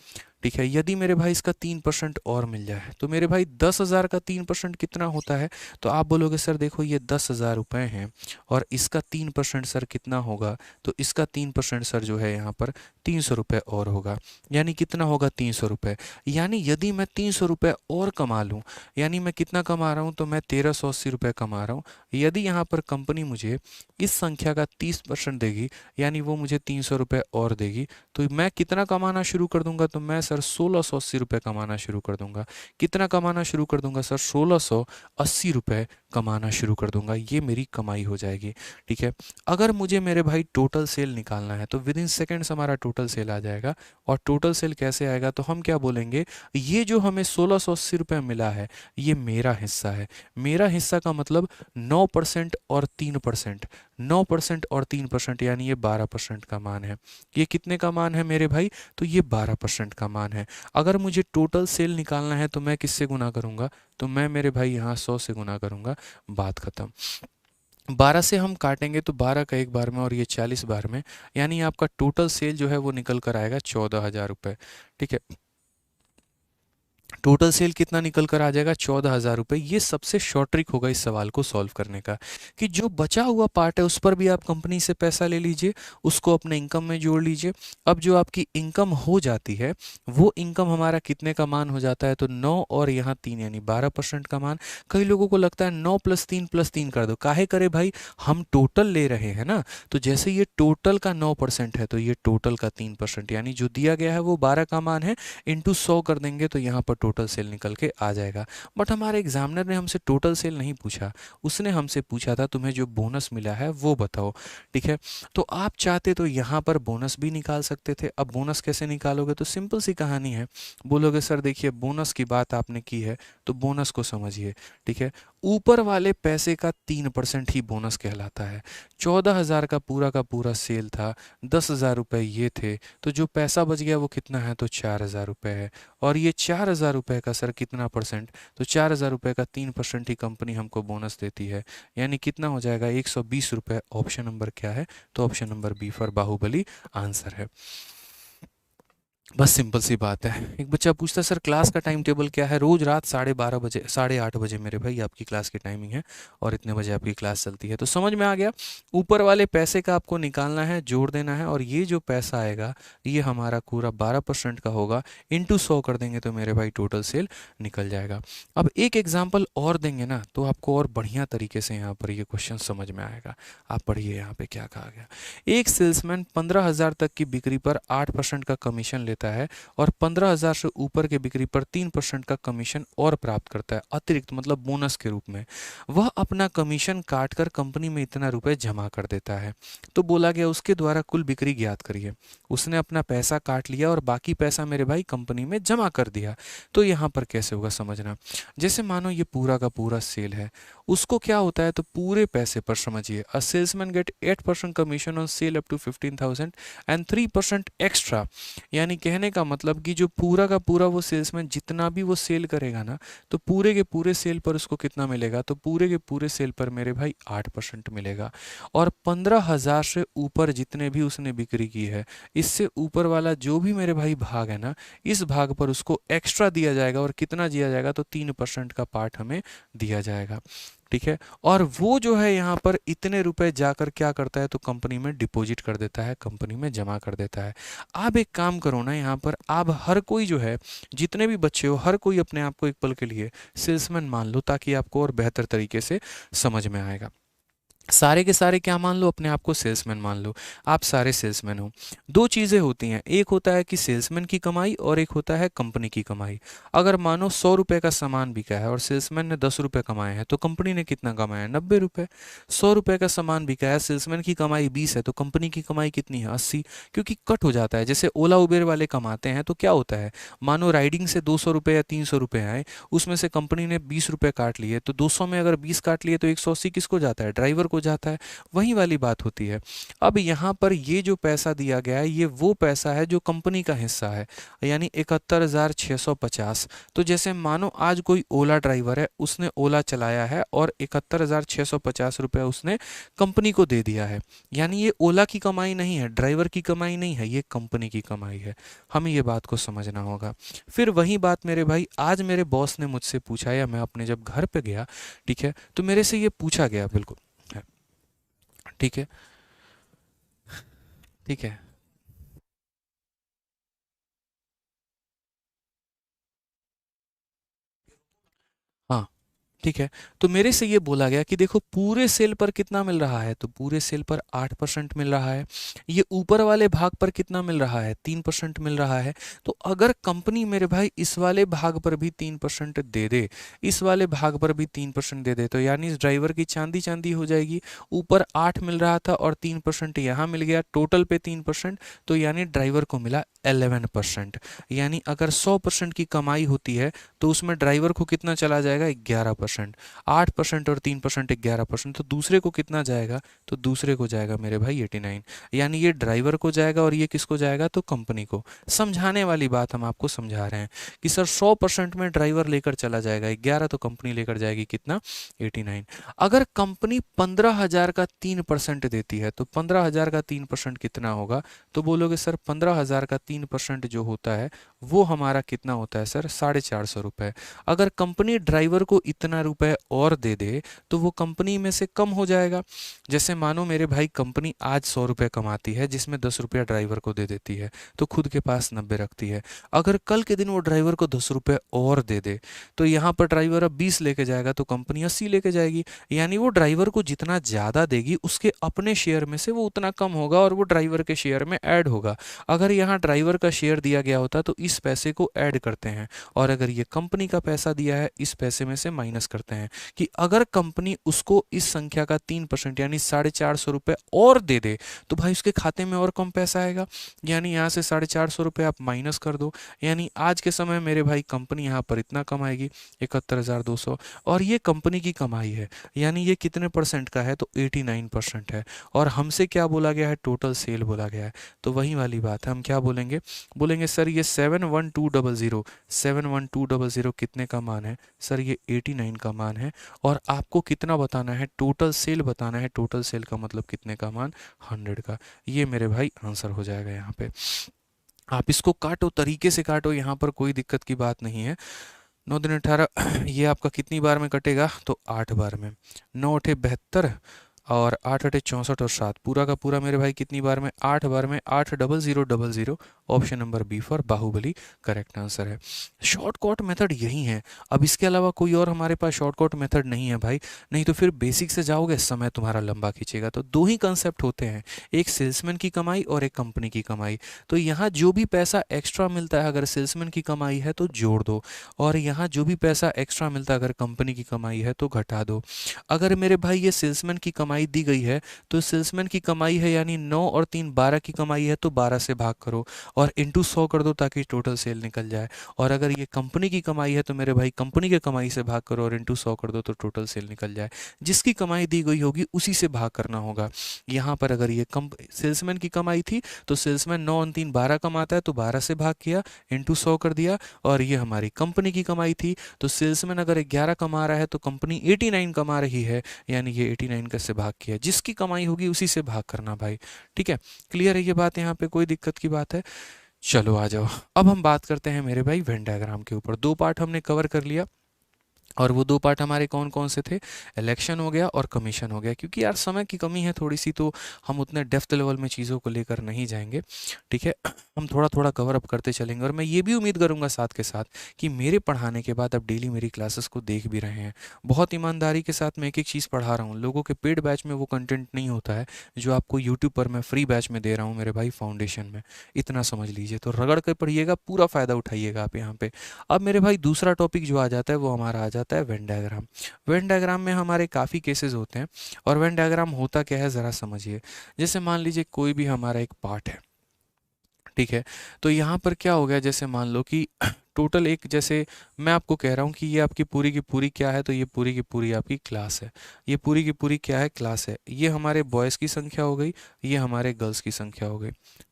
S1: ठीक है, यदि मेरे भाई इसका 3% और मिल जाए, तो मेरे भाई 10,000 का 3% कितना होता है। तो आप बोलोगे सर देखो ये 10,000 रुपये हैं और इसका 3% सर कितना होगा, तो इसका 3% सर जो है यहाँ पर 300 रुपये और होगा, यानी कितना होगा, 300 रुपये। यानी यदि मैं 300 रुपये और कमा लूँ, यानी मैं कितना कमा रहा हूँ, तो मैं 1380 रुपये कमा रहा हूँ। यदि यहाँ पर कंपनी मुझे इस संख्या का 30% देगी, यानी वो मुझे 300 रुपये और देगी, तो मैं कितना कमाना शुरू कर दूंगा, तो मैं सर 1680 रुपये कमाना शुरू कर दूंगा। कितना कमाना शुरू कर दूंगा सर, 1680 रुपये कमाना शुरू कर दूंगा। ये मेरी कमाई हो जाएगी। ठीक है, अगर मुझे मेरे भाई टोटल सेल निकालना है तो विद इन सेकेंड्स हमारा टोटल सेल आ जाएगा। और टोटल सेल कैसे आएगा, तो हम क्या बोलेंगे, ये जो हमें 1680 रुपये मिला है ये मेरा हिस्सा है। मेरा हिस्सा का मतलब 9% और 3%, 9% और 3%, यानी ये 12% का मान है। ये कितने का मान है मेरे भाई, तो ये 12% का मान है। अगर मुझे टोटल सेल निकालना है तो मैं किससे गुना करूंगा, तो मैं मेरे भाई यहाँ 100 से गुना करूंगा, बात खत्म। 12 से हम काटेंगे तो 12 का एक बार में और ये 40 बार में, यानी आपका टोटल सेल जो है वो निकल कर आएगा 14,000 रुपये। ठीक है, टोटल सेल कितना निकल कर आ जाएगा, 14,000 रुपये। ये सबसे शॉर्ट ट्रिक होगा इस सवाल को सॉल्व करने का, कि जो बचा हुआ पार्ट है उस पर भी आप कंपनी से पैसा ले लीजिए, उसको अपने इनकम में जोड़ लीजिए। अब जो आपकी इनकम हो जाती है वो इनकम हमारा कितने का मान हो जाता है, तो 9 और यहाँ 3 यानी 12% का मान। कई लोगों को लगता है 9 + 3 कर दो, काहे करे भाई, हम टोटल ले रहे हैं ना। तो जैसे ये टोटल का 9% है तो ये टोटल का 3%, यानी जो दिया गया है वो 12 का मान है, इंटू 100 कर देंगे तो यहाँ पर टोटल सेल निकल के आ जाएगा। बट हमारे एग्जामिनर ने हमसे टोटल सेल नहीं पूछा, उसने हमसे पूछा था तुम्हें जो बोनस मिला है वो बताओ। ठीक है, तो आप चाहते तो यहाँ पर बोनस भी निकाल सकते थे। अब बोनस कैसे निकालोगे, तो सिंपल सी कहानी है। बोलोगे सर देखिए बोनस की बात आपने की है तो बोनस को समझिए। ठीक है, ऊपर वाले पैसे का 3% ही बोनस कहलाता है। 14,000 का पूरा सेल था, 10,000 रुपये ये थे, तो जो पैसा बच गया वो कितना है, तो 4,000 रुपये है। और ये 4,000 रुपये का सर कितना परसेंट, तो 4,000 रुपये का 3% ही कंपनी हमको बोनस देती है, यानी कितना हो जाएगा, 120 रुपये। ऑप्शन नंबर क्या है, तो option number B for Baahubali answer है। बस सिंपल सी बात है। एक बच्चा पूछता है सर क्लास का टाइम टेबल क्या है, रोज़ रात 12:30 बजे 8:30 बजे मेरे भाई आपकी क्लास की टाइमिंग है और इतने बजे आपकी क्लास चलती है। तो समझ में आ गया, ऊपर वाले पैसे का आपको निकालना है, जोड़ देना है, और ये जो पैसा आएगा ये हमारा पूरा 12% का होगा, इंटू 100 कर देंगे तो मेरे भाई टोटल सेल निकल जाएगा। अब एक एग्जाम्पल और देंगे ना तो आपको और बढ़िया तरीके से यहाँ पर ये क्वेश्चन समझ में आएगा। आप पढ़िए यहाँ पे क्या कहा गया। एक सेल्समैन 15,000 तक की बिक्री पर 8% का कमीशन लेता है और 15,000 से ऊपर के बिक्री पर 3% का कमीशन और प्राप्त करता है, अतिरिक्त मतलब बोनस के रूप में। वह अपना कमीशन काटकर कंपनी में इतना रुपए जमा कर देता है। तो बोला गया उसके द्वारा कुल बिक्री ज्ञात करिए। उसने अपना पैसा काट लिया और बाकी पैसा मेरे भाई कंपनी में जमा कर दिया। तो यहाँ पर कैसे होगा समझना, जैसे मानो ये पूरा का पूरा सेल है, उसको क्या होता है, तो पूरे पैसे पर समझिए, a salesman get 8% commission on sale up to 15,000 and 3% extra, यानी कि कहने का मतलब कि जो पूरा का पूरा वो सेल्समैन जितना भी वो सेल करेगा ना, तो पूरे के पूरे सेल पर उसको कितना मिलेगा, तो पूरे के पूरे सेल पर मेरे भाई 8% मिलेगा। और 15,000 से ऊपर जितने भी उसने बिक्री की है, इससे ऊपर वाला जो भी मेरे भाई भाग है ना, इस भाग पर उसको एक्स्ट्रा दिया जाएगा। और कितना दिया जाएगा, तो 3% का पार्ट हमें दिया जाएगा। ठीक है। और वो जो है यहाँ पर इतने रुपए जाकर क्या करता है, तो कंपनी में डिपॉजिट कर देता है, कंपनी में जमा कर देता है। आप एक काम करो ना, यहाँ पर आप हर कोई जो है, जितने भी बच्चे हो, हर कोई अपने आप को एक पल के लिए सेल्समैन मान लो, ताकि आपको और बेहतर तरीके से समझ में आएगा। सारे के सारे क्या मान लो, अपने आप को सेल्समैन मान लो। आप सारे सेल्समैन हो। दो चीज़ें होती हैं, एक होता है कि सेल्समैन की कमाई और एक होता है कंपनी की कमाई। अगर मानो 100 रुपये का सामान बिका है और सेल्समैन ने 10 रुपये कमाए हैं, तो कंपनी ने कितना कमाया है, 90 रुपये। 100 रुपये का सामान बिका है, सेल्समैन की कमाई 20 है, तो कंपनी की कमाई कितनी है, 80। क्योंकि कट हो जाता है, जैसे ओला उबेर वाले कमाते हैं, तो क्या होता है, मानो राइडिंग से 200 रुपये या 300 रुपये आए, उसमें से कंपनी ने 20 रुपये काट लिए, तो 200 में अगर 20 काट लिए तो 180 किसको जाता है, ड्राइवर को जाता है। वही वाली बात होती है। अब यहाँ पर ये जो पैसा दिया गया है, ये वो पैसा है जो कंपनी का हिस्सा है, यानी 71,650। तो जैसे मानो आज कोई ओला ड्राइवर है, उसने ओला चलाया है और 71,650 रुपये उसने कंपनी को दे दिया है। यानी ये ओला की कमाई नहीं है, ड्राइवर की कमाई नहीं है, ये कंपनी की कमाई है। हमें ये बात को समझना होगा। फिर वही बात मेरे भाई, आज मेरे बॉस ने मुझसे पूछा, या मैं अपने जब घर पे गया, ठीक है, तो मेरे से ये पूछा गया, बिल्कुल है, ठीक है, ठीक है, हाँ, ठीक है। तो मेरे से ये बोला गया कि देखो पूरे सेल पर कितना मिल रहा है, तो पूरे सेल पर 8% मिल रहा है। ये ऊपर वाले भाग पर कितना मिल रहा है, 3% मिल रहा है। तो अगर कंपनी मेरे भाई इस वाले भाग पर भी 3% दे दे, इस वाले भाग पर भी 3% दे दे, तो यानी इस ड्राइवर की चांदी चांदी हो जाएगी। ऊपर 8 मिल रहा था और 3% यहाँ मिल गया, टोटल पे 3%, तो यानी ड्राइवर को मिला 11%। यानी अगर 100% की कमाई होती है, तो उसमें ड्राइवर को कितना चला जाएगा, 11%। 8% और 3% 11%, तो दूसरे को कितना जाएगा, तो दूसरे को जाएगा मेरे भाई 89। यानी ये ड्राइवर को जाएगा और ये किसको जाएगा, तो कंपनी को। समझाने वाली बात हम आपको समझा रहे हैं कि सर 100% में ड्राइवर लेकर चला जाएगा 11, तो कंपनी लेकर जाएगी कितना, 89। अगर कंपनी 15,000 का 3% देती है, तो 15,000 का 3% कितना होगा, तो बोलोगे सर 15,000 का 3% जो होता है वो हमारा कितना होता है सर, 450 रुपये। अगर कंपनी ड्राइवर को इतना रुपए और दे दे, तो वो कंपनी में से कम हो जाएगा। जैसे मानो मेरे भाई कंपनी आज 100 रुपये कमाती है, जिसमें 10 रुपया ड्राइवर को दे देती है, तो खुद के पास 90 रखती है। अगर कल के दिन वो ड्राइवर को 10 रुपये और दे दे, तो यहाँ पर ड्राइवर अब 20 लेके जाएगा, तो कंपनी 80 लेके जाएगी। यानी वो ड्राइवर को जितना ज़्यादा देगी, उसके अपने शेयर में से वो उतना कम होगा और वो ड्राइवर के शेयर में ऐड होगा। अगर यहाँ ड्राइवर का शेयर दिया गया होता, तो इस पैसे को ऐड करते हैं, और अगर ये कंपनी का पैसा दिया है, इस पैसे में से माइनस करते हैं। कि अगर कंपनी उसको इस संख्या का 3% यानी 450 रुपये और दे दे, तो भाई उसके खाते में और कम पैसा आएगा। यानी यहाँ से 450 रुपये आप माइनस कर दो, यानी आज के समय मेरे भाई कंपनी यहाँ पर इतना कमाएगी, 71,200। और ये कंपनी की कमाई है, यानी ये कितने परसेंट का है, तो 89% है। और हमसे क्या बोला गया है, टोटल सेल बोला गया है। तो वही वाली बात है, हम क्या बोलेंगे, बोलेंगे सर ये 71200 कितने का मान है, सर ये 89 का मान है। और आपको कितना बताना है, टोटल सेल बताना है। टोटल सेल का मतलब कितने का मान, 100 का। ये मेरे भाई आंसर हो जाएगा यहाँ पे। आप इसको काटो, तरीके से काटो, यहाँ पर कोई दिक्कत की बात नहीं है। 9 दिन 18, ये आपका कितनी बार में कटेगा, तो 8 बार में। 9 अठे 72 और 8 अठे 64 और 7, पूरा का पूरा मेरे भाई कितनी बार में, 8 बार में। 80000, option number B for Baahubali correct answer है। शॉर्टकट मेथड यही है। अब इसके अलावा कोई और हमारे पास शॉर्टकट मेथड नहीं है भाई, नहीं तो फिर बेसिक से जाओगे, समय तुम्हारा लंबा खींचेगा। तो दो ही कंसेप्ट होते हैं, एक सेल्समैन की कमाई और एक कंपनी की कमाई। तो यहाँ जो भी पैसा एक्स्ट्रा मिलता है, अगर सेल्समैन की कमाई है तो जोड़ दो, और यहाँ जो भी पैसा एक्स्ट्रा मिलता है अगर कंपनी की कमाई है तो घटा दो। अगर मेरे भाई ये सेल्समैन की कमाई दी गई है, तो सेल्समैन की कमाई है यानी 9 और 3 12 की कमाई है, तो 12 से भाग करो। और इंटू 100 कर दो ताकि टोटल सेल निकल जाए। और अगर ये कंपनी की कमाई है तो मेरे भाई कंपनी के कमाई से भाग करो और इंटू 100 कर दो तो टोटल सेल निकल जाए। जिसकी कमाई दी गई होगी उसी से भाग करना होगा। यहाँ पर अगर ये सेल्समैन की कमाई थी तो सेल्समैन 9 और 3 12 कमाता है तो 12 से भाग किया, इंटू 100 कर दिया। और ये हमारी कंपनी की कमाई थी तो सेल्समैन अगर 11 कमा रहा है तो कंपनी 89 कमा रही है, यानी ये 89 का से भाग किया। जिसकी कमाई होगी उसी से भाग करना भाई। ठीक है, क्लियर है ये बात? यहाँ पे कोई दिक्कत की बात है? चलो आ जाओ, अब हम बात करते हैं मेरे भाई वेन डायग्राम के ऊपर। 2 पार्ट हमने कवर कर लिया और वो 2 पार्ट हमारे कौन कौन से थे? इलेक्शन हो गया और कमीशन हो गया। क्योंकि यार समय की कमी है थोड़ी सी, तो हम उतने डेप्थ लेवल में चीज़ों को लेकर नहीं जाएंगे। ठीक है, हम थोड़ा थोड़ा कवर अप करते चलेंगे। और मैं ये भी उम्मीद करूंगा साथ के साथ कि मेरे पढ़ाने के बाद आप डेली मेरी क्लासेस को देख भी रहे हैं। बहुत ईमानदारी के साथ मैं एक एक चीज़ पढ़ा रहा हूँ। लोगों के पेड बैच में वो कंटेंट नहीं होता है जो आपको यूट्यूब पर मैं फ्री बैच में दे रहा हूँ मेरे भाई फाउंडेशन में। इतना समझ लीजिए, तो रगड़ कर पढ़िएगा, पूरा फ़ायदा उठाइएगा आप यहाँ पे। अब मेरे भाई दूसरा टॉपिक जो आ जाता है वो हमारा आ जाता है वेन डायग्राम। वेन डायग्राम में हमारे काफ़ी केसेस होते हैं। और वेन डायग्राम होता क्या है ज़रा समझिए। जैसे मान लीजिए कोई भी हमारा एक पार्ट है, ठीक है, तो यहाँ पर क्या हो गया, जैसे मान लो कि टोटल एक, जैसे मैं आपको कह रहा हूँ कि ये आपकी पूरी की पूरी क्या है, तो ये पूरी की पूरी आपकी क्लास है। ये पूरी की पूरी क्या है? क्लास है। ये हमारे बॉयज़ की संख्या हो गई, ये हमारे गर्ल्स की संख्या हो गई।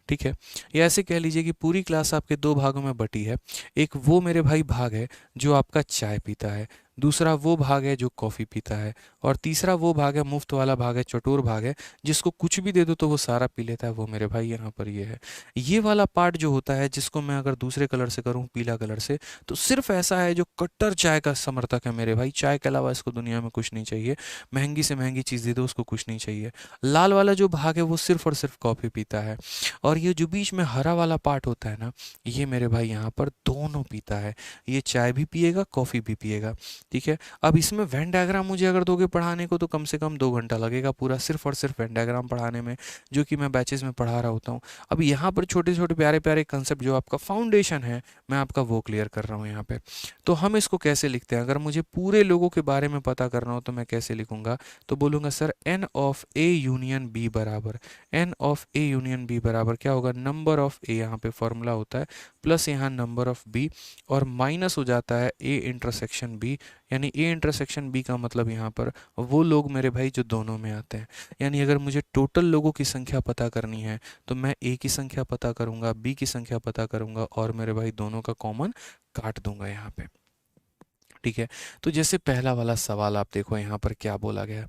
S1: ठीक है, या ऐसे कह लीजिए कि पूरी क्लास आपके 2 भागों में बटी है। एक वो मेरे भाई भाग है जो आपका चाय पीता है, दूसरा वो भाग है जो कॉफ़ी पीता है, और तीसरा वो भाग है, मुफ्त वाला भाग है, चटोर भाग है, जिसको कुछ भी दे दो तो वो सारा पी लेता है। वो मेरे भाई यहाँ पर ये है। ये वाला पार्ट जो होता है, जिसको मैं अगर दूसरे कलर से करूँ, पीला कलर से, तो सिर्फ ऐसा है जो कट्टर चाय का समर्थक है मेरे भाई। चाय के अलावा इसको दुनिया में कुछ नहीं चाहिए। महंगी से महंगी चीज़ दे दो उसको कुछ नहीं चाहिए। लाल वाला जो भाग है वो सिर्फ और सिर्फ कॉफ़ी पीता है। और ये जो बीच में हरा वाला पार्ट होता है ना, ये मेरे भाई यहाँ पर दोनों पीता है। ये चाय भी पिएगा, कॉफ़ी भी पिएगा। ठीक है, अब इसमें वेन डायग्राम मुझे अगर दोगे पढ़ाने को तो कम से कम 2 घंटा लगेगा पूरा सिर्फ और सिर्फ वेन डायग्राम पढ़ाने में, जो कि मैं बैचेस में पढ़ा रहा होता हूँ। अब यहाँ पर छोटे छोटे प्यारे प्यारे कंसेप्ट जो आपका फाउंडेशन है, मैं आपका वो क्लियर कर रहा हूँ यहाँ पे। तो हम इसको कैसे लिखते हैं? अगर मुझे पूरे लोगों के बारे में पता करना हो तो मैं कैसे लिखूंगा? तो बोलूँगा sir n of A union B बराबर, n of A union B बराबर क्या होगा? नंबर ऑफ ए, यहाँ पे फॉर्मूला होता है, प्लस यहाँ नंबर ऑफ बी, और माइनस हो जाता है ए इंटरसेक्शन बी। यानी ए इंटरसेक्शन बी का मतलब यहाँ पर वो लोग मेरे भाई जो दोनों में आते हैं। यानी अगर मुझे टोटल लोगों की संख्या पता करनी है तो मैं ए की संख्या पता करूंगा, बी की संख्या पता करूंगा, और मेरे भाई दोनों का कॉमन काट दूंगा यहाँ पे। ठीक है, तो जैसे पहला वाला सवाल आप देखो यहाँ पर क्या बोला गया।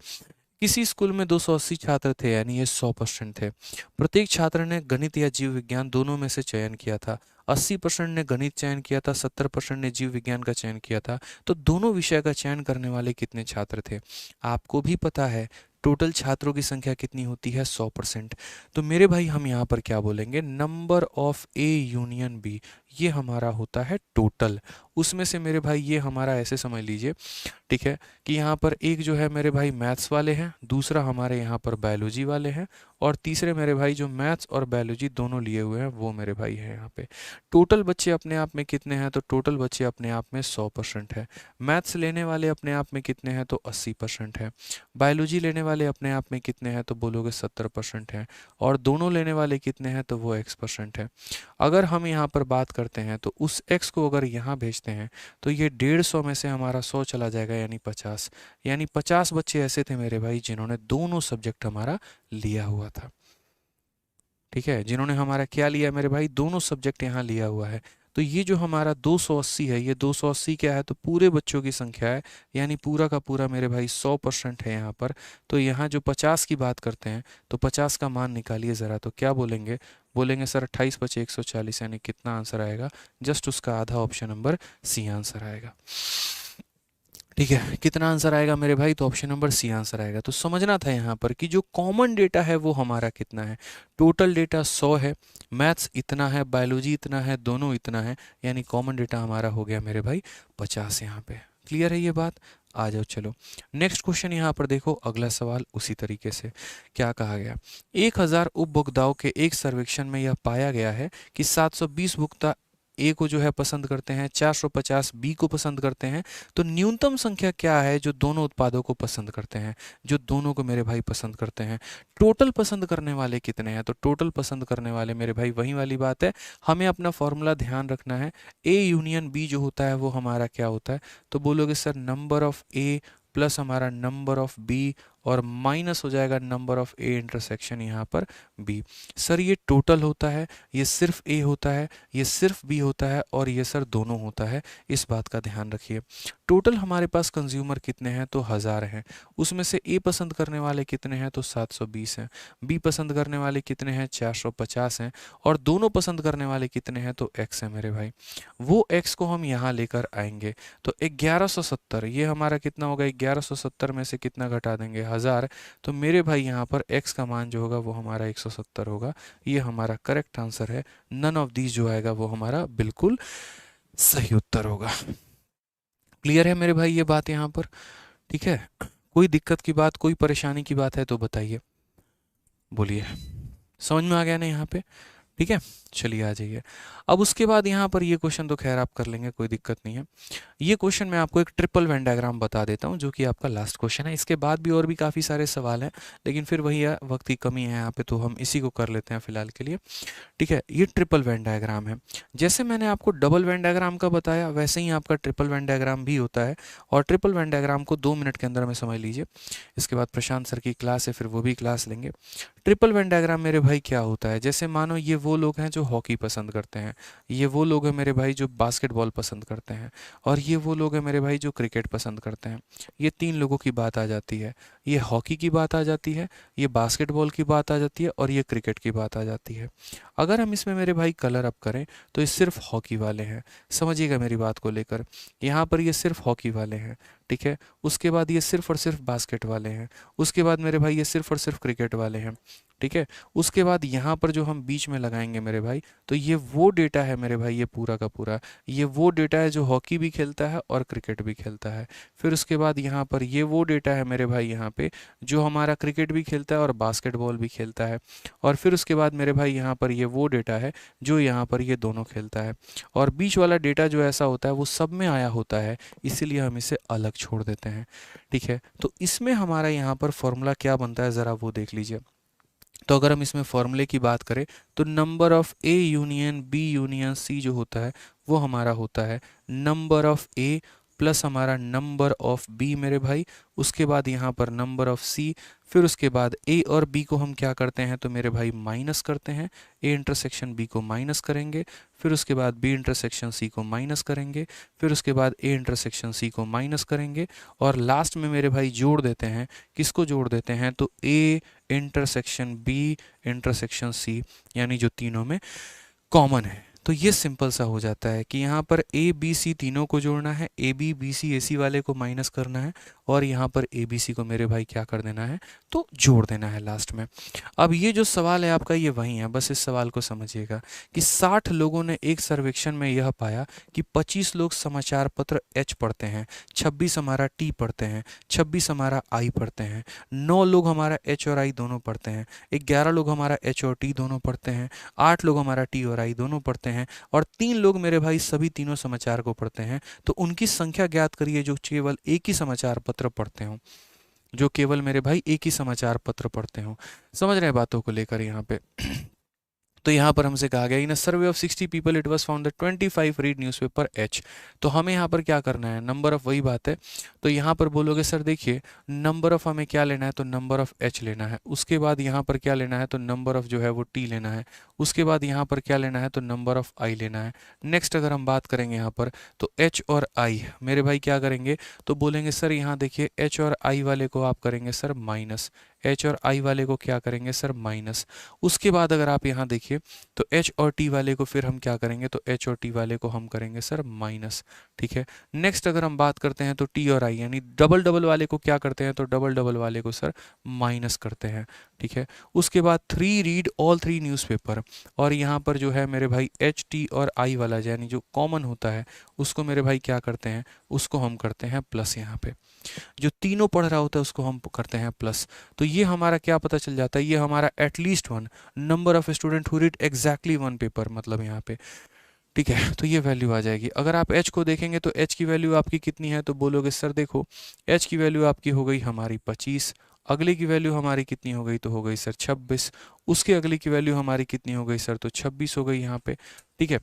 S1: किसी स्कूल में 280 छात्र थे, यानी ये 100% थे। प्रत्येक छात्र ने गणित या जीव विज्ञान दोनों में से चयन किया था। 80% ने गणित चयन किया था, 70% ने जीव विज्ञान का चयन किया था। तो दोनों विषय का चयन करने वाले कितने छात्र थे? आपको भी पता है टोटल छात्रों की संख्या कितनी होती है? 100%। तो मेरे भाई हम यहाँ पर क्या बोलेंगे? Number of A union B, ये हमारा होता है टोटल। उसमें से मेरे भाई ये हमारा ऐसे समझ लीजिए, ठीक है, कि यहाँ पर एक जो है मेरे भाई मैथ्स वाले हैं, दूसरा हमारे यहाँ पर बायोलॉजी वाले हैं, और तीसरे मेरे भाई जो मैथ्स और बायोलॉजी दोनों लिए हुए हैं वो मेरे भाई हैं यहाँ पे। टोटल बच्चे अपने आप में कितने हैं? तो टोटल बच्चे अपने आप में 100% है। मैथ्स लेने वाले अपने आप में कितने हैं? तो 80% है। बायोलॉजी लेने वाले अपने आप में कितने हैं? तो बोलोगे 70% है। और दोनों लेने वाले कितने हैं? तो वो x% है। अगर हम यहाँ पर बात करते हैं तो उस x को अगर यहाँ भेजते हैं तो ये 150 में से हमारा 100 चला जाएगा, यानी 50। यानी 50 बच्चे ऐसे थे मेरे भाई जिन्होंने दोनों सब्जेक्ट हमारा लिया हुआ था। ठीक है, जिन्होंने हमारा क्या लिया मेरे भाई? दोनों सब्जेक्ट यहाँ लिया हुआ है। तो ये जो हमारा 280 है, ये 280 क्या है? तो पूरे बच्चों की संख्या है, यानी पूरा का पूरा मेरे भाई 100% है यहाँ पर। तो यहाँ जो 50 की बात करते हैं तो 50 का मान निकालिए ज़रा, तो क्या बोलेंगे? बोलेंगे सर 28 बचे 140, यानी कितना आंसर आएगा? जस्ट उसका आधा, ऑप्शन नंबर सी आंसर आएगा। ठीक है, कितना आंसर आएगा मेरे भाई? तो ऑप्शन नंबर सी आंसर आएगा। तो समझना था यहाँ पर कि जो कॉमन डेटा है वो हमारा कितना है। टोटल डेटा 100 है, मैथ्स इतना है, बायोलॉजी इतना है, दोनों इतना है, यानी कॉमन डेटा हमारा हो गया मेरे भाई 50 यहाँ पे। क्लियर है ये बात? आ जाओ चलो नेक्स्ट क्वेश्चन यहाँ पर देखो। अगला सवाल उसी तरीके से क्या कहा गया? 1000 उपभोक्ताओं के एक सर्वेक्षण में यह पाया गया है कि 720 भुगता ए को जो है पसंद करते हैं, 450 बी को पसंद करते हैं, तो न्यूनतम संख्या क्या है जो दोनों उत्पादों को पसंद करते हैं, जो दोनों को मेरे भाई पसंद करते हैं। टोटल पसंद करने वाले कितने हैं, तो टोटल पसंद करने वाले मेरे भाई वही वाली बात है, हमें अपना फॉर्मूला ध्यान रखना है। ए यूनियन बी जो होता है वो हमारा क्या होता है, तो बोलोगे sir number of A plus हमारा नंबर ऑफ बी और माइनस हो जाएगा नंबर ऑफ ए इंटरसेक्शन यहाँ पर बी। सर ये टोटल होता है, ये सिर्फ ए होता है, ये सिर्फ बी होता है और ये सर दोनों होता है, इस बात का ध्यान रखिए। टोटल हमारे पास कंज्यूमर कितने हैं, तो 1000 हैं, उसमें से ए पसंद करने वाले कितने हैं, तो 720 हैं, बी पसंद करने वाले कितने हैं, 450 हैं, और दोनों पसंद करने वाले कितने हैं, तो x है मेरे भाई। वो x को हम यहाँ लेकर आएंगे, तो 1170, ये हमारा कितना होगा, 1170 में से कितना घटा देंगे, 1000, तो मेरे भाई यहाँ पर x का मान जो होगा वो हमारा 170 होगा। ये हमारा करेक्ट आंसर है, नन ऑफ दीज जो आएगा वो हमारा बिल्कुल सही उत्तर होगा। क्लियर है मेरे भाई ये बात यहाँ पर, ठीक है। कोई दिक्कत की बात, कोई परेशानी की बात है तो बताइए, बोलिए, समझ में आ गया ना यहाँ पे, ठीक है। चलिए आ जाइए। अब उसके बाद यहाँ पर ये क्वेश्चन तो खैर आप कर लेंगे, कोई दिक्कत नहीं है। ये क्वेश्चन मैं आपको एक ट्रिपल वेन डायग्राम बता देता हूँ जो कि आपका लास्ट क्वेश्चन है। इसके बाद भी और भी काफ़ी सारे सवाल हैं, लेकिन फिर वही है, वक्त की कमी है यहाँ पे, तो हम इसी को कर लेते हैं फिलहाल के लिए, ठीक है। ये ट्रिपल वेन डायग्राम है। जैसे मैंने आपको डबल वेन डायग्राम का बताया वैसे ही आपका ट्रिपल वेन डायग्राम भी होता है, और ट्रिपल वेन डायग्राम को 2 मिनट के अंदर में समझ लीजिए। इसके बाद प्रशांत सर की क्लास है, फिर वो भी क्लास लेंगे। ट्रिपल वेन डायग्राम मेरे भाई क्या होता है, जैसे मानो ये वो लोग हैं जो हॉकी पसंद करते हैं, ये वो लोग हैं मेरे भाई जो बास्केटबॉल पसंद करते हैं, और ये वो लोग हैं मेरे भाई जो क्रिकेट पसंद करते हैं। ये 3 लोगों की बात आ जाती है, ये हॉकी की बात आ जाती है, ये बास्केटबॉल की बात आ जाती है, और ये क्रिकेट की बात आ जाती है। अगर हम इसमें मेरे भाई कलर अप करें तो ये सिर्फ हॉकी वाले हैं, समझिएगा मेरी बात को लेकर। यहाँ पर ये सिर्फ हॉकी वाले हैं, ठीक है। उसके बाद ये सिर्फ और सिर्फ बास्केट वाले हैं, उसके बाद मेरे भाई ये सिर्फ और सिर्फ क्रिकेट वाले हैं, ठीक है। उसके बाद यहाँ पर जो हम बीच में लगाएंगे मेरे भाई, तो ये वो डेटा है मेरे भाई, ये पूरा का पूरा ये वो डेटा है जो हॉकी भी खेलता है और क्रिकेट भी खेलता है। फिर उसके बाद यहाँ पर ये वो डेटा है मेरे भाई यहाँ पे जो हमारा क्रिकेट भी खेलता है और बास्केटबॉल भी खेलता है। और फिर उसके बाद मेरे भाई यहाँ पर ये वो डेटा है जो यहाँ पर ये दोनों खेलता है। और बीच वाला डेटा जो ऐसा होता है वो सब में आया होता है, इसीलिए हम इसे अलग छोड़ देते हैं, ठीक है। तो इसमें हमारा यहाँ पर फॉर्मूला क्या बनता है ज़रा वो देख लीजिए। तो अगर हम इसमें फॉर्मूले की बात करें तो number of A union B union C जो होता है वो हमारा होता है नंबर ऑफ ए प्लस हमारा नंबर ऑफ बी मेरे भाई, उसके बाद यहाँ पर नंबर ऑफ सी, फिर उसके बाद ए और बी को हम क्या करते हैं तो मेरे भाई माइनस करते हैं, ए इंटरसेक्शन बी को माइनस करेंगे, फिर उसके बाद बी इंटरसेक्शन सी को माइनस करेंगे, फिर उसके बाद ए इंटरसेक्शन सी को माइनस करेंगे, और लास्ट में मेरे भाई जोड़ देते हैं, किसको जोड़ देते हैं तो A intersection B intersection C, यानी जो तीनों में कॉमन है। तो ये सिंपल सा हो जाता है कि यहाँ पर ए बी सी तीनों को जोड़ना है, ए बी बी सी ए सी वाले को माइनस करना है, और यहाँ पर ए बी सी को मेरे भाई क्या कर देना है तो जोड़ देना है लास्ट में। अब ये जो सवाल है आपका ये वही है, बस इस सवाल को समझिएगा कि 60 लोगों ने एक सर्वेक्षण में यह पाया कि 25 लोग समाचार पत्र एच पढ़ते हैं, 26 हमारा टी पढ़ते हैं, 26 हमारा आई पढ़ते हैं, 9 लोग हमारा एच और आई दोनों पढ़ते हैं, 11 लोग हमारा एच और टी दोनों पढ़ते हैं, 8 लोग हमारा टी और आई दोनों पढ़ते हैं, और 3 लोग मेरे भाई सभी तीनों समाचार को पढ़ते हैं। तो उनकी संख्या ज्ञात करिए जो केवल एक ही समाचार पत्र पढ़ते हों, जो केवल मेरे भाई एक ही समाचार पत्र पढ़ते हों। समझ रहे हैं बातों को लेकर यहाँ पे तो यहाँ पर हमसे कहा गया in a survey of 60 people it was found that 25 read newspaper H. तो हमें यहाँ पर क्या करना है, नंबर ऑफ, वही बात है। तो यहाँ पर बोलोगे सर देखिए नंबर ऑफ हमें क्या लेना है तो नंबर ऑफ एच लेना है, उसके बाद यहाँ पर क्या लेना है तो नंबर ऑफ जो है वो टी लेना है, उसके बाद यहाँ पर क्या लेना है तो नंबर ऑफ आई लेना है। नेक्स्ट अगर हम बात करेंगे यहाँ पर तो एच और आई मेरे भाई क्या करेंगे तो बोलेंगे सर यहाँ देखिए एच और आई वाले को आप करेंगे सर माइनस, एच और आई वाले को क्या करेंगे सर माइनस। उसके बाद अगर आप यहाँ देखिए तो एच और टी वाले को फिर हम क्या करेंगे तो एच और टी वाले को हम करेंगे सर माइनस, ठीक है। नेक्स्ट अगर हम बात करते हैं तो टी और आई यानी डबल डबल वाले को क्या करते हैं तो डबल डबल वाले को सर माइनस करते हैं, ठीक है। उसके बाद 3 रीड ऑल 3 न्यूज़पेपर, और यहाँ पर जो है मेरे भाई एच टी और आई वाला यानी जो कॉमन होता है उसको मेरे भाई क्या करते हैं उसको हम करते हैं प्लस, यहाँ पे जो तीनों पढ़ रहा होता है उसको हम करते हैं प्लस। तो ये हमारा क्या पता चल जाता है, ये हमारा at least one number of student who read exactly one paper, मतलब यहाँ पे ठीक है, तो ये वैल्यू आ जाएगी। अगर आप h को देखेंगे तो h की वैल्यू आपकी कितनी है, तो बोलोगे सर देखो h की वैल्यू आपकी हो गई हमारी 25, अगली की वैल्यू हमारी कितनी हो गई, तो हो गई सर 26, उसके अगली की वैल्यू हमारी कितनी हो गई सर, तो 26 हो गई यहाँ पे। ठीक है,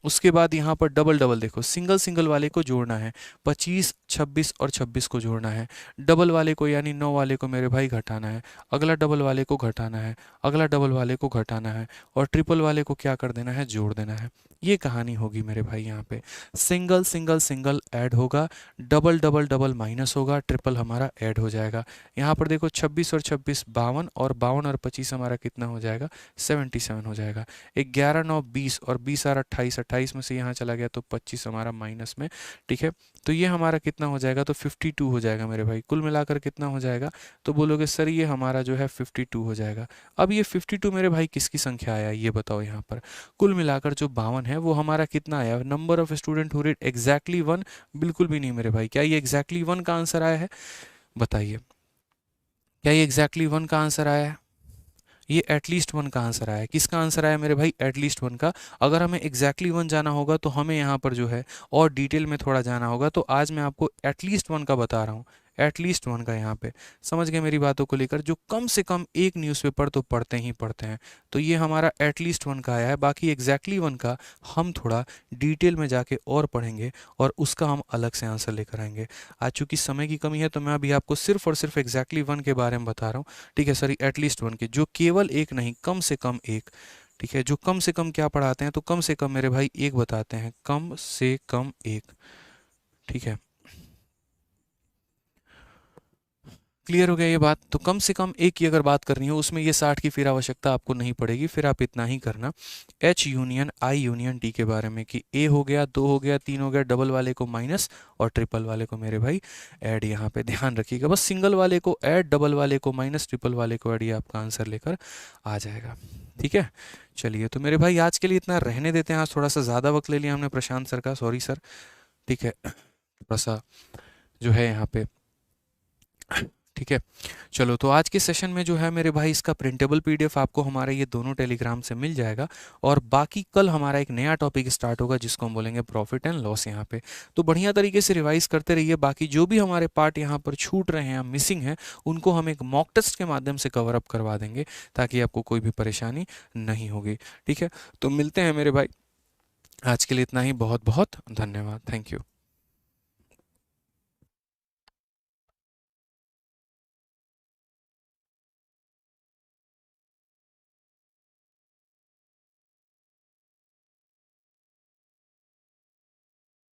S1: उसके बाद यहाँ पर डबल डबल देखो, सिंगल सिंगल वाले को जोड़ना है, 25, 26 और 26 को जोड़ना है, डबल वाले को यानी 9 वाले को मेरे भाई घटाना है, अगला डबल वाले को घटाना है, अगला डबल वाले को घटाना है, और ट्रिपल वाले को क्या कर देना है, जोड़ देना है। ये कहानी होगी मेरे भाई। यहाँ पे सिंगल सिंगल सिंगल ऐड होगा, डबल डबल डबल माइनस होगा, ट्रिपल हमारा ऐड हो जाएगा। यहाँ पर देखो 26 और 26 52, और 52 और 25 हमारा कितना हो जाएगा, 77 हो जाएगा। 11 9 20 और 20 और 28, 28 में से यहाँ चला गया तो 25 हमारा माइनस में। ठीक है, तो ये हमारा कितना हो जाएगा, तो 52 हो जाएगा मेरे भाई। कुल मिलाकर कितना हो जाएगा, तो बोलोगे सर ये हमारा जो है 52 हो जाएगा। अब ये 52 मेरे भाई किसकी संख्या आया, ये बताओ। यहाँ पर कुल मिलाकर जो 52 है वो हमारा कितना आया, number of student who read exactly 1, बिल्कुल भी नहीं मेरे भाई। क्या ये एग्जैक्टली 1 का आंसर आया है, बताइए, क्या ये एग्जैक्टली 1 का आंसर आया है, ये एटलीस्ट 1 का आंसर आया है। किसका आंसर आया मेरे भाई, एटलीस्ट 1 का। अगर हमें एग्जैक्टली 1 जाना होगा तो हमें यहाँ पर जो है और डिटेल में थोड़ा जाना होगा, तो आज मैं आपको एटलीस्ट 1 का बता रहा हूँ, एटलीस्ट 1 का। यहाँ पे समझ गए मेरी बातों को लेकर, जो कम से कम एक न्यूज़पेपर तो पढ़ते ही पढ़ते हैं, तो ये हमारा एटलीस्ट 1 का आया है। बाकी एग्जैक्टली 1 का हम थोड़ा डिटेल में जाके और पढ़ेंगे और उसका हम अलग से आंसर लेकर आएंगे। आज चूंकि समय की कमी है तो मैं अभी आपको सिर्फ और सिर्फ एग्जैक्टली 1 के बारे में बता रहा हूँ। ठीक है सर, एटलीस्ट 1 के, जो केवल एक नहीं, कम से कम एक। ठीक है, जो कम से कम क्या पढ़ाते हैं, तो कम से कम मेरे भाई एक बताते हैं, कम से कम एक। ठीक है, क्लियर हो गया ये बात। तो कम से कम एक की अगर बात करनी हो, उसमें ये 60 की फिर आवश्यकता आपको नहीं पड़ेगी, फिर आप इतना ही करना H union I union D के बारे में, कि A हो गया, 2 हो गया, 3 हो गया, डबल वाले को माइनस और ट्रिपल वाले को मेरे भाई ऐड। यहाँ पे ध्यान रखिएगा, बस सिंगल वाले को ऐड, डबल वाले को माइनस, ट्रिपल वाले को ऐड, ये आपका आंसर लेकर आ जाएगा। ठीक है, चलिए तो मेरे भाई आज के लिए इतना रहने देते हैं। आज थोड़ा सा ज़्यादा वक्त ले लिया हमने प्रशांत सर का, सॉरी सर। ठीक है, थोड़ा सा जो है यहाँ पे, ठीक है। चलो, तो आज के सेशन में जो है मेरे भाई, इसका प्रिंटेबल पीडीएफ आपको हमारे ये दोनों टेलीग्राम से मिल जाएगा। और बाकी कल हमारा एक नया टॉपिक स्टार्ट होगा जिसको हम बोलेंगे प्रॉफिट एंड लॉस। यहाँ पे तो बढ़िया तरीके से रिवाइज करते रहिए। बाकी जो भी हमारे पार्ट यहाँ पर छूट रहे हैं, मिसिंग है, उनको हम एक मॉक टेस्ट के माध्यम से कवर अप करवा देंगे, ताकि आपको कोई भी परेशानी नहीं होगी। ठीक है, तो मिलते हैं मेरे भाई, आज के लिए इतना ही। बहुत बहुत धन्यवाद, थैंक यू।